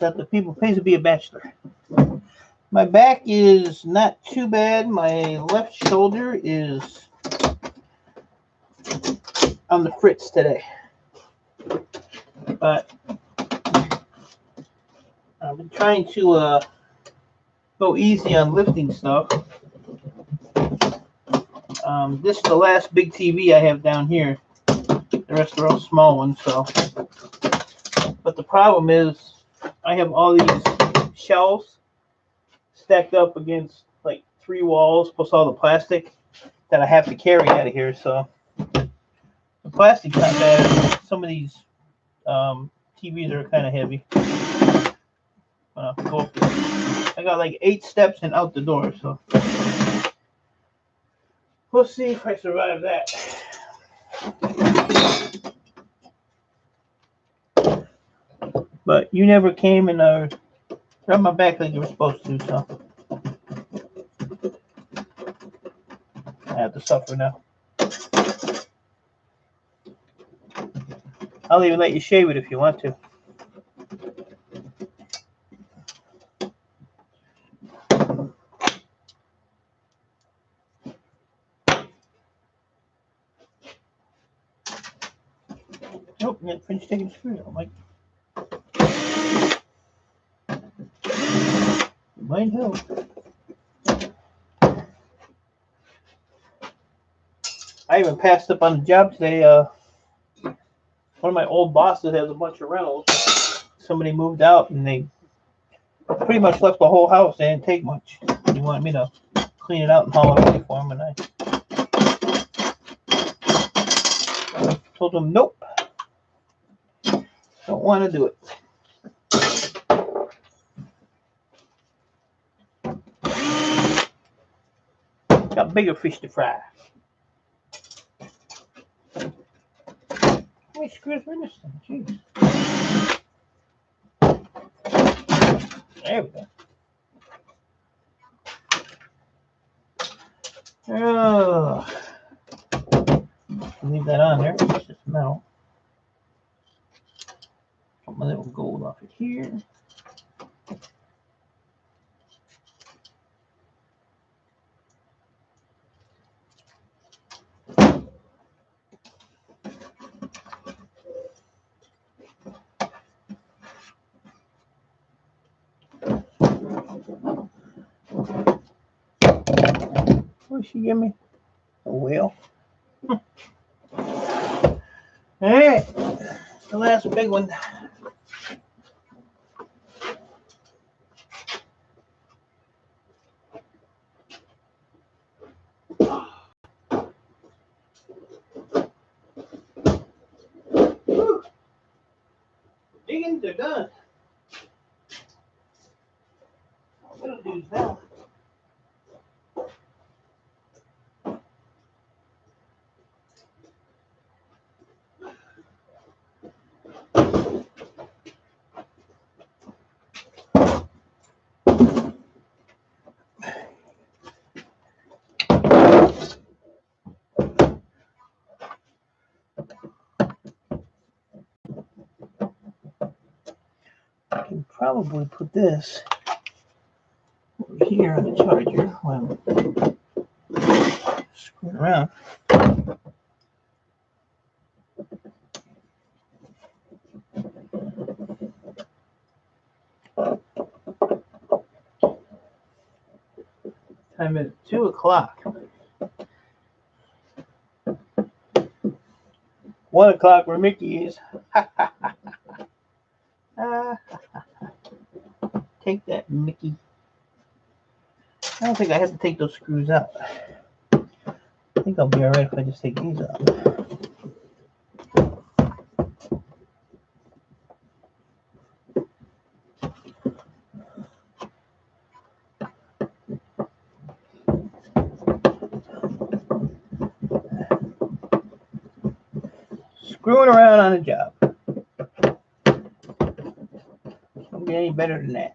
yes, that the people pays to be a bachelor. My back is not too bad. My left shoulder is on the fritz today. But I've been trying to go easy on lifting stuff. This is the last big TV I have down here. The rest are all small ones. So, but the problem is I have all these shelves stacked up against like 3 walls plus all the plastic that I have to carry out of here. So the plastic's not bad. Some of these TVs are kind of heavy. Go up there. I got like 8 steps and out the door. So we'll see if I survive that. But you never came and rubbed my back like you were supposed to, so I have to suffer now. I'll even let you shave it if you want to. Nope, you got to finish taking the screws out, Mike. It might help. I even passed up on the job today. One of my old bosses has a bunch of rentals. Somebody moved out and they pretty much left the whole house. They didn't take much. He wanted me to clean it out and haul it away for him, and I told him nope. Don't want to do it. Got bigger fish to fry. How many screws are in this thing? Jeez. There we go. Oh. Leave that on there. It's just metal. Put my little gold off it here. What did she give me? A whale. Alright. The last big one. Whew. Digging, they're done. Little dudes now. I can probably put this over here on the charger while I'm screwing around. Time is 2 o'clock. 1 o'clock where Mickey is. Take that, Mickey. I don't think I have to take those screws out. I think I'll be alright if I just take these out. Screwing around on a job. Can't be any better than that.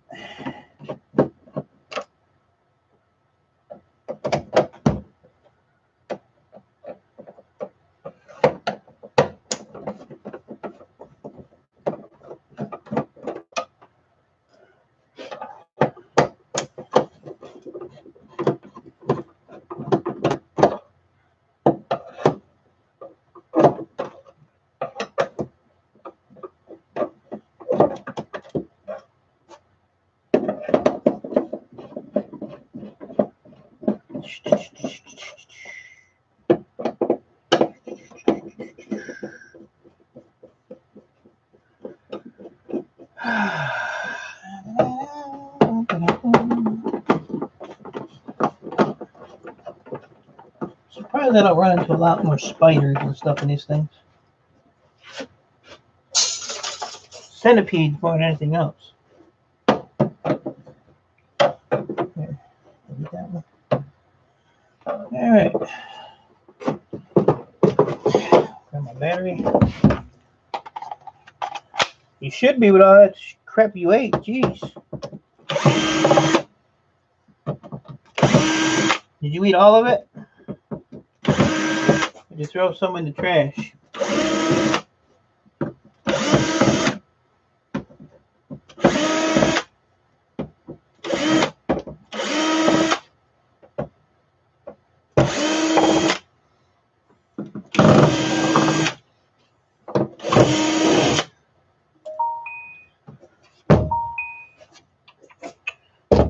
surprised that I'll run into a lot more spiders and stuff in these things. Centipedes more than anything else. Here, maybe that one. All right. Grab my battery. You should be with all that crap you ate. Jeez. Did you eat all of it? Or did you throw some in the trash?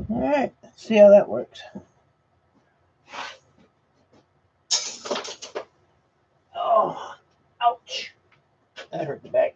Alright, let's see how that works. Oh, ouch. That hurt the back.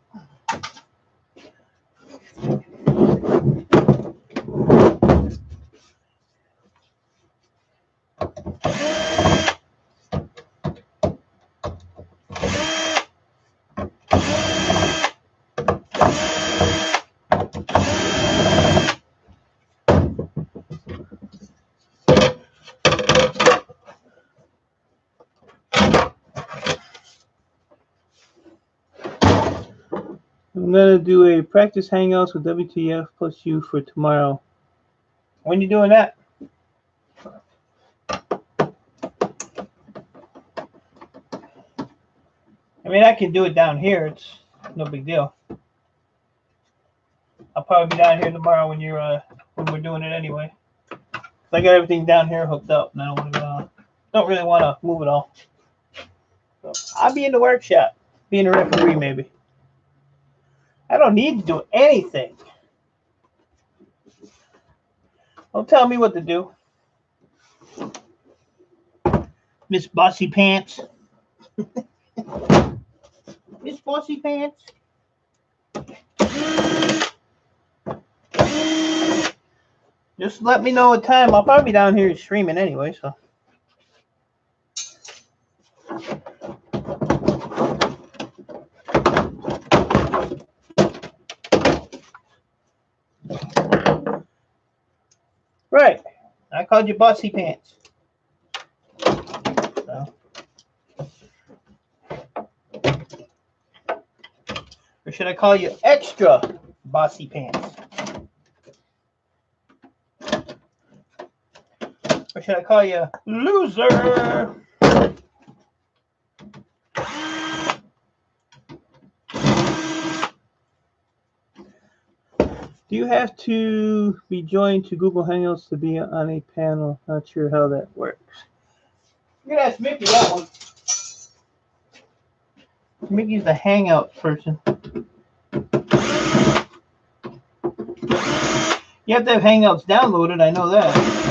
I'm gonna do a practice hangouts with WTF plus you for tomorrow. When you doing that? I mean, I can do it down here. It's no big deal. I'll probably be down here tomorrow when you're when we're doing it anyway. I got everything down here hooked up, and I don't really want to move it all. So I'll be in the workshop, being a referee maybe. I don't need to do anything. Don't tell me what to do, Miss Bossy Pants. Miss Bossy Pants. Just let me know what time. I'll probably be down here streaming anyway, so. Right. I called you Bossy Pants. So. Or should I call you Extra Bossy Pants? Or should I call you Loser? Do you have to be joined to Google Hangouts to be on a panel? Not sure how that works. You're gonna ask Mickey that one. Mickey's the Hangout person. You have to have Hangouts downloaded, I know that.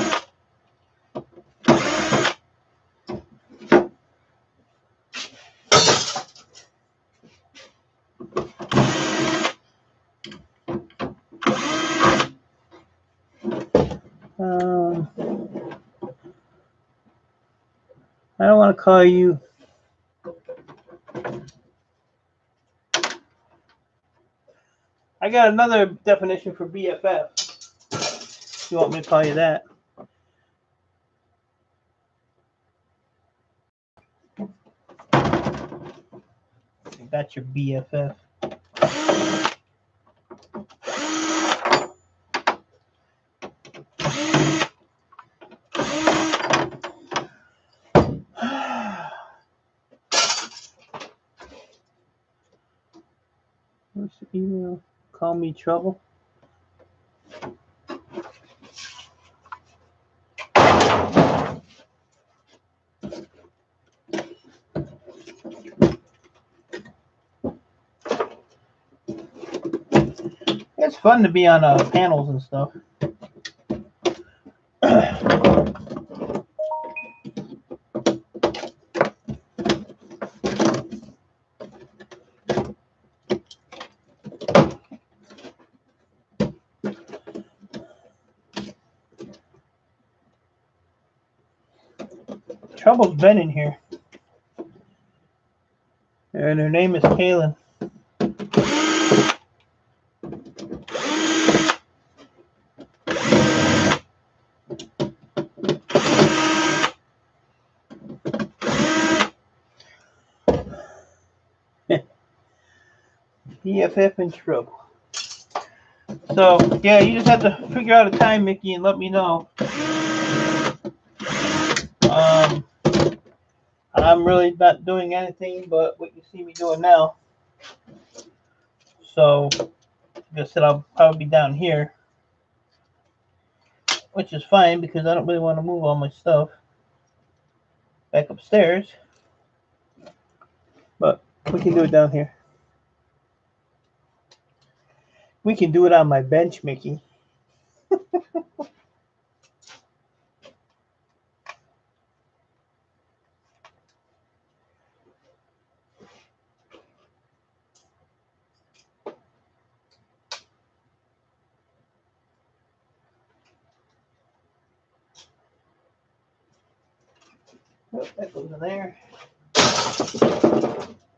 I don't want to call you. I got another definition for BFF. You want me to call you that? That's your BFF. What's the email? Call me trouble. It's fun to be on panels and stuff. Trouble's been in here. And her name is Kaylin. BFF in trouble. So, yeah, you just have to figure out a time, Mickey, and let me know. I'm really not doing anything but what you see me doing now. So, like I said, I'll probably be down here, which is fine because I don't really want to move all my stuff back upstairs. But we can do it down here. We can do it on my bench, Mickey. Oh, that goes in there.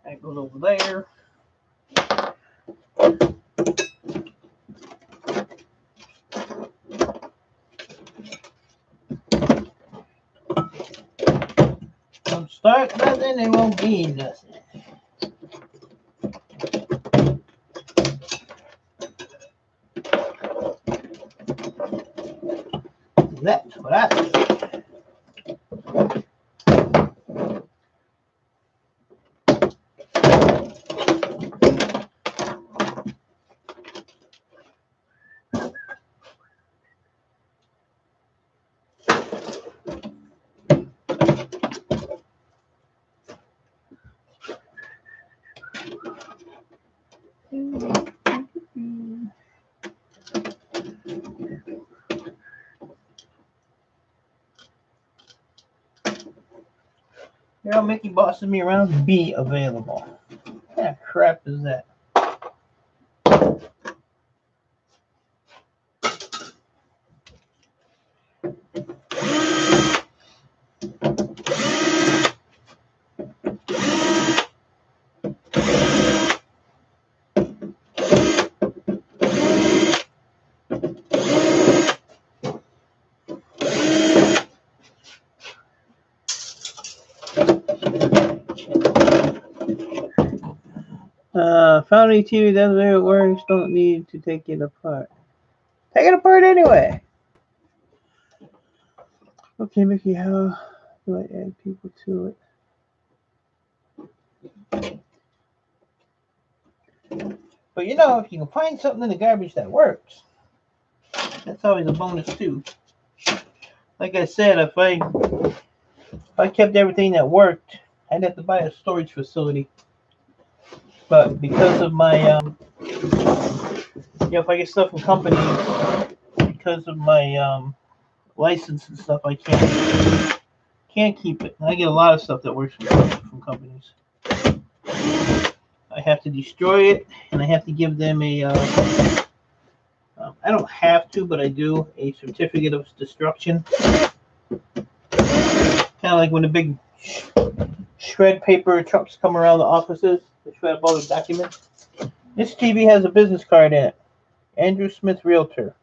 That goes over there. Don't start nothing, it won't be nothing. That's what I think. Girl, Mickey bossing me around. Be available. What kind of crap is that? Found a TV that's where it works. Don't need to take it apart. Take it apart anyway. Okay, Mickey, how do I add people to it? But you know, if you can find something in the garbage that works, that's always a bonus too. Like I said, if I kept everything that worked, I'd have to buy a storage facility. But because of my, if I get stuff from companies, because of my license and stuff, I can't keep it. I get a lot of stuff that works from companies. I have to destroy it, and I have to give them a. I don't have to, but I do a certificate of destruction. Kind of like when the big shred paper trucks come around the offices to shred up all the documents. This TV has a business card in it. Andrew Smith, Realtor.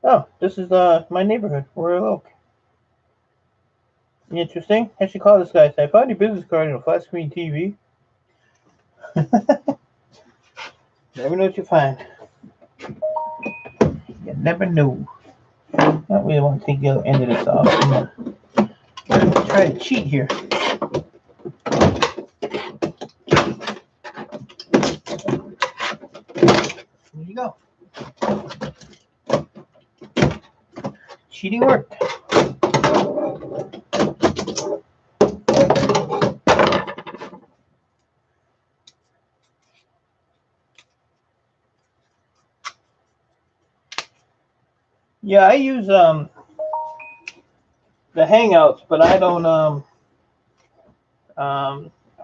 Oh, this is my neighborhood, Royal Oak. Interesting. I should call this guy and say, I found your business card in a flat screen TV. Never know what you find. You never know. I don't really want to take the other end of this off. I'm going to try to cheat here. There you go. Cheating worked. Yeah, I use the Hangouts, but I don't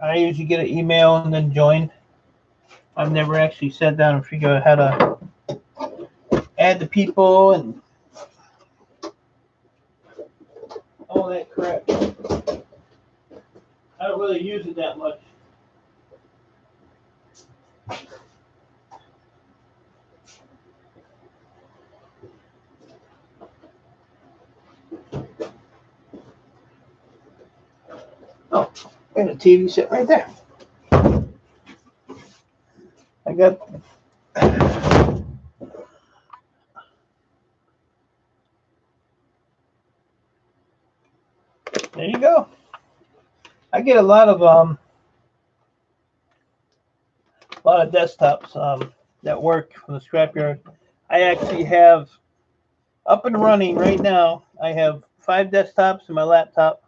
I usually get an email and then join. I've never actually sat down and figured out how to add the people and all that crap. I really use it that much. Oh, and a TV set right there. I got there you go. I get a lot of desktops that work from the scrapyard. I actually have up and running right now. I have 5 desktops and my laptop.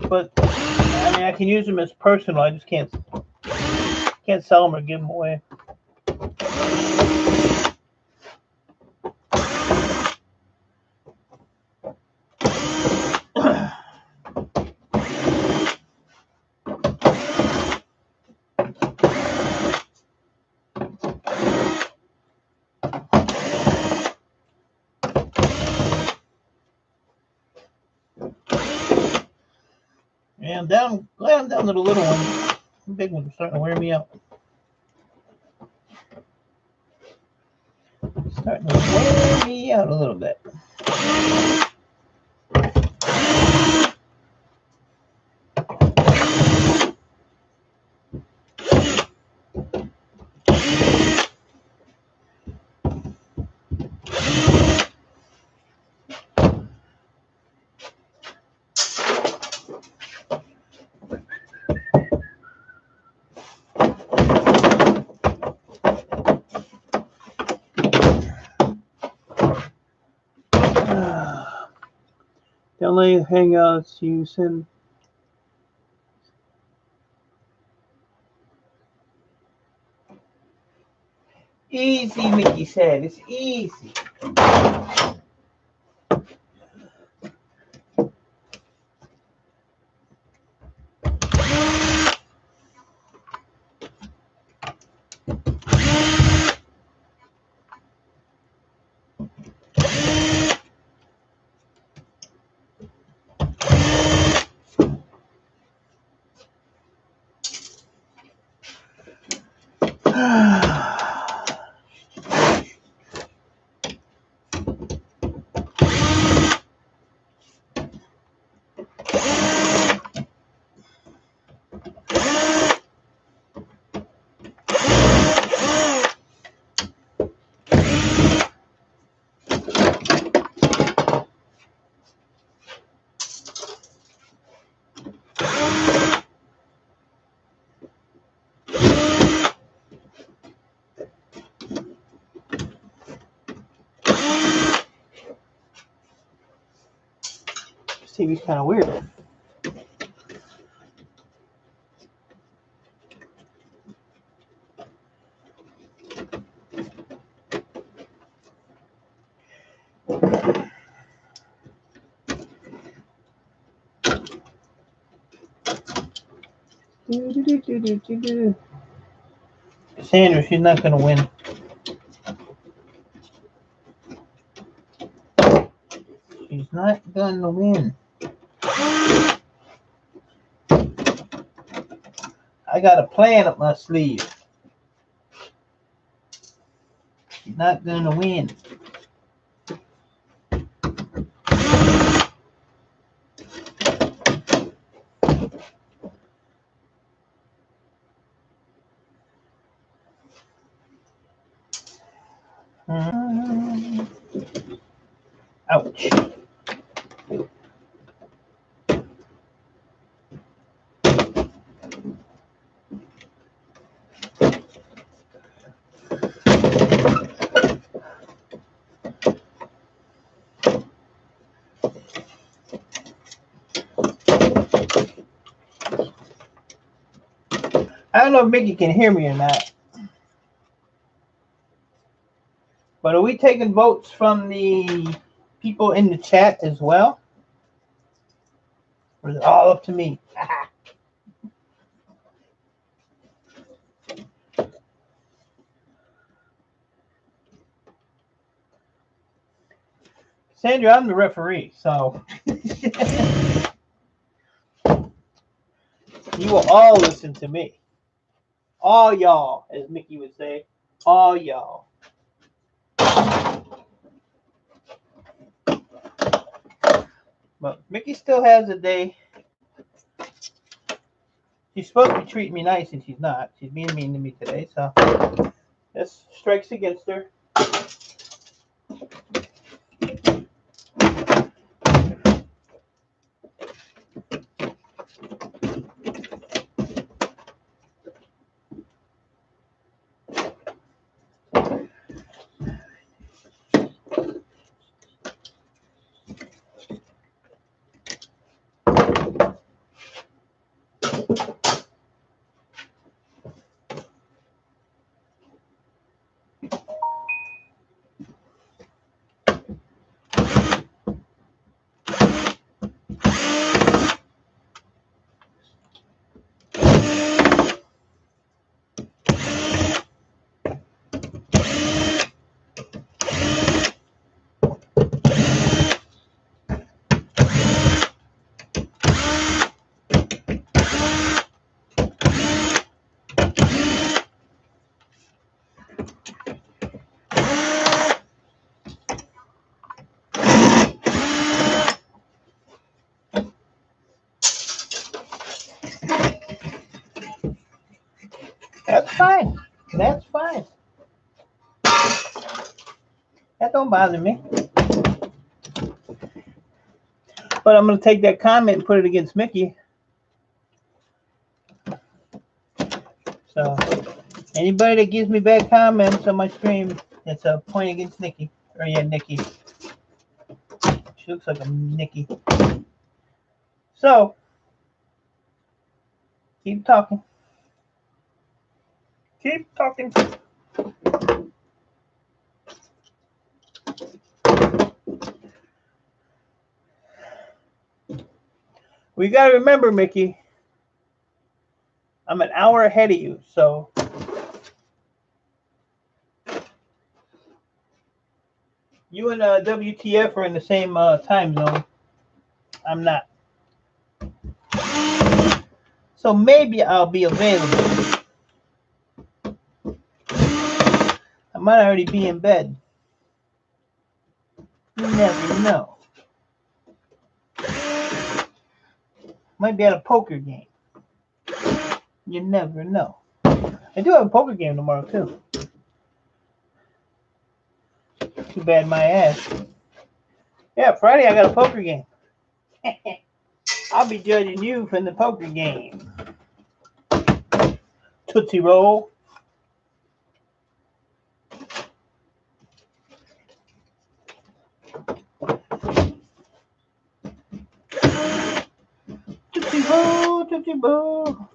But I mean, I can use them as personal. I just can't sell them or give them away. And glad I'm down to the little ones. The big ones are starting to wear me out. Starting to wear me out a little bit. Download Hangouts using. Easy, Mickey said. It's easy. This TV's kind of weird. Sandra, she's not going to win. She's not going to win. I got a plan up my sleeve. She's not going to win. Ouch. I don't know if Mickey can hear me or not. But are we taking votes from the people in the chat as well? Or is it all up to me? Sandra, I'm the referee, so you will all listen to me. All y'all, as Mickey would say. All y'all. But Mickey still has a day. She's supposed to be treating me nice, and she's not. She's being mean to me today, so this strikes against her. That's fine. That's fine. That don't bother me. But I'm going to take that comment and put it against Mickey. So, anybody that gives me bad comments on my stream, it's a point against Nikki. Or yeah, Nikki. She looks like a Nikki. So, keep talking. Keep talking. We got to remember, Mickey, I'm an hour ahead of you, so you and WTF are in the same time zone. I'm not. So maybe I'll be available. I might already be in bed. You never know. Might be at a poker game. You never know. I do have a poker game tomorrow, too. Too bad my ass. Yeah, Friday I got a poker game. I'll be judging you from the poker game. Tootsie Roll. Tootsie Roll, Tootsie Roll.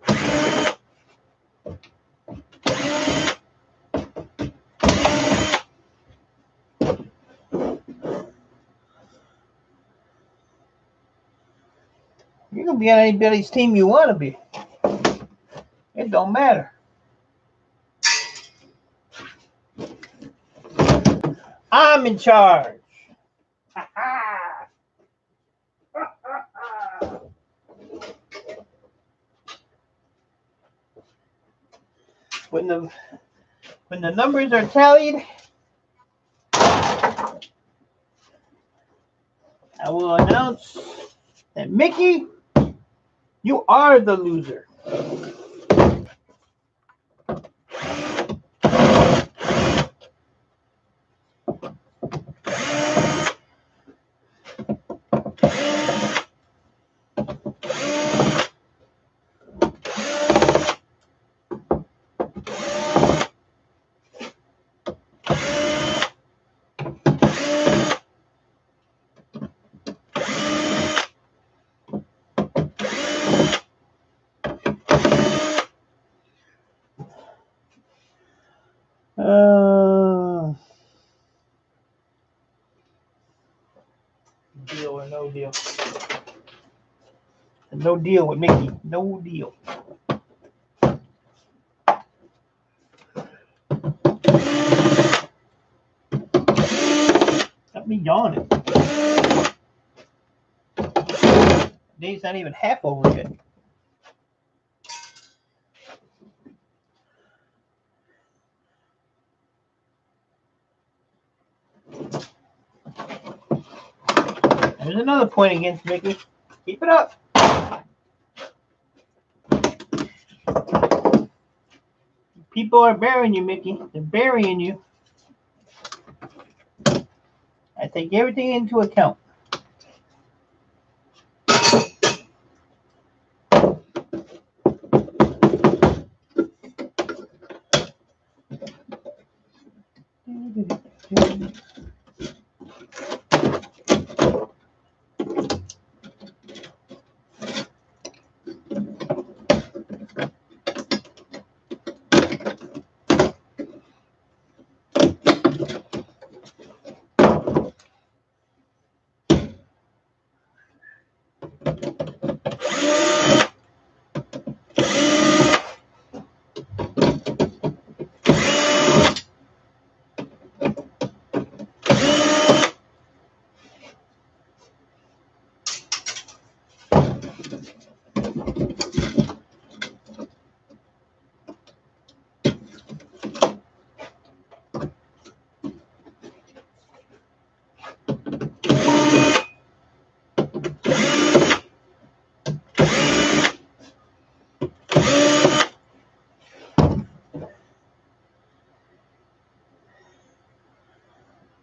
You can be on anybody's team you want to be. It don't matter. I'm in charge. When the numbers are tallied, I will announce that Mickey, you are the loser. Deal or no deal? No deal with Mickey. No deal. Got me yawning. Day's not even half over yet. There's another point against Mickey. Keep it up. People are burying you, Mickey. They're burying you. I take everything into account.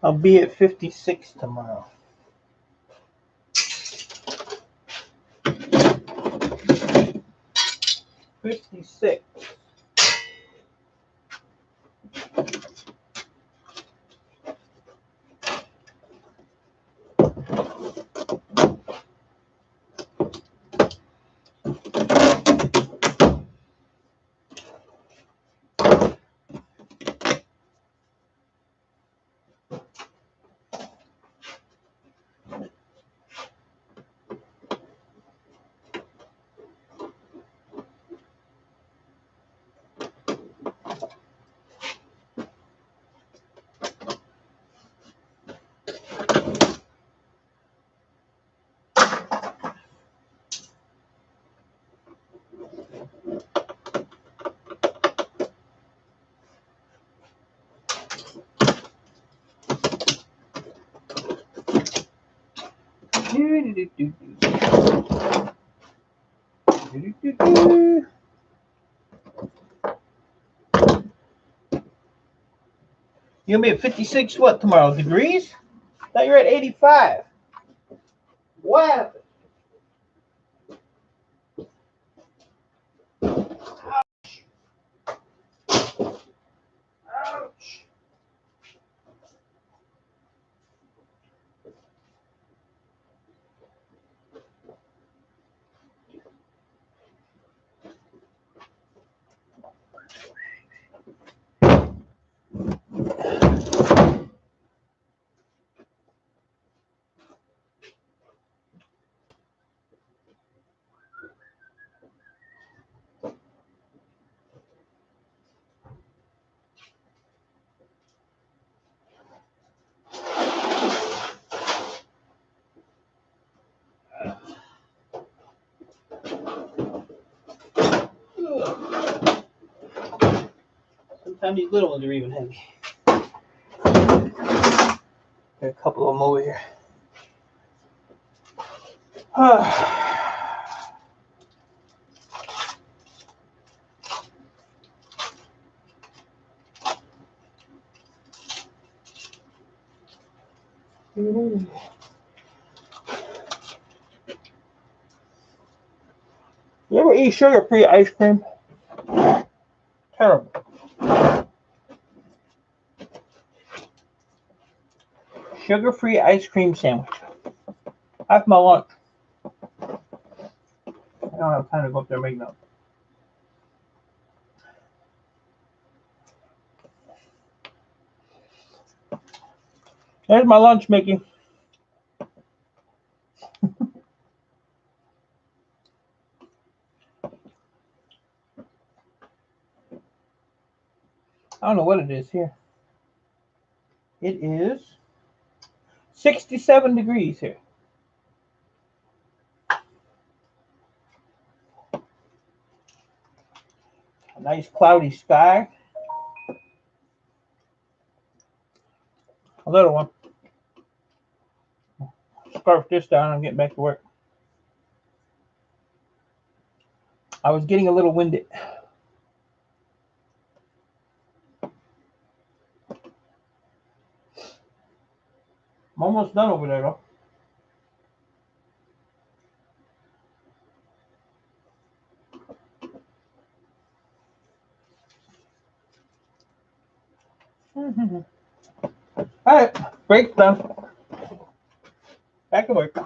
I'll be at 56 tomorrow. $56. You'll be at 56 what tomorrow? Degrees? I thought you were at 85. What happened? Ouch. Sometimes these little ones are even heavy. There are a couple of them over here. You ever eat sugar-free ice cream? Terrible. Sugar-free ice cream sandwich. That's my lunch. I don't have time to go up there and make nothing. There's my lunch, Mickey. I don't know what it is here. It is 67 degrees here. A nice cloudy sky. A little one. Scarf this down. I'm getting back to work. I was getting a little winded. I'm almost done over there, though. All right, break done. Back to work.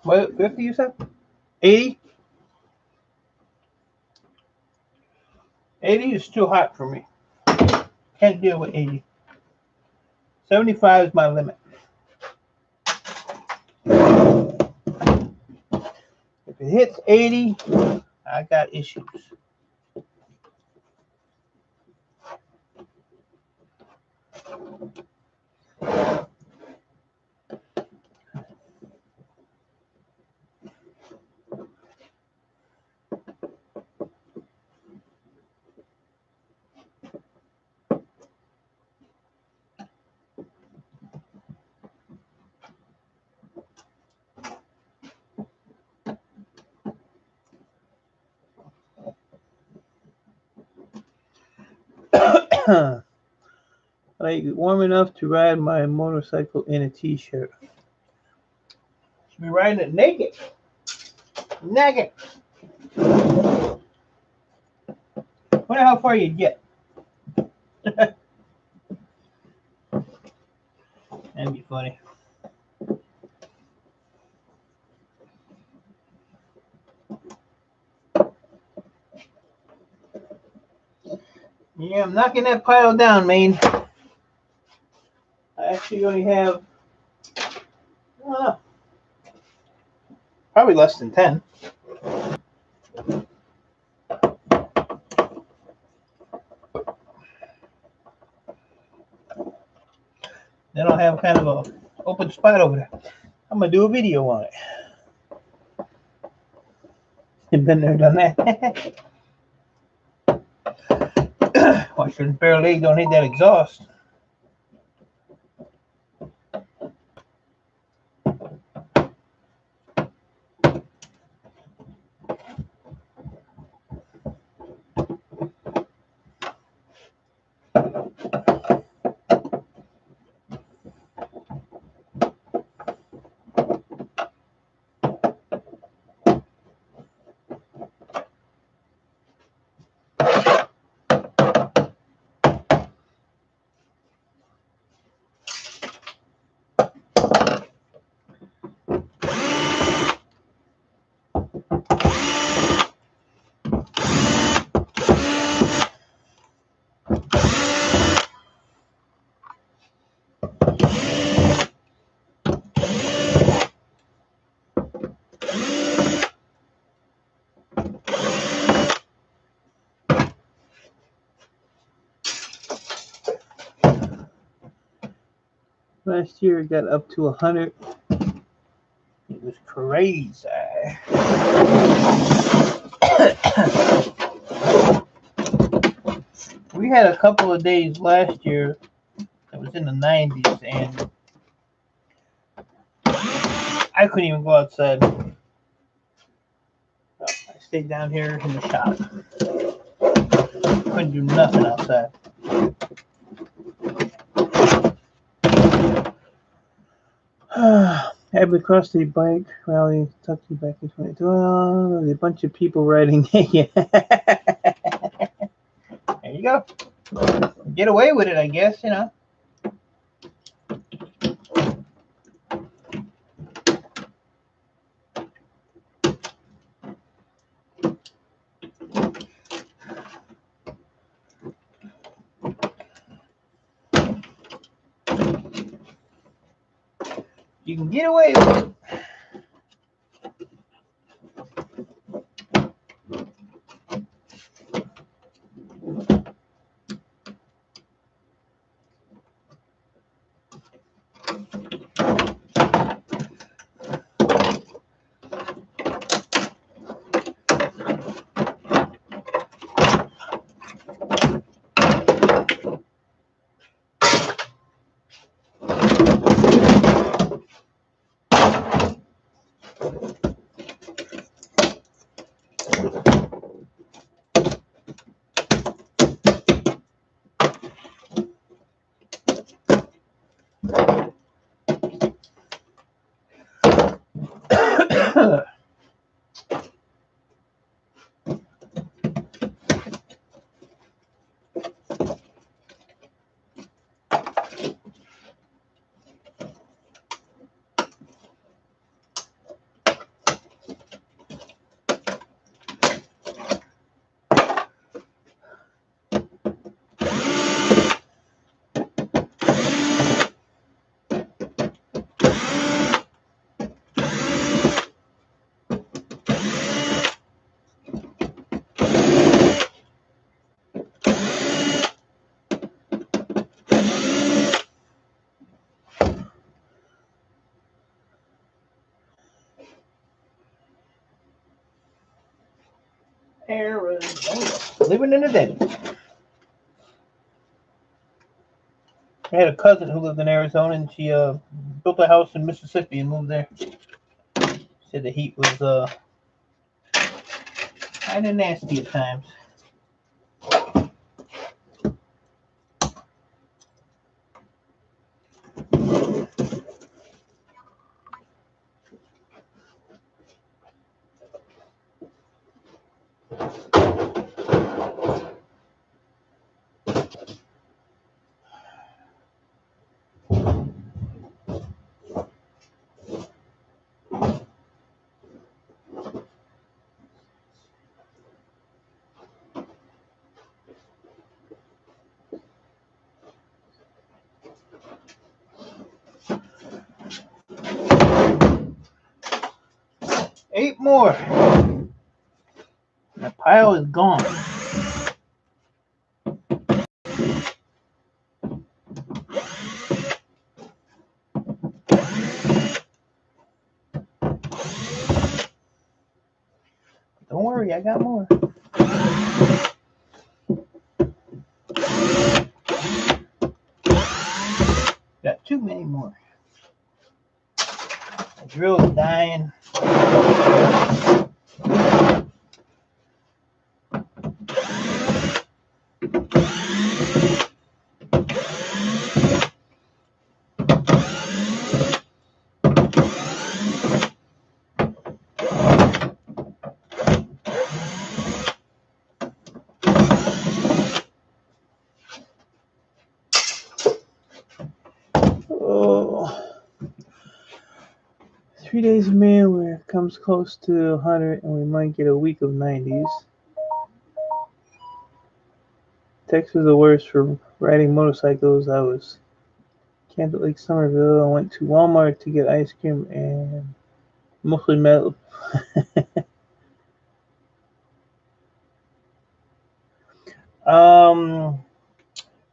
What, 50 you said? 80? 80 is too hot for me. Can't deal with 80. 75 is my limit. If it hits 80, I got issues. Like warm enough to ride my motorcycle in a t-shirt. Should be riding it naked. Naked. Wonder how far you get. That'd be funny. Yeah, I'm knocking that pile down, man. I actually only have probably less than 10. Then I'll have kind of a open spot over there. I'm gonna do a video on it. You've been there, done that. Watch your bare leg, don't hit that exhaust. Last year it got up to 100. It was crazy. We had a couple of days last year that was in the 90s, and I couldn't even go outside. I stayed down here in the shop. Couldn't do nothing outside. Abbott CrossFit bike rally took you back in 2012. A bunch of people riding. Yeah. There you go. Get away with it, I guess, you know. You can get away with it. Arizona. Living in the desert. I had a cousin who lived in Arizona, and she built a house in Mississippi and moved there. Said the heat was kind of nasty at times. Eight more. The pile is gone. Don't worry, I got more. Got too many more. The drill is dying. Oh. 3 days of May where it comes close to 100 and we might get a week of 90s. Texas is the worst for riding motorcycles. I was camped at Lake Somerville. I went to Walmart to get ice cream and mostly metal.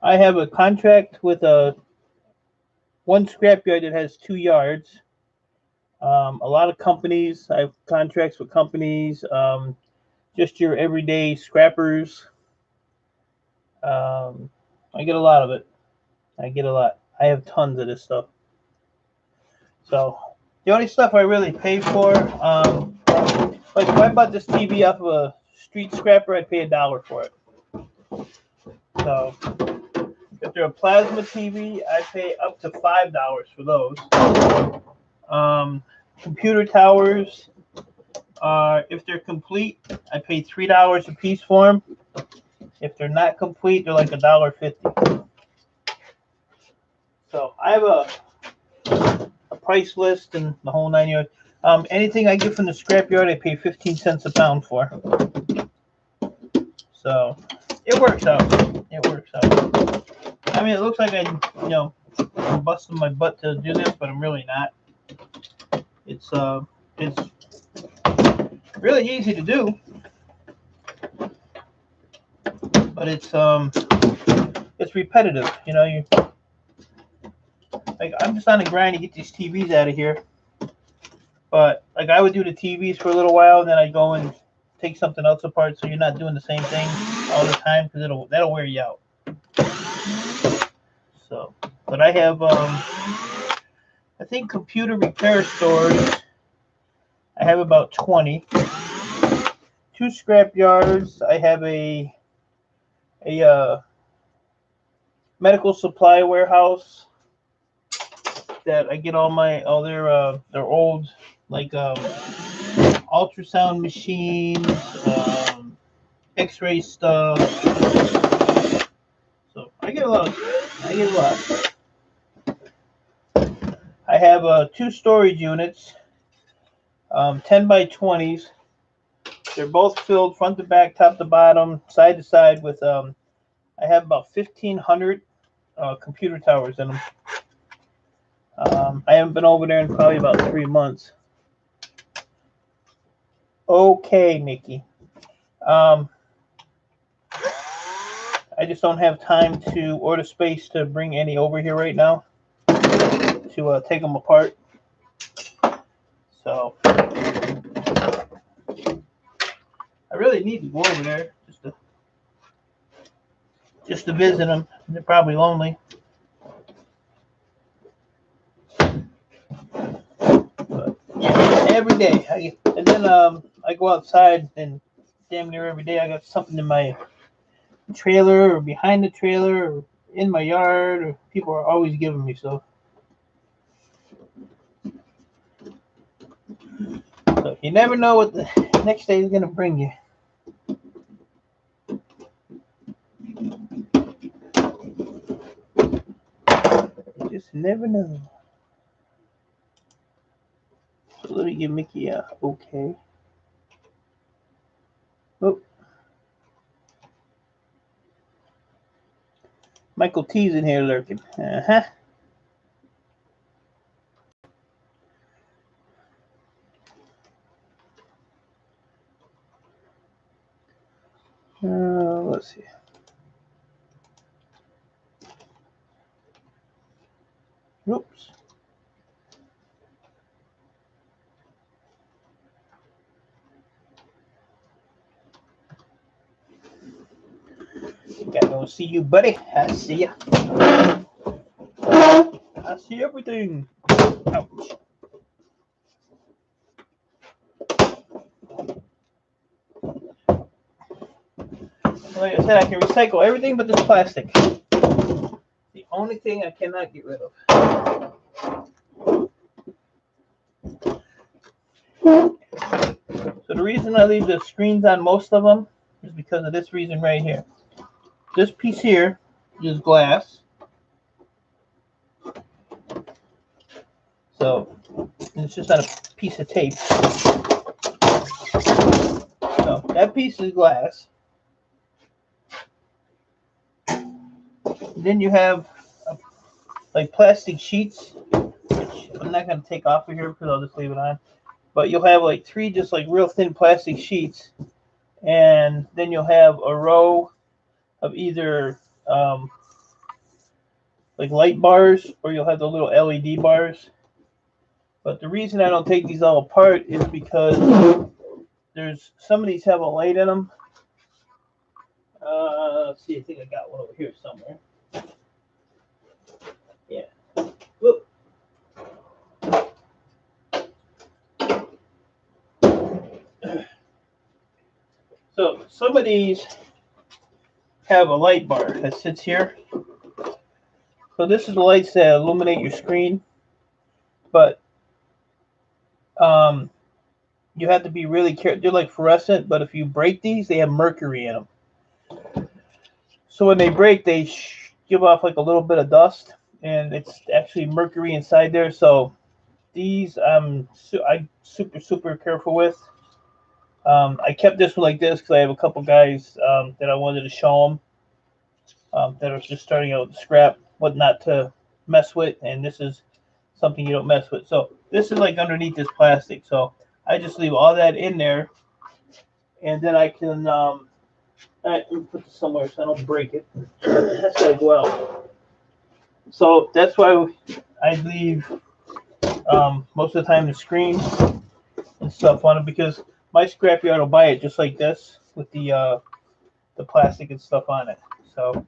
I have a contract with one scrapyard that has 2 yards. A lot of companies, I have contracts with companies, just your everyday scrappers. I get a lot of it. I get a lot. I have tons of this stuff. So the only stuff I really pay for, like if I bought this TV off of a street scrapper, I'd pay $1 for it. So if they're a plasma TV, I pay up to $5 for those. Computer towers, if they're complete, I pay $3 a piece for them. If they're not complete, they're like $1.50. So I have a price list and the whole 9 yards. Anything I get from the scrapyard, I pay 15 cents a pound for. So it works out. It works out. I mean, it looks like I'm busting my butt to do this, but I'm really not. It's really easy to do, but it's repetitive. You know, you like I'm just on the grind to get these TVs out of here. But like I would do the TVs for a little while, and then I'd go and take something else apart, so you're not doing the same thing all the time, because that'll wear you out. So, but I have I think computer repair stores. I have about 20. 2 scrap yards. I have a medical supply warehouse that I get all their old like ultrasound machines, X-ray stuff. So I get a lot. I have 2 storage units, 10 by 20s. They're both filled front to back, top to bottom, side to side with I have about 1,500 computer towers in them. I haven't been over there in probably about 3 months. Okay, Mickey. I just don't have time to or the space to bring any over here right now to take them apart. So I really need to go over there just to visit them. They're probably lonely. But yeah, every day. And then I go outside, and damn near every day I got something in my trailer or behind the trailer or in my yard, or people are always giving me stuff. So you never know what the next day is going to bring you. You just never know. So let me give Mickey a okay. Oh. Michael T's in here lurking. Uh-huh. Let's see. Oops. Gotta go see you, buddy. I see ya. I see everything. Ouch. Like I said, I can recycle everything but this plastic. The only thing I cannot get rid of. So the reason I leave the screens on most of them is because of this reason right here. This piece here is glass. So it's just on a piece of tape. So that piece is glass. Then you have like plastic sheets, which I'm not going to take off of here because I'll just leave it on. But you'll have like 3 just like real thin plastic sheets, and then you'll have a row of either like light bars, or you'll have the little LED bars. But the reason I don't take these all apart is because some of these have a light in them. Let's see, I think I got one over here somewhere. Yeah. Whoop. So some of these have a light bar that sits here. So this is the lights that illuminate your screen, but you have to be really careful. They're like fluorescent, but if you break these, they have mercury in them. So when they break, they give off like a little bit of dust, and it's actually mercury inside there. So these I'm super careful with. I kept this one like this because I have a couple guys that I wanted to show them that are just starting out with scrap, what not to mess with. And this is something you don't mess with. So this is like underneath this plastic. So I just leave all that in there, and then I can let me put this somewhere so I don't break it. That's gotta go out. So that's why I leave most of the time the screen and stuff on it, because my scrapyard will buy it just like this with the plastic and stuff on it. So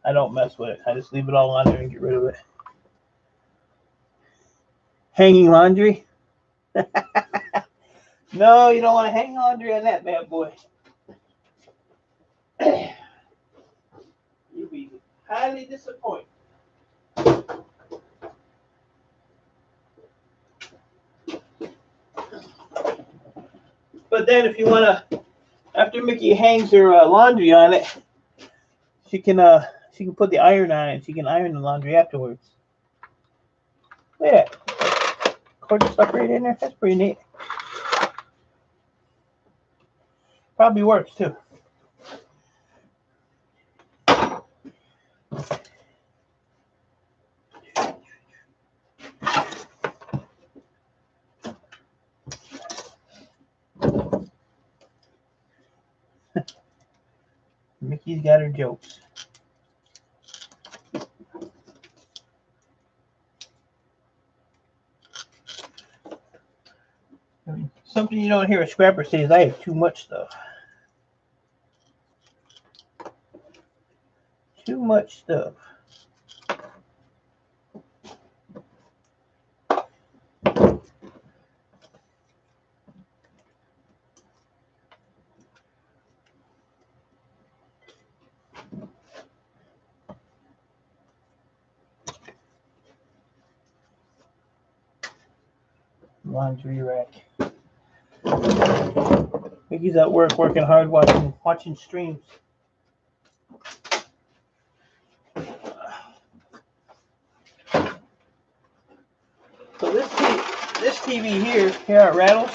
I don't mess with it. I just leave it all on there and get rid of it. Hanging laundry? No, you don't want to hang laundry on that bad boy. You'll be highly disappointed. But then if you want to, after Mickey hangs her laundry on it, she can put the iron on it and she can iron the laundry afterwards. Look at that. Cord stuff right in there. That's pretty neat. Probably works too. Mickey's got her jokes. Something you don't hear a scrapper say is I have too much stuff. Too much stuff. Laundry rack. Mickey's at work working hard watching streams. So this TV here it rattles.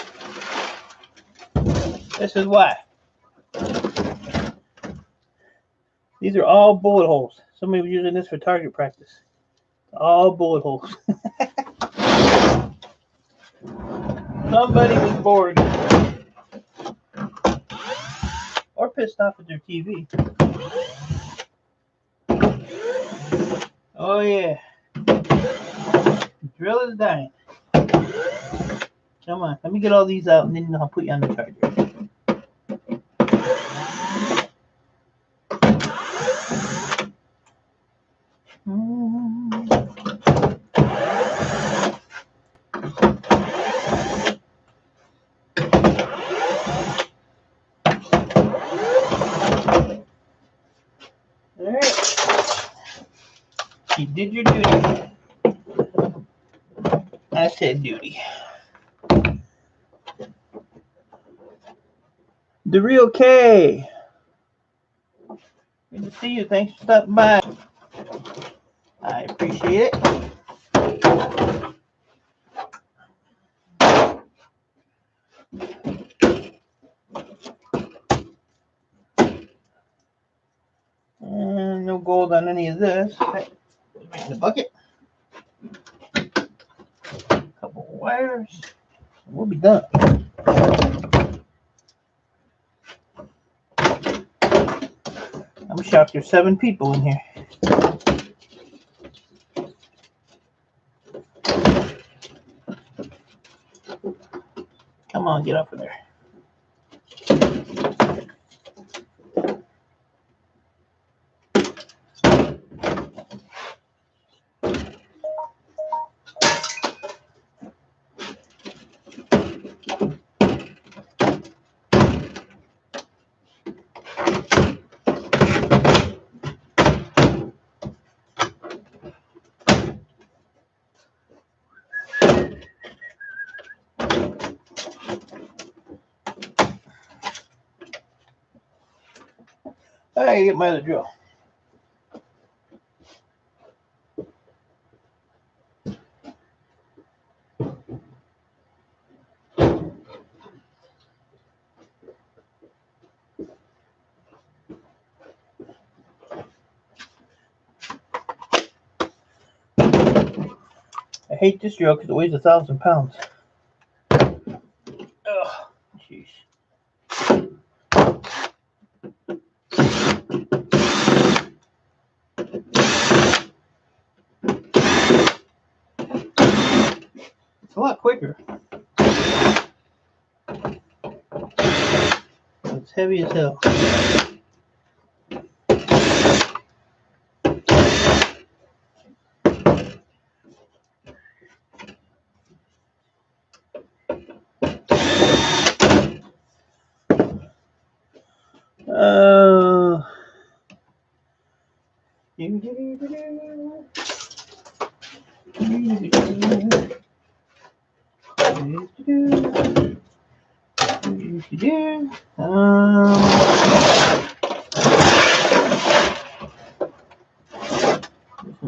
This is why. These are all bullet holes. Somebody was using this for target practice. All bullet holes. Somebody was bored or pissed off at their TV. Oh yeah. The drill is dying. Come on, let me get all these out and then I'll put you on the charger. Alright. You did your duty. I said duty. The Real K. Good to see you. Thanks for stopping by. I appreciate it. And no gold on any of this. Okay. Right in the bucket. A couple of wires. We'll be done. I'm shocked there's 7 people in here. Come on, get up in there. I gotta get my other drill. I hate this drill because it weighs 1,000 pounds. Oh, jeez. It's a lot quicker. It's heavy as hell.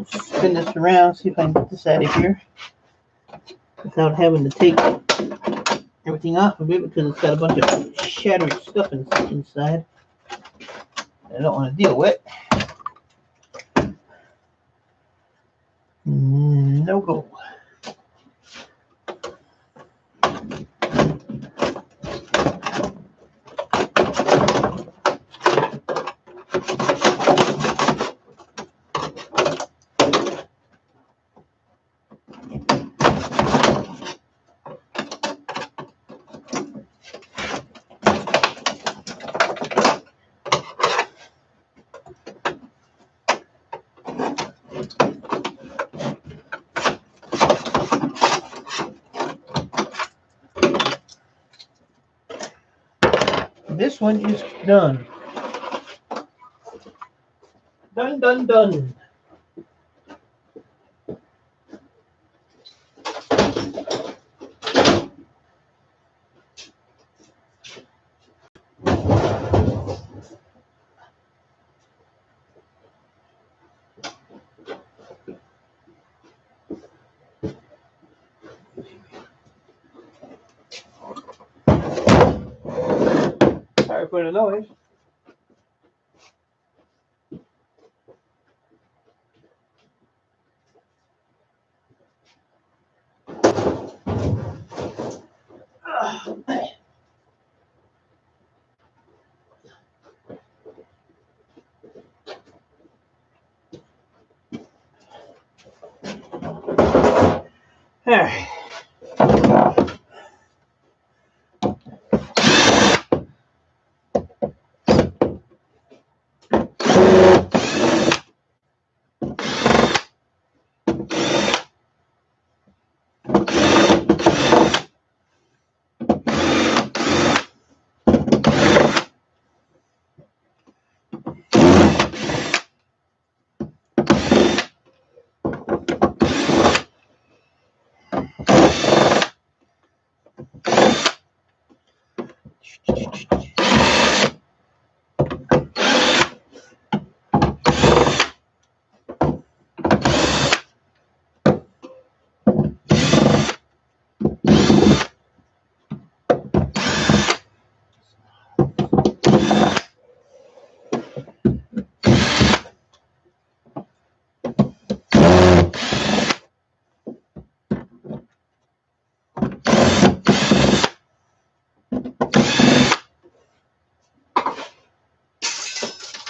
Spin this around, see if I can get this out of here without having to take everything off of it because it's got a bunch of shattered stuff inside I don't want to deal with. No go. This one is done. Done, done, done. Sorry for the noise. All right.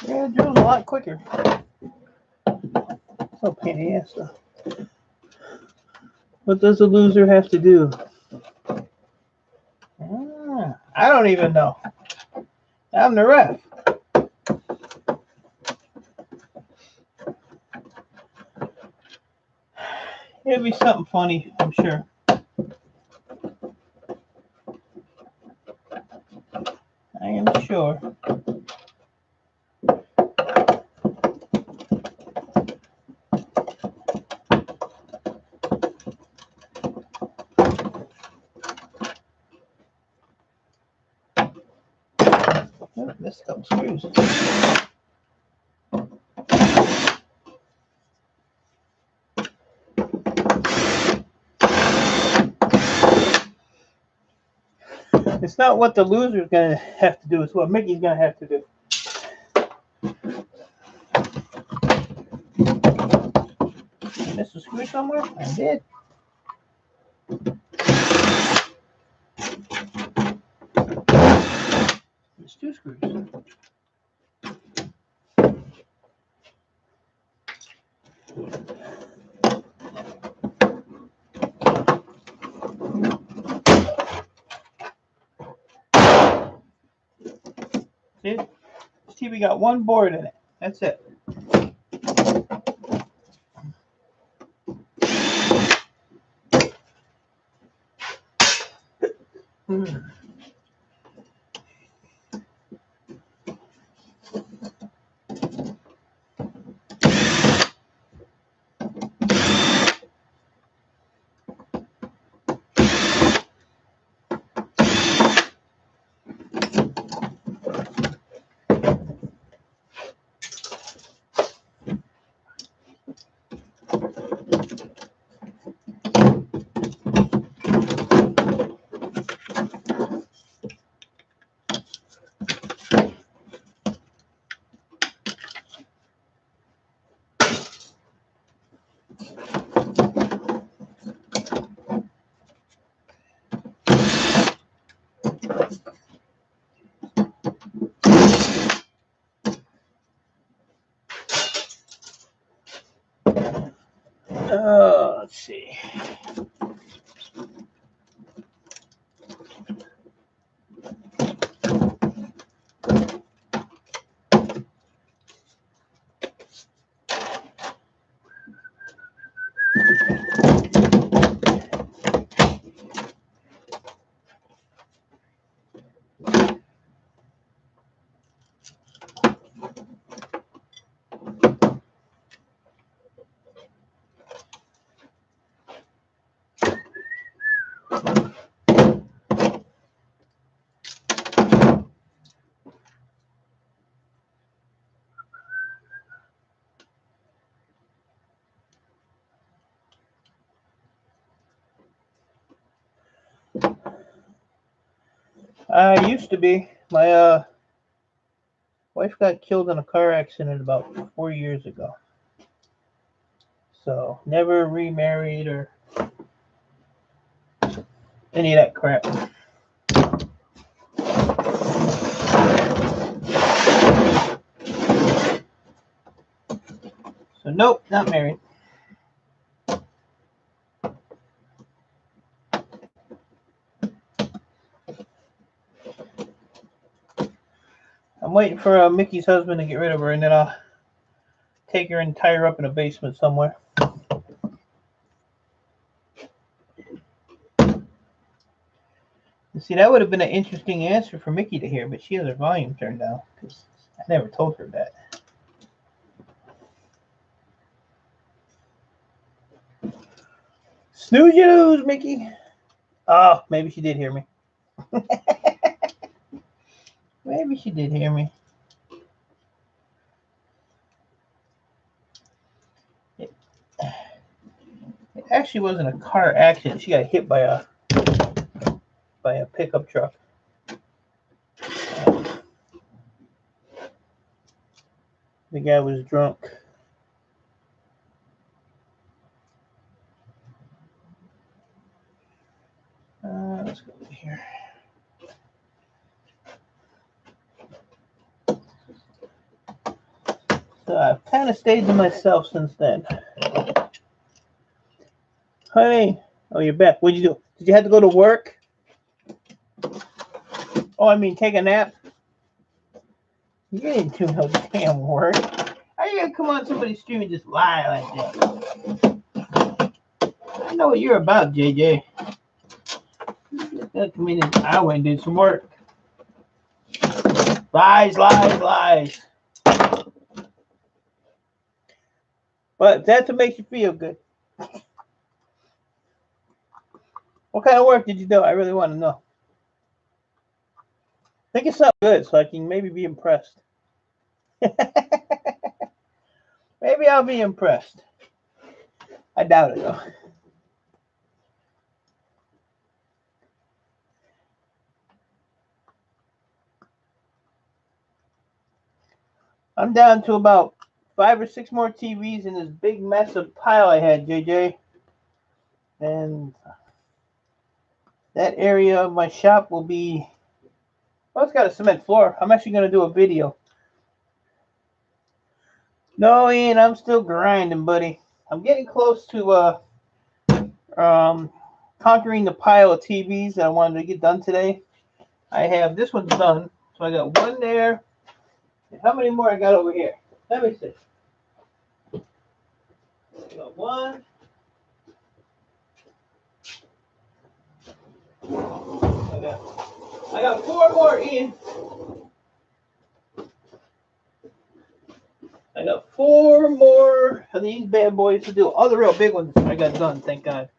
Yeah, it drills a lot quicker. So pain in the ass though. What does the loser have to do? I don't even know. I'm the ref. It'll be something funny, I'm sure. I am sure. Oh, missed a couple screws. It's not what the loser's going to have to do, it's what Mickey's going to have to do. I missed a screw somewhere? I did. It's 2 screws. See? This TV got 1 board in it. That's it. Let's see. I used to be. My wife got killed in a car accident about 4 years ago. So never remarried or any of that crap. So nope, not married. I'm waiting for Mickey's husband to get rid of her, and then I'll take her and tie her up in a basement somewhere. You see, that would have been an interesting answer for Mickey to hear, but she has her volume turned down because I never told her that. Snooze you lose, Mickey. Oh, maybe she did hear me. Maybe she did hear me. It actually wasn't a car accident. She got hit by a pickup truck. The guy was drunk. Let's go over here. So I've kind of stayed to myself since then. Honey, oh, you're back. What'd you do? Did you have to go to work? Oh, I mean, take a nap? You didn't do no damn work. How you gonna come on somebody's stream and just lie like that? I know what you're about, JJ. That means I went and did some work. Lies, lies, lies. But that's what makes you feel good. What kind of work did you do? I really want to know. Think it's something good so I can maybe be impressed. Maybe I'll be impressed. I doubt it though. I'm down to about 5 or 6 more TVs in this big massive pile I had, JJ. And that area of my shop will be Oh, it's got a cement floor. I'm actually going to do a video. No, Ian, I'm still grinding, buddy. I'm getting close to conquering the pile of TVs that I wanted to get done today. I have this one's done, so I got one there. And how many more I got over here? Let me see. I got one. I got four more, Ian. I got four more of these bad boys to do. All the real big ones I got done, thank God.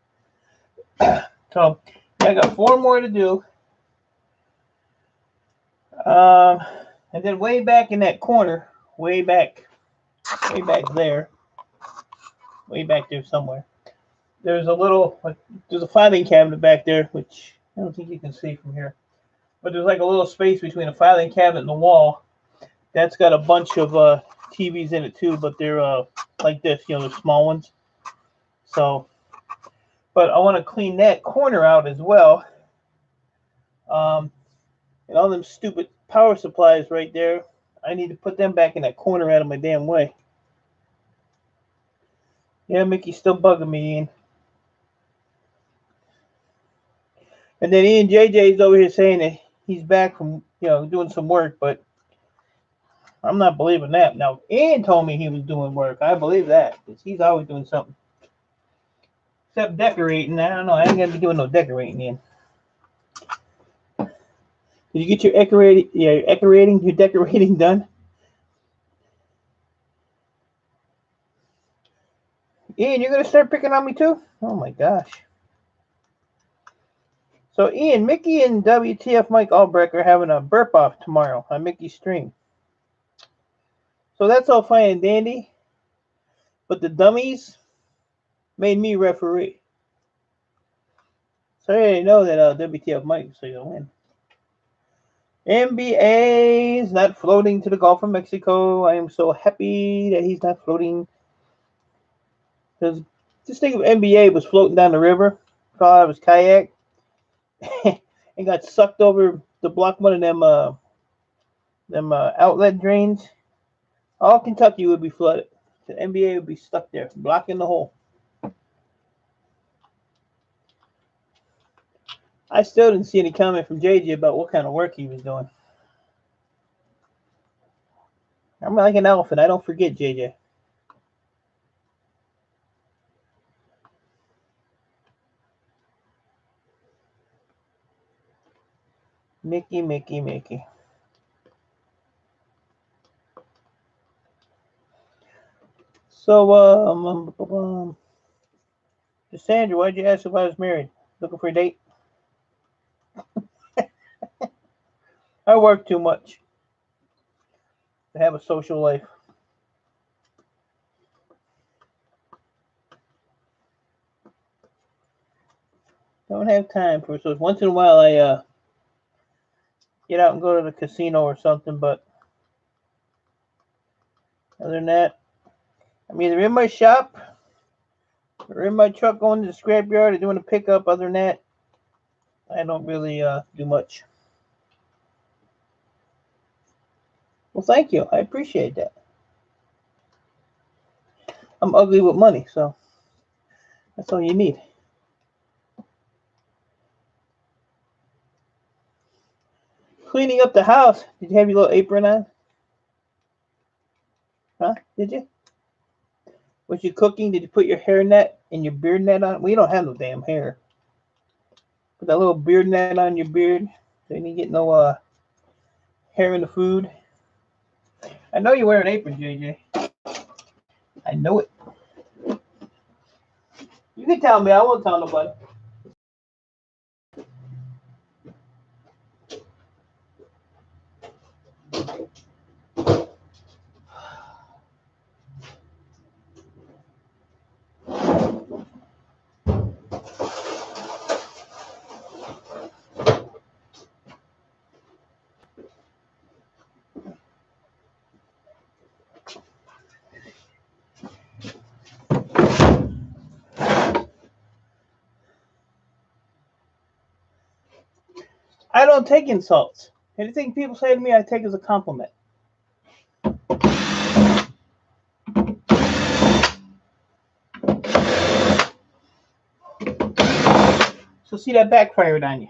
So I got four more to do. And then way back in that corner, way back there somewhere, there's a filing cabinet back there, which I don't think you can see from here. But there's like a little space between a filing cabinet and the wall. That's got a bunch of TVs in it too, but they're like this, they're small ones. So, but I want to clean that corner out as well. And all them stupid power supplies right there, I need to put them back in that corner out of my damn way. Yeah, Mickey's still bugging me, Ian. And then Ian JJ's over here saying that he's back from, doing some work, but I'm not believing that. Now, Ian told me he was doing work. I believe that, because he's always doing something. Except decorating. I don't know. I ain't going to be doing no decorating, Ian. Did you get your decorating done? Ian, you're going to start picking on me too? Oh, my gosh. So, Ian, Mickey and WTF Mike Albrecht are having a burp-off tomorrow on Mickey's stream. So that's all fine and dandy. But the dummies made me referee. So I already know that WTF Mike is going to win. NBA is not floating to the Gulf of Mexico. I am so happy that he's not floating. Because just think if NBA was floating down the river, call out of his kayak, and got sucked over to block one of them outlet drains, all Kentucky would be flooded. The NBA would be stuck there, blocking the hole. I still didn't see any comment from JJ about what kind of work he was doing. I'm like an elephant. I don't forget, JJ. Mickey. So, Cassandra, why'd you ask if I was married? Looking for a date? I work too much to have a social life. Don't have time for it. So once in a while I get out and go to the casino or something, but other than that, I'm either in my shop or in my truck going to the scrapyard or doing a pickup. Other than that, I don't really do much. Well, thank you. I appreciate that. I'm ugly with money, so that's all you need. Cleaning up the house. Did you have your little apron on? Huh? Did you? Was you cooking? Did you put your hair net and your beard net on? Well, you don't have no damn hair. Put that little beard net on your beard so you didn't get no hair in the food. I know you wear an apron, JJ. I know it. You can tell me. I won't tell nobody. I don't take insults. Anything people say to me, I take as a compliment. So see, that backfired on you.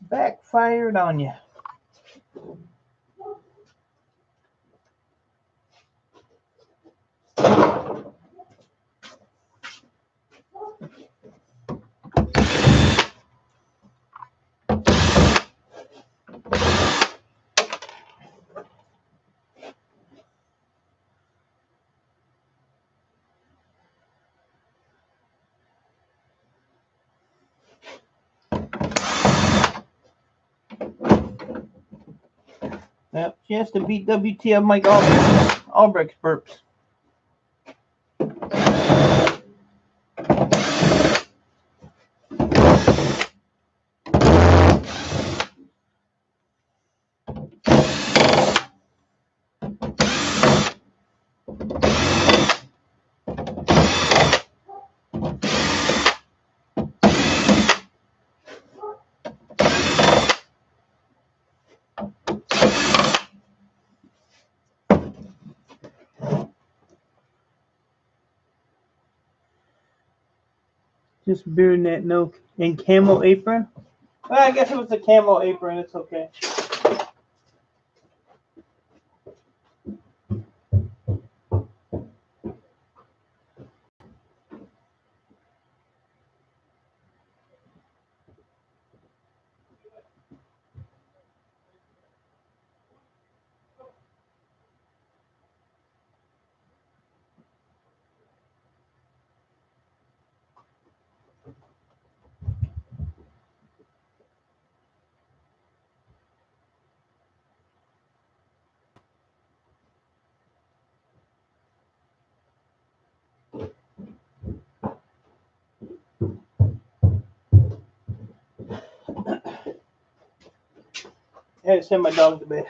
Backfired on you. Yep, she has to beat WTF Mike Albrecht's burps. Just bearding that no and camo apron. Well, I guess it was a camo apron. It's okay. I had to send my dog to bed.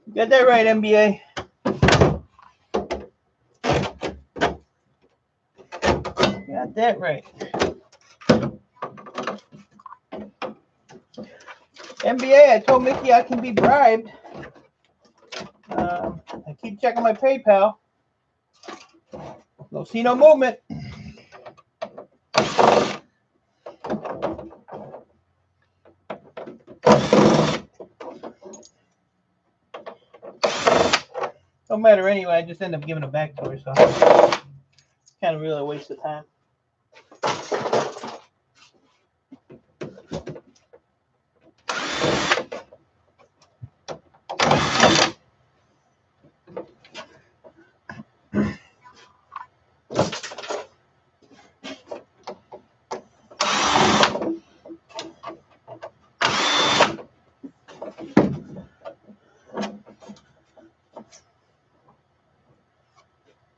You got that right, NBA. You got that right. NBA, I told Mickey I can be bribed. I keep checking my PayPal. Don't see no movement. Don't matter anyway, I just end up giving it back to her, so kind of really a waste of time.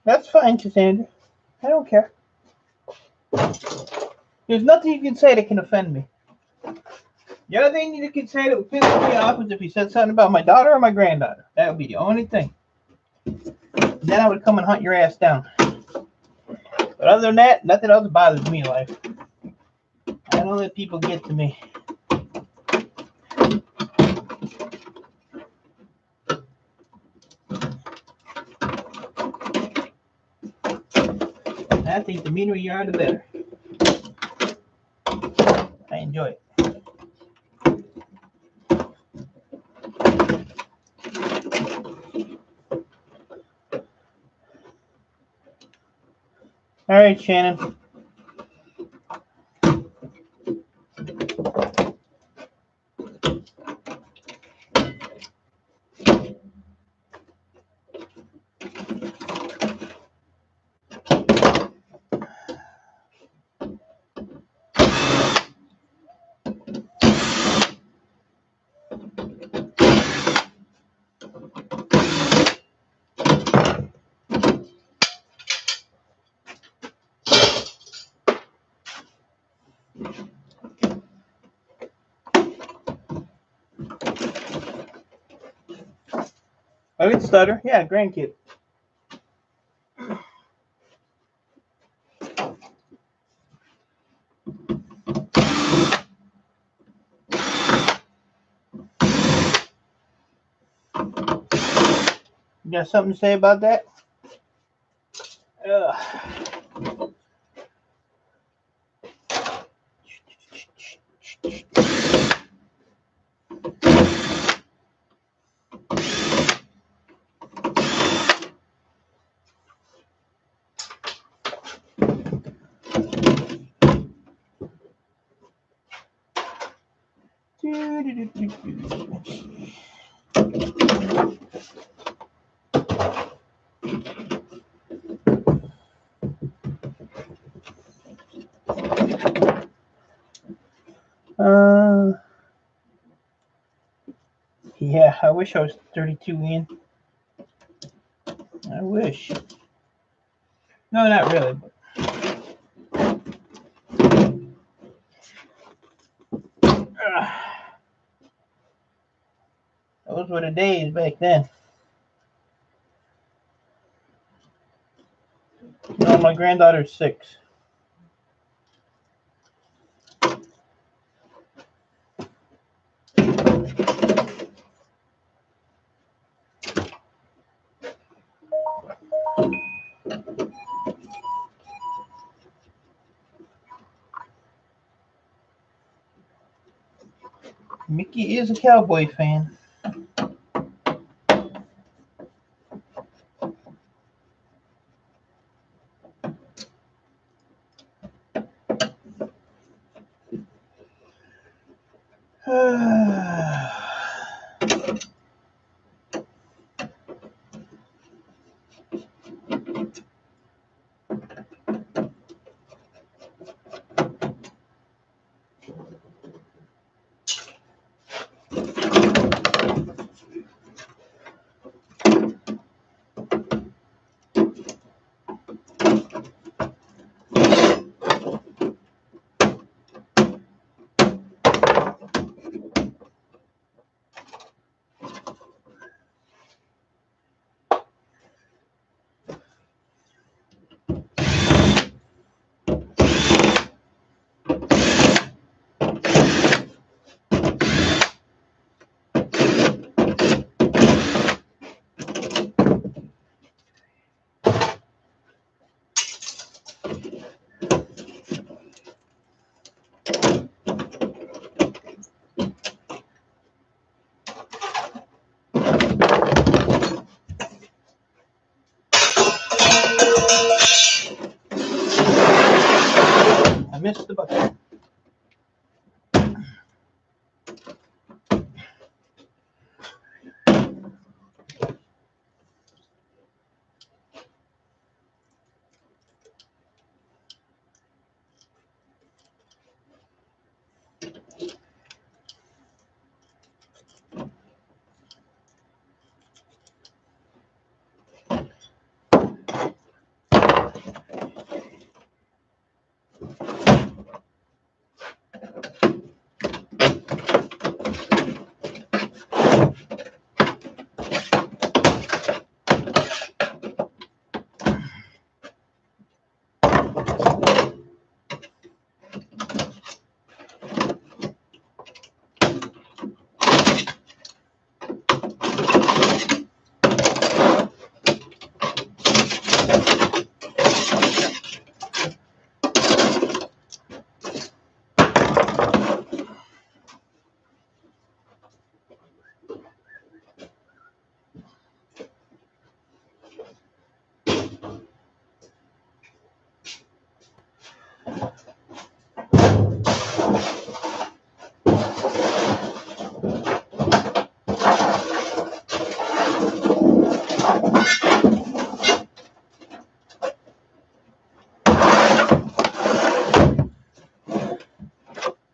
That's fine, Cassandra. I don't care. There's nothing you can say that can offend me. The other thing you can say that would piss me off is if you said something about my daughter or my granddaughter. That would be the only thing. Then I would come and hunt your ass down. But other than that, nothing else bothers me in life. I don't let people get to me. I think the meaner you are, the better. I enjoy it. All right, Shannon. Oh, it's stutter. Yeah, grandkid. You got something to say about that? Yeah, I wish I was 32 in. I wish. No, not really. Those were the days back then. No, my granddaughter's 6. Mickey is a Cowboy fan. I missed the bucket.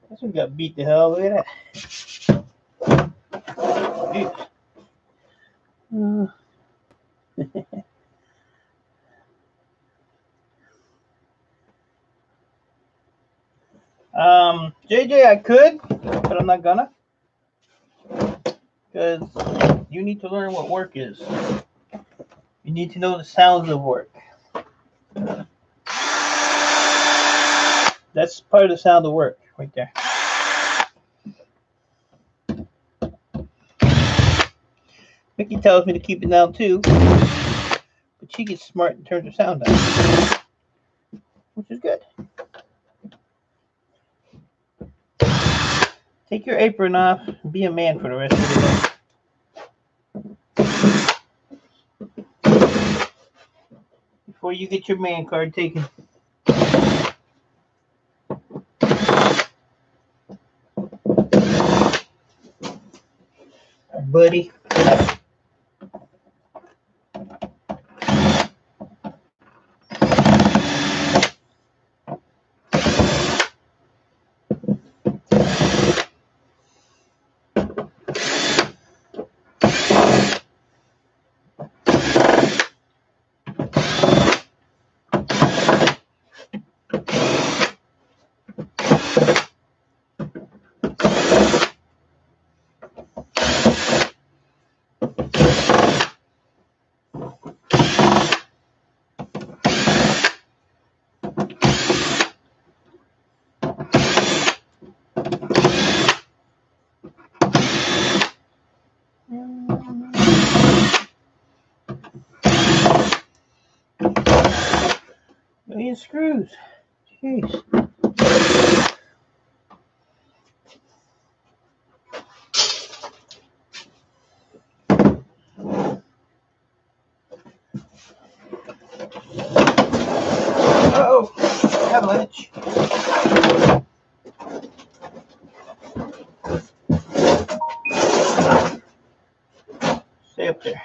This one got beat to hell. Look at that. JJ, I could, but I'm not gonna. because you need to learn what work is. You need to know the sounds of work. That's part of the sound of work right there. Mickey tells me to keep it down too, but she gets smart and turns her sound down, which is good. Take your apron off and be a man for the rest of the day. Before you get your man card taken. Buddy. Million screws. Jeez. Oh, avalanche. Stay up there.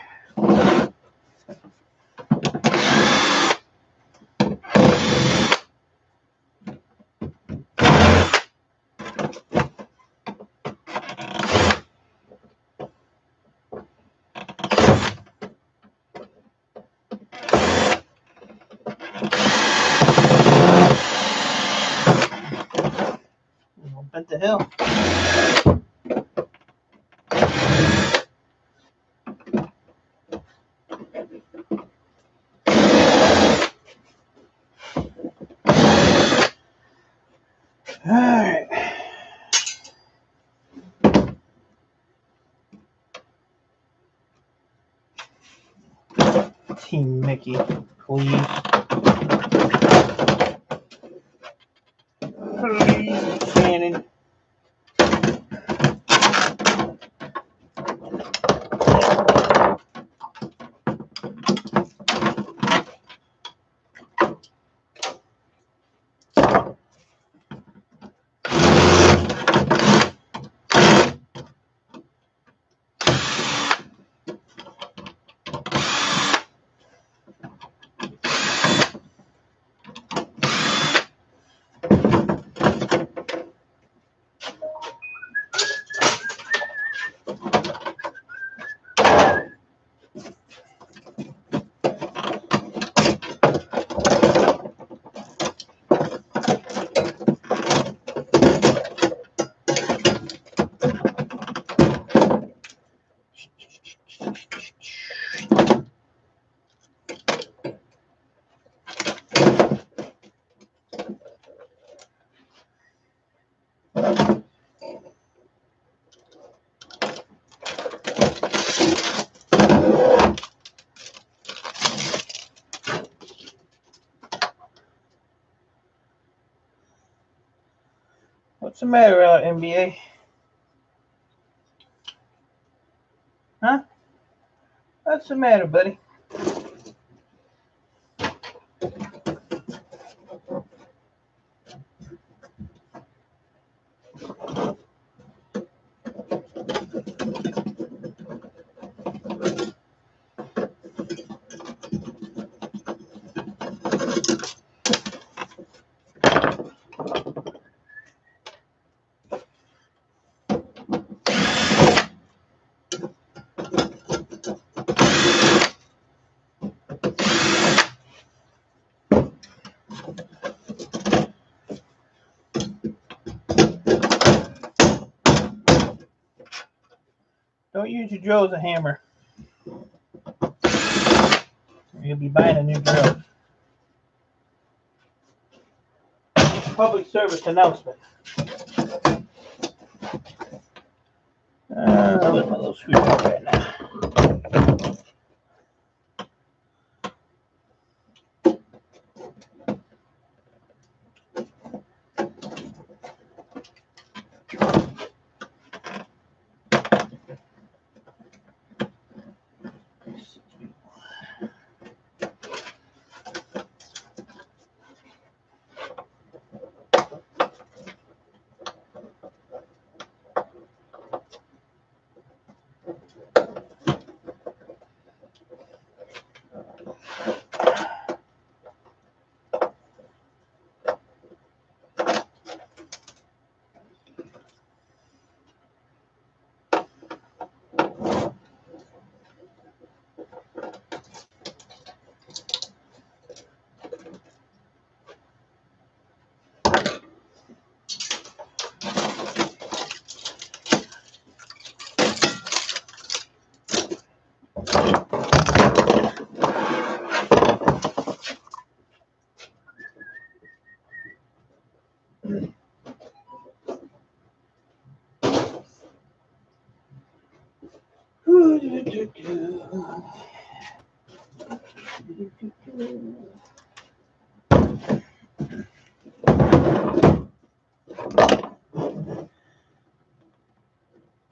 What the hell? Alright. Team Mickey, please. Please, Shannon. What's the matter out, NBA? Huh? What's the matter, buddy? Don't use your drill as a hammer. You'll be buying a new drill. Public service announcement. Where's my little screwdriver right now?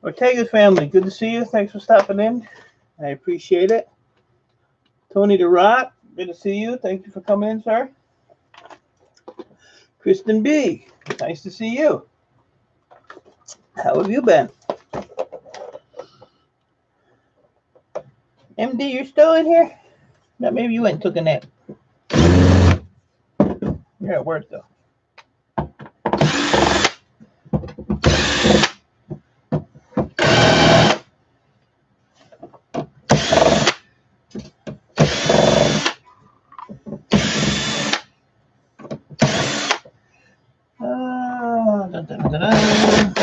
Ortega's family, good to see you. Thanks for stopping in. I appreciate it. Tony the Rock, good to see you. Thank you for coming in, sir. Kristen B, nice to see you. How have you been? MD, you're still in here? No, maybe you went and took a nap. You're at work, though. Dun, dun, dun, dun.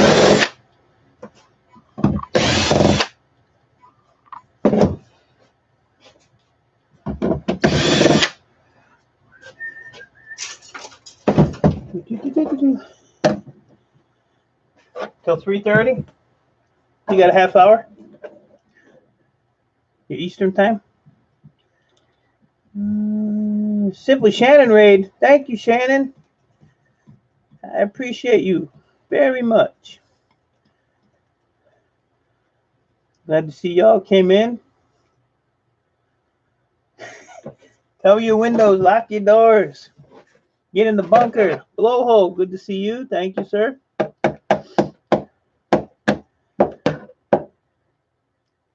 Till 3:30? You got a half hour? Your Eastern time? Simply Shannon raid. Thank you, Shannon. I appreciate you very much. Glad to see y'all came in. Cover your windows, lock your doors. Get in the bunker. Blowhole, good to see you. Thank you, sir.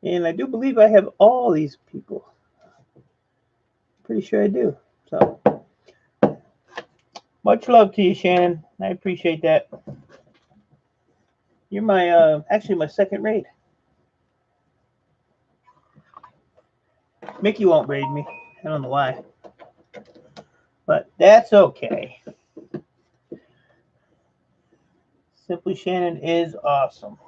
And I do believe I have all these people. Pretty sure I do. So, much love to you, Shannon. I appreciate that. You're my, actually my second raid. Mickey won't raid me. I don't know why. But that's okay. Simply Shannon is awesome.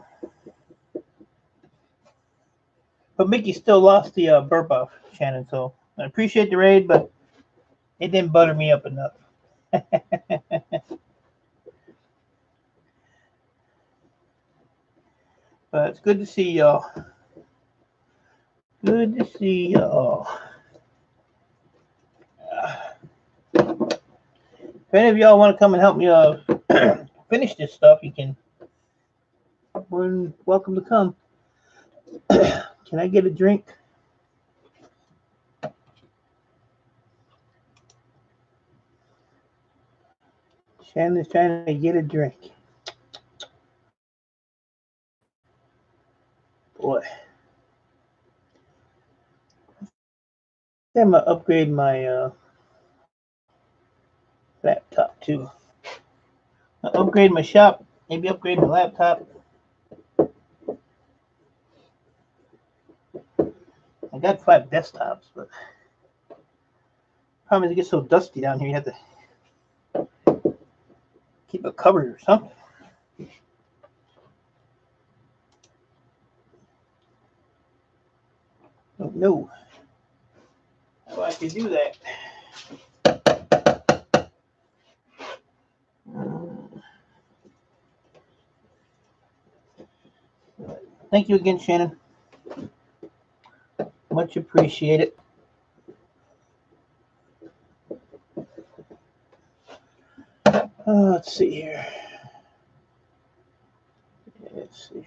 But Mickey still lost the burp off, Shannon, so I appreciate the raid, but it didn't butter me up enough. But it's good to see y'all. Good to see y'all. If any of y'all want to come and help me finish this stuff, you can. We're welcome to come. Can I get a drink? Shannon's trying to get a drink. Boy. I'm going to upgrade my laptop too. I'll upgrade my shop. Maybe upgrade my laptop. I got 5 desktops, but the problem is it gets so dusty down here. You have to keep it covered or something. know how I can do that. Thank you again, Shannon. Much appreciated. Let's see here. Let's see.